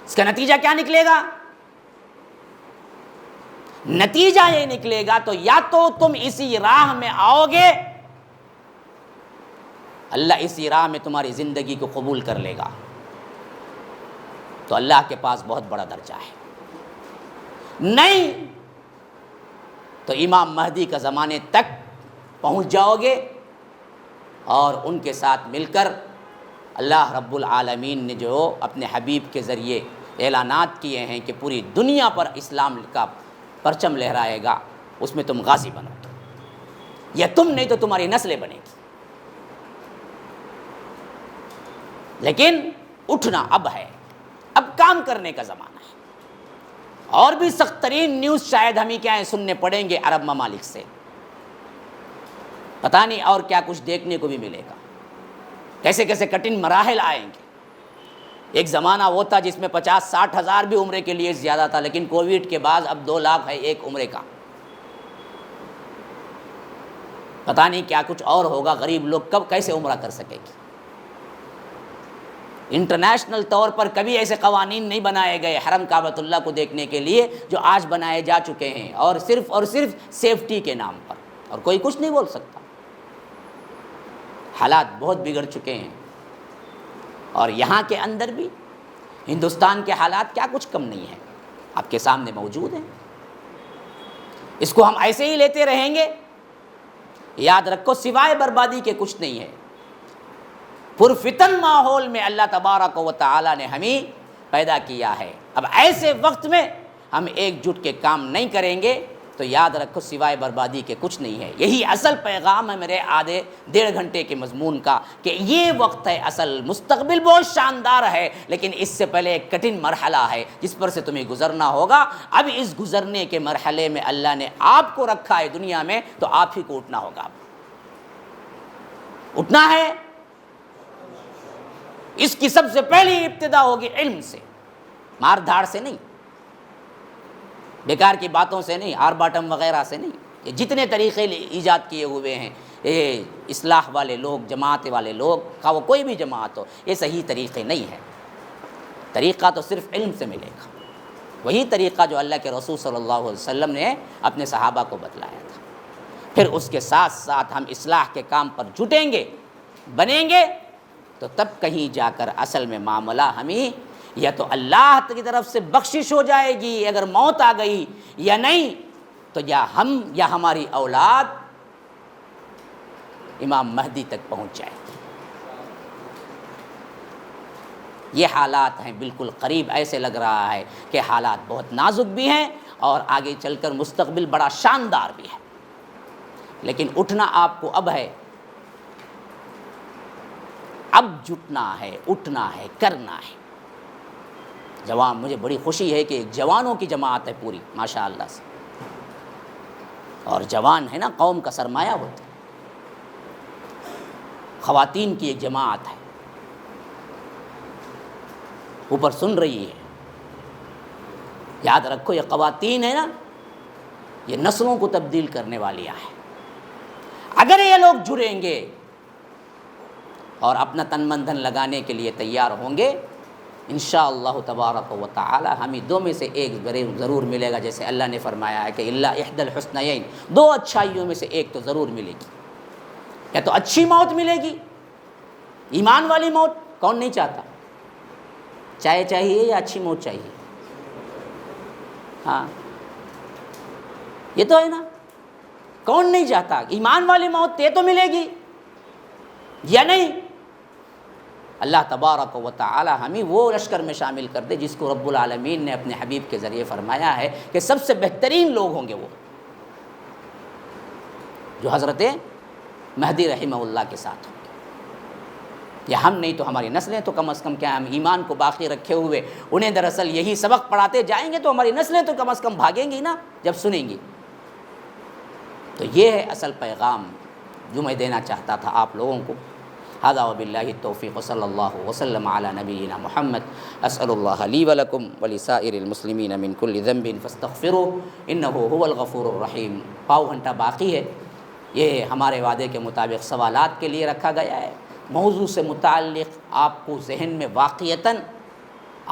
اس کا نتیجہ کیا نکلے گا؟ نتیجہ یہ نکلے گا تو یا تو تم اسی راہ میں آؤ گے، اللہ اسی راہ میں تمہاری زندگی کو قبول کر لے گا، تو اللہ کے پاس بہت بڑا درجہ ہے، نہیں تو امام مہدی کا زمانے تک پہنچ جاؤ گے، اور ان کے ساتھ مل کر اللہ رب العالمین نے جو اپنے حبیب کے ذریعے اعلانات کیے ہیں کہ پوری دنیا پر اسلام کا پرچم لہرائے گا، اس میں تم غازی بنو گے، یا تم نہیں تو تمہاری نسلیں بنے گی۔ لیکن اٹھنا اب ہے، اب کام کرنے کا زمانہ ہے، اور بھی سخت ترین نیوز شاید ہمیں کیا ہے سننے پڑیں گے عرب ممالک سے، پتہ نہیں اور کیا کچھ دیکھنے کو بھی ملے گا، کیسے کیسے کٹھن مراحل آئیں گے۔ ایک زمانہ وہ تھا جس میں 50-60 ہزار بھی عمرے کے لیے زیادہ تھا، لیکن کووڈ کے بعد اب 2 لاکھ ہے ایک عمرے کا، پتہ نہیں کیا کچھ اور ہوگا، غریب لوگ کب کیسے عمرہ کر سکے گی۔ انٹرنیشنل طور پر کبھی ایسے قوانین نہیں بنائے گئے حرم کعبۃ اللہ کو دیکھنے کے لیے جو آج بنائے جا چکے ہیں، اور صرف سیفٹی کے نام پر، اور کوئی کچھ نہیں بول سکتا۔ حالات بہت بگڑ چکے ہیں، اور یہاں کے اندر بھی ہندوستان کے حالات کیا کچھ کم نہیں ہیں، آپ کے سامنے موجود ہیں۔ اس کو ہم ایسے ہی لیتے رہیں گے، یاد رکھو سوائے بربادی کے کچھ نہیں ہے۔ پرفتن ماحول میں اللہ تبارک و تعالی نے ہمیں پیدا کیا ہے، اب ایسے وقت میں ہم ایک جٹ کے کام نہیں کریں گے تو یاد رکھو سوائے بربادی کے کچھ نہیں ہے۔ یہی اصل پیغام ہے میرے آدھے 1.5 گھنٹے کے مضمون کا، کہ یہ وقت ہے اصل، مستقبل بہت شاندار ہے، لیکن اس سے پہلے ایک کٹھن مرحلہ ہے جس پر سے تمہیں گزرنا ہوگا۔ اب اس گزرنے کے مرحلے میں اللہ نے آپ کو رکھا ہے دنیا میں، تو آپ ہی کو اٹھنا ہوگا۔ اٹھنا ہے، اس کی سب سے پہلی ابتدا ہوگی علم سے، مار دھاڑ سے نہیں، بیکار کی باتوں سے نہیں، آر باٹم وغیرہ سے نہیں۔ یہ جتنے طریقے ایجاد کیے ہوئے ہیں یہ اصلاح والے لوگ، جماعت والے لوگ، خواہ وہ کوئی بھی جماعت ہو، یہ صحیح طریقے نہیں ہے۔ طریقہ تو صرف علم سے ملے گا، وہی طریقہ جو اللہ کے رسول صلی اللہ علیہ وسلم نے اپنے صحابہ کو بتلایا تھا۔ پھر اس کے ساتھ ساتھ ہم اصلاح کے کام پر جٹیں گے، بنیں گے، تو تب کہیں جا کر اصل میں معاملہ ہمیں یا تو اللہ کی طرف سے بخشش ہو جائے گی اگر موت آ گئی، یا نہیں تو یا ہم یا ہماری اولاد امام مہدی تک پہنچ جائے گی۔ یہ حالات ہیں بالکل قریب، ایسے لگ رہا ہے کہ حالات بہت نازک بھی ہیں اور آگے چل کر مستقبل بڑا شاندار بھی ہے، لیکن اٹھنا آپ کو اب ہے، اب جٹنا ہے، اٹھنا ہے، کرنا ہے۔ جوان، مجھے بڑی خوشی ہے کہ جوانوں کی جماعت ہے پوری ماشاء اللہ سے، اور جوان ہے نا قوم کا سرمایہ ہوتے ہیں۔ خواتین کی ایک جماعت ہے، اوپر سن رہی ہے، یاد رکھو یہ خواتین ہے نا، یہ نسلوں کو تبدیل کرنے والیاں ہیں۔ اگر یہ لوگ جڑیں گے اور اپنا تن من دھن لگانے کے لیے تیار ہوں گے، انشاءاللہ تبارک و تعالی ہمیں دو میں سے ایک ضرور ملے گا، جیسے اللہ نے فرمایا ہے کہ الا احدى الحسنیین، دو اچھائیوں میں سے ایک تو ضرور ملے گی، یا تو اچھی موت ملے گی، ایمان والی موت کون نہیں چاہتا؟ چاہیے یا اچھی موت چاہیے؟ ہاں یہ تو ہے نا، کون نہیں چاہتا؟ ایمان والی موت یہ تو ملے گی یا نہیں؟ اللہ تبارک و تعالی ہمیں وہ لشکر میں شامل کر دے جس کو رب العالمین نے اپنے حبیب کے ذریعے فرمایا ہے کہ سب سے بہترین لوگ ہوں گے وہ جو حضرت مہدی رحمہ اللہ کے ساتھ ہوں گے۔ یا ہم نہیں تو ہماری نسلیں تو کم از کم کیا، ہم ایمان کو باقی رکھے ہوئے انہیں دراصل یہی سبق پڑھاتے جائیں گے تو ہماری نسلیں تو کم از کم بھاگیں گی نا جب سنیں گی۔ تو یہ ہے اصل پیغام جو میں دینا چاہتا تھا آپ لوگوں کو۔ ھذا وباللہ التوفیق وصلی اللہ وسلم علی نبینا محمد۔ اسأل اللہ لی ولکم ولسائر المسلمین من کل ذنب فاستغفروہ انہ هو الغفور الرحیم۔ پاؤ گھنٹہ باقی ہے، یہ ہمارے وعدے کے مطابق سوالات کے لیے رکھا گیا ہے۔ موضوع سے متعلق آپ کو ذہن میں واقعتاً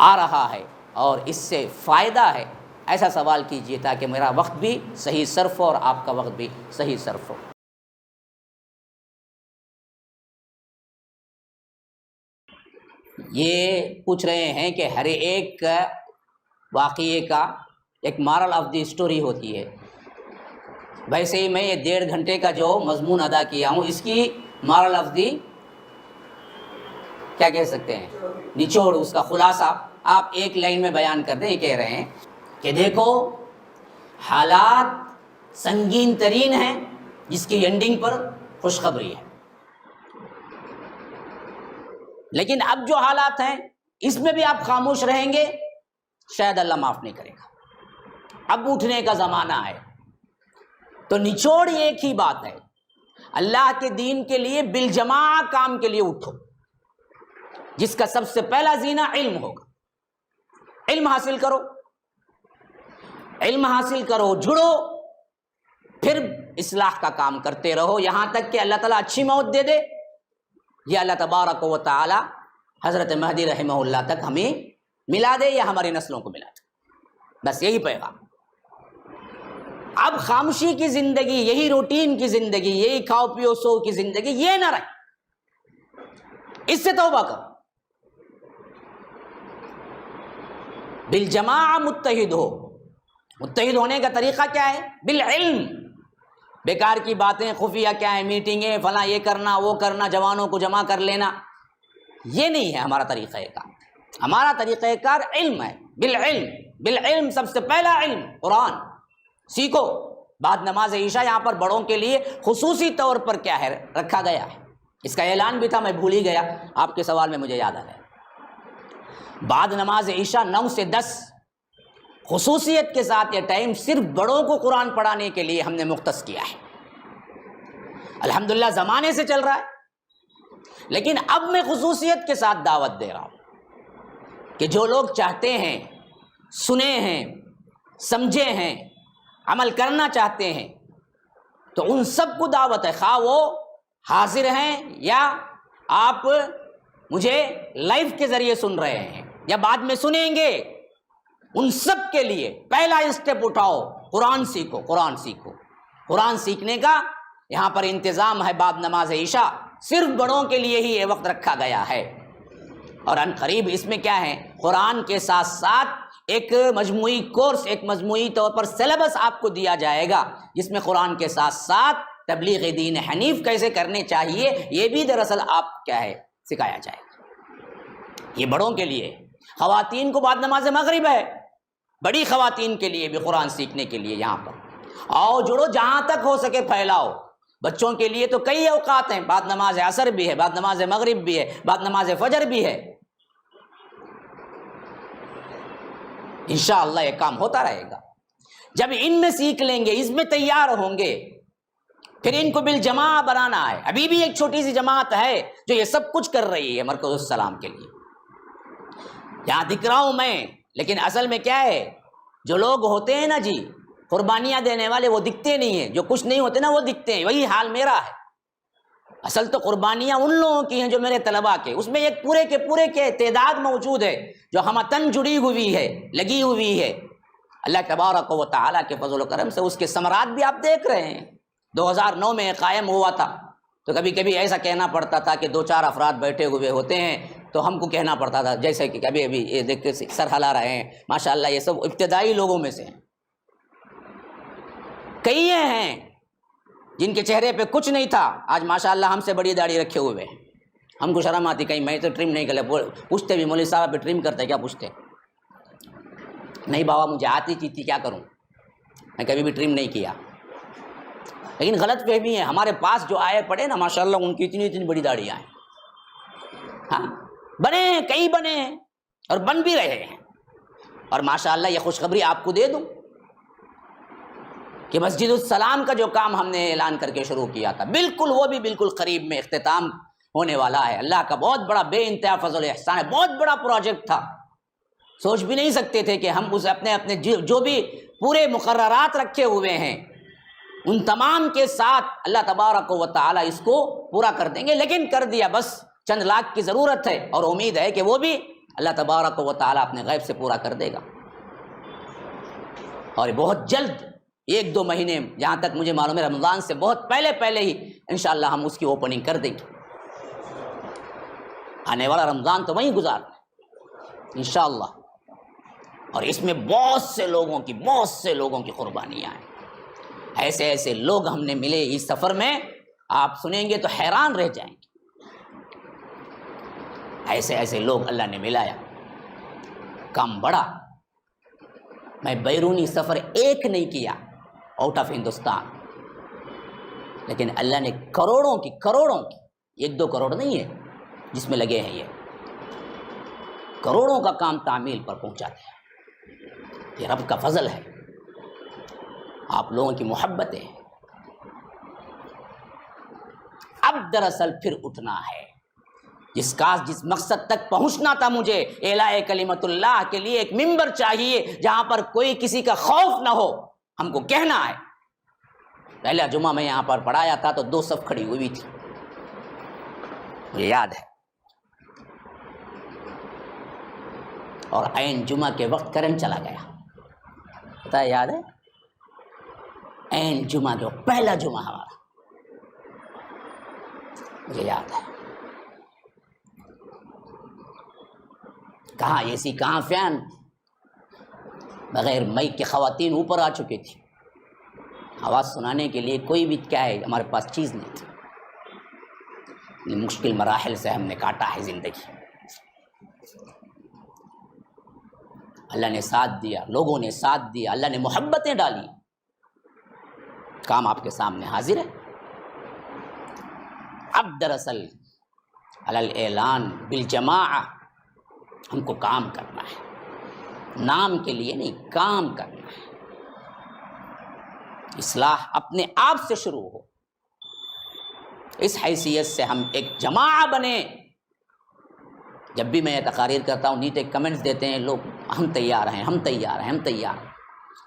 آ رہا ہے اور اس سے فائدہ ہے، ایسا سوال کیجیے تاکہ میرا وقت بھی صحیح صرف ہو اور آپ کا وقت بھی صحیح صرف ہو۔ یہ پوچھ رہے ہیں کہ ہر ایک واقعے کا ایک مارل آف دی اسٹوری ہوتی ہے، ویسے ہی میں یہ 1.5 گھنٹے کا جو مضمون ادا کیا ہوں اس کی مارل آف دی کیا کہہ سکتے ہیں، نچوڑ، اس کا خلاصہ آپ ایک لائن میں بیان کر دیں۔ یہ کہہ رہے ہیں کہ دیکھو حالات سنگین ترین ہیں جس کی اینڈنگ پر خوشخبری ہے، لیکن اب جو حالات ہیں اس میں بھی آپ خاموش رہیں گے شاید اللہ معاف نہیں کرے گا۔ اب اٹھنے کا زمانہ ہے، تو نچوڑ ایک ہی بات ہے، اللہ کے دین کے لیے بالجماع کام کے لیے اٹھو، جس کا سب سے پہلا زینہ علم ہوگا۔ علم حاصل کرو، علم حاصل کرو، جڑو، پھر اصلاح کا کام کرتے رہو یہاں تک کہ اللہ تعالیٰ اچھی موت دے دے، یا اللہ تبارک و تعالی حضرت مہدی رحمہ اللہ تک ہمیں ملا دے یا ہماری نسلوں کو ملا دے۔ بس یہی پیغام۔ اب خاموشی کی زندگی، یہی روٹین کی زندگی، یہی کھاؤ پیو سو کی زندگی یہ نہ رہے، اس سے توبہ کرو، بالجماع متحد ہو۔ متحد ہونے کا طریقہ کیا ہے؟ بالعلم۔ بیکار کی باتیں خفیہ کیا ہیں، میٹنگیں فلاں، یہ کرنا وہ کرنا، جوانوں کو جمع کر لینا، یہ نہیں ہے ہمارا طریقہ کار۔ ہمارا طریقہ کار علم ہے، بالعلم۔ بالعلم سب سے پہلا علم قرآن سیکھو۔ بعد نماز عشاء یہاں پر بڑوں کے لیے خصوصی طور پر کیا ہے رکھا گیا ہے، اس کا اعلان بھی تھا، میں بھول ہی گیا، آپ کے سوال میں مجھے یاد آ گیا۔ بعد نماز عشاء 9 سے 10 خصوصیت کے ساتھ یہ ٹائم صرف بڑوں کو قرآن پڑھانے کے لیے ہم نے مختص کیا ہے۔ الحمدللہ زمانے سے چل رہا ہے، لیکن اب میں خصوصیت کے ساتھ دعوت دے رہا ہوں کہ جو لوگ چاہتے ہیں، سنے ہیں، سمجھے ہیں، عمل کرنا چاہتے ہیں، تو ان سب کو دعوت ہے، خواہ وہ حاضر ہیں یا آپ مجھے لائیو کے ذریعے سن رہے ہیں یا بعد میں سنیں گے، ان سب کے لیے پہلا اسٹیپ اٹھاؤ، قرآن سیکھو۔ قرآن سیکھو۔ قرآن سیکھنے کا یہاں پر انتظام ہے بعد نماز عشاء، صرف بڑوں کے لیے ہی یہ وقت رکھا گیا ہے، اور ان قریب اس میں کیا ہے، قرآن کے ساتھ ساتھ ایک مجموعی کورس، ایک مجموعی طور پر سلیبس آپ کو دیا جائے گا، جس میں قرآن کے ساتھ ساتھ تبلیغ دین حنیف کیسے کرنے چاہیے یہ بھی دراصل آپ کیا ہے سکھایا جائے گا۔ یہ بڑوں کے لیے۔ خواتین کو بعد نماز مغرب ہے، بڑی خواتین کے لیے بھی قرآن سیکھنے کے لیے یہاں پر آؤ، جڑو، جہاں تک ہو سکے پھیلاؤ۔ بچوں کے لیے تو کئی اوقات ہیں، بعد نماز عصر بھی ہے، بعد نماز مغرب بھی ہے، بعد نماز فجر بھی ہے۔ انشاءاللہ یہ کام ہوتا رہے گا۔ جب ان میں سیکھ لیں گے، اس میں تیار ہوں گے، پھر ان کو بالجماع بنانا ہے. ابھی بھی ایک چھوٹی سی جماعت ہے جو یہ سب کچھ کر رہی ہے مرکز السلام کے لیے. یہاں دکھ رہا ہوں میں، لیکن اصل میں کیا ہے، جو لوگ ہوتے ہیں نا جی قربانیاں دینے والے، وہ دکھتے نہیں ہیں. جو کچھ نہیں ہوتے نا وہ دکھتے ہیں. وہی حال میرا ہے. اصل تو قربانیاں ان لوگوں کی ہیں جو میرے طلباء کے، اس میں ایک پورے کے پورے کے تعداد موجود ہے جو ہمتن جڑی ہوئی ہے، لگی ہوئی ہے. اللہ تبارک و تعالیٰ کے فضل و کرم سے اس کے ثمرات بھی آپ دیکھ رہے ہیں. 2009 میں قائم ہوا تھا تو کبھی کبھی ایسا کہنا پڑتا تھا کہ 2-4 افراد بیٹھے ہوئے ہوتے ہیں تو ہم کو کہنا پڑتا تھا، جیسے کہ کبھی ابھی یہ دیکھ کے سر ہلا رہے ہیں ماشاءاللہ، یہ سب ابتدائی لوگوں میں سے ہیں. کئی ہیں جن کے چہرے پہ کچھ نہیں تھا، آج ماشاءاللہ ہم سے بڑی داڑھی رکھے ہوئے ہیں. ہم کو شرم آتی، کہیں میں تو ٹرم نہیں کرے. پوچھتے بھی مولوی صاحب پہ ٹرم کرتے کیا؟ پوچھتے نہیں بابا مجھے آتی تھی کیا کروں، میں کبھی بھی ٹرم نہیں کیا. لیکن غلط فہمی ہے. ہمارے پاس جو آئے پڑے نا ماشاءاللہ ان کی اتنی بڑی داڑیاں ہیں. ہاں بنے ہیں، کئی بنے ہیں اور بن بھی رہے ہیں. اور ماشاءاللہ یہ خوشخبری آپ کو دے دوں کہ مسجد السلام کا جو کام ہم نے اعلان کر کے شروع کیا تھا، بالکل وہ بھی بالکل قریب میں اختتام ہونے والا ہے. اللہ کا بہت بڑا بے انتہا فضل و احسان ہے. بہت بڑا پروجیکٹ تھا، سوچ بھی نہیں سکتے تھے کہ ہم اسے اپنے جو بھی پورے مقررات رکھے ہوئے ہیں ان تمام کے ساتھ اللہ تبارک و تعالی اس کو پورا کر دیں گے. لیکن کر دیا، بس چند لاکھ کی ضرورت ہے اور امید ہے کہ وہ بھی اللہ تبارک و تعالی اپنے غیب سے پورا کر دے گا. اور بہت جلد 1-2 مہینے، جہاں تک مجھے معلوم ہے رمضان سے بہت پہلے ہی انشاءاللہ ہم اس کی اوپننگ کر دیں گے. آنے والا رمضان تو وہیں گزارنا انشاءاللہ. اور اس میں بہت سے لوگوں کی قربانیاں ہیں. ایسے لوگ ہم نے ملے اس سفر میں، آپ سنیں گے تو حیران رہ جائیں گے. ایسے لوگ اللہ نے ملایا. کام بڑا. میں بیرونی سفر ایک نہیں کیا آؤٹ آف ہندوستان، لیکن اللہ نے کروڑوں کی 1-2 کروڑ نہیں ہے جس میں لگے ہیں، یہ کروڑوں کا کام تعمیل پر پہنچاتے ہیں. یہ رب کا فضل ہے، آپ لوگوں کی محبتیں ہیں. اب دراصل پھر اٹھنا ہے. جس مقصد تک پہنچنا تھا مجھے، اعلاء کلمت اللہ کے لیے ایک ممبر چاہیے جہاں پر کوئی کسی کا خوف نہ ہو. ہم کو کہنا ہے. پہلا جمعہ میں یہاں پر پڑھایا تھا تو 2 صف کھڑی ہوئی تھی، مجھے یاد ہے. اور عین جمعہ کے وقت کرنٹ چلا گیا، پتہ ہے، یاد ہے؟ عین جمعہ جو پہلا جمعہ ہمارا، مجھے یاد ہے. کہاں اے سی، کہاں فین، بغیر مائک کے خواتین اوپر آ چکی تھی. آواز سنانے کے لیے کوئی بھی کیا ہے ہمارے پاس چیز نہیں تھی. مشکل مراحل سے ہم نے کاٹا ہے زندگی. اللہ نے ساتھ دیا، لوگوں نے ساتھ دیا، اللہ نے محبتیں ڈالی. کام آپ کے سامنے حاضر ہے. اب دراصل علی الاعلان بالجماع ہم کو کام کرنا ہے، نام کے لیے نہیں، کام کرنا ہے. اصلاح اپنے آپ سے شروع ہو. اس حیثیت سے ہم ایک جماعت بنے. جب بھی میں یہ تقاریر کرتا ہوں نیچے کمنٹس دیتے ہیں لوگ، ہم تیار ہیں، ہم تیار ہیں، ہم تیار ہیں.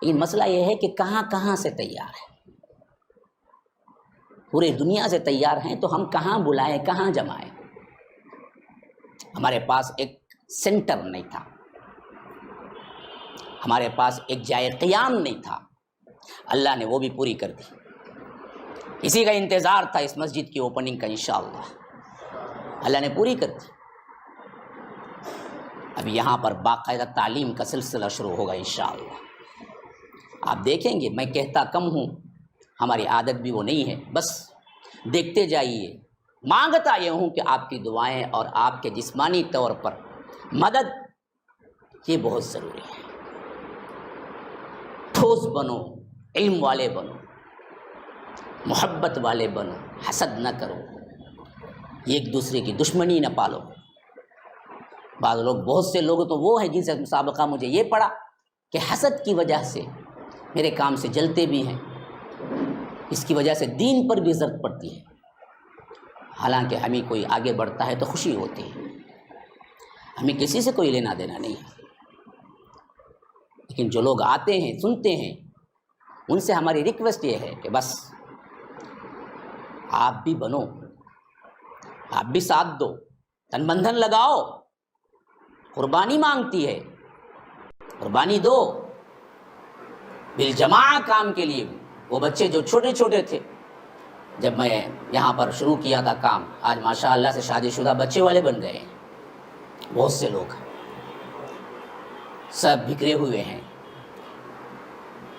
لیکن مسئلہ یہ ہے کہ کہاں سے تیار ہیں. پورے دنیا سے تیار ہیں تو ہم کہاں بلائیں، کہاں جمائیں. ہمارے پاس ایک سینٹر نہیں تھا، ہمارے پاس ایک جائے قیام نہیں تھا. اللہ نے وہ بھی پوری کر دی. اسی کا انتظار تھا اس مسجد کی اوپننگ کا، انشاءاللہ اللہ نے پوری کر دی. اب یہاں پر باقاعدہ تعلیم کا سلسلہ شروع ہوگا انشاءاللہ. آپ دیکھیں گے، میں کہتا کم ہوں، ہماری عادت بھی وہ نہیں ہے، بس دیکھتے جائیے. مانگتا یہ ہوں کہ آپ کی دعائیں اور آپ کے جسمانی طور پر مدد یہ بہت ضروری ہے. ٹھوس بنو، علم والے بنو، محبت والے بنو، حسد نہ کرو، ایک دوسرے کی دشمنی نہ پالو. بعض لوگ، بہت سے لوگ تو وہ ہیں جن سے مسابقہ مجھے یہ پڑا کہ حسد کی وجہ سے میرے کام سے جلتے بھی ہیں. اس کی وجہ سے دین پر بھی ضرورت پڑتی ہے. حالانکہ ہمیں کوئی آگے بڑھتا ہے تو خوشی ہوتی ہے، ہمیں کسی سے کوئی لینا دینا نہیں ہے، لیکن جو لوگ آتے ہیں سنتے ہیں ان سے ہماری ریکویسٹ یہ ہے کہ بس آپ بھی بنو، آپ بھی ساتھ دو، تن بندھن لگاؤ. قربانی مانگتی ہے، قربانی دو بالجماع کام کے لیے. وہ بچے جو چھوٹے چھوٹے تھے جب میں یہاں پر شروع کیا تھا کام، آج ماشاء اللہ سے شادی شدہ بچے والے بن گئے ہیں. بہت سے لوگ سب بکھرے ہوئے ہیں.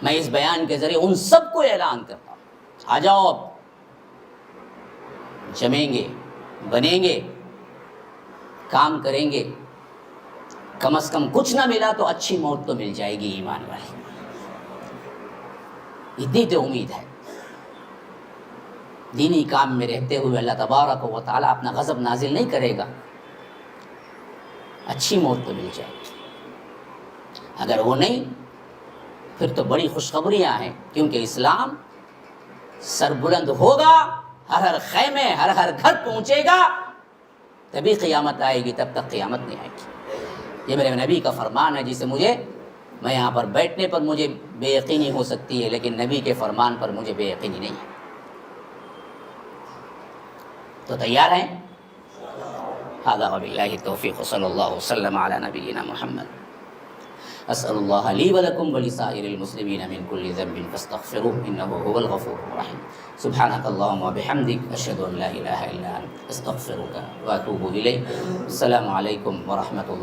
میں اس بیان کے ذریعے ان سب کو اعلان کرتا ہوں، آ جاؤ، اب جمیں گے، بنیں گے، کام کریں گے. کم از کم کچھ نہ ملا تو اچھی موت تو مل جائے گی ایمان والی، اتنی تو امید ہے. دینی کام میں رہتے ہوئے اللہ تبارک و تعالیٰ اپنا غضب نازل نہیں کرے گا، اچھی موت تو مل جائے گی. اگر وہ نہیں پھر تو بڑی خوشخبریاں ہیں، کیونکہ اسلام سربلند ہوگا، ہر ہر خیمے ہر ہر گھر پہنچے گا، تبھی قیامت آئے گی، تب تک قیامت نہیں آئے گی. یہ میرے نبی کا فرمان ہے، جسے میں یہاں پر بیٹھنے پر مجھے بے یقینی ہو سکتی ہے، لیکن نبی کے فرمان پر مجھے بے یقینی نہیں ہے. تو تیار ہیں؟ هذا وبالله التوفیق، صلی اللہ وسلم علی نبینا محمد. اسأل الله لي ولكم ولسائر المسلمين من كل ذنب فاستغفروه انه هو الغفور الرحيم. سبحانك اللهم وبحمدك اشهد ان لا اله الا انت استغفرك واتوب اليك. السلام علیکم ورحمۃ اللہ.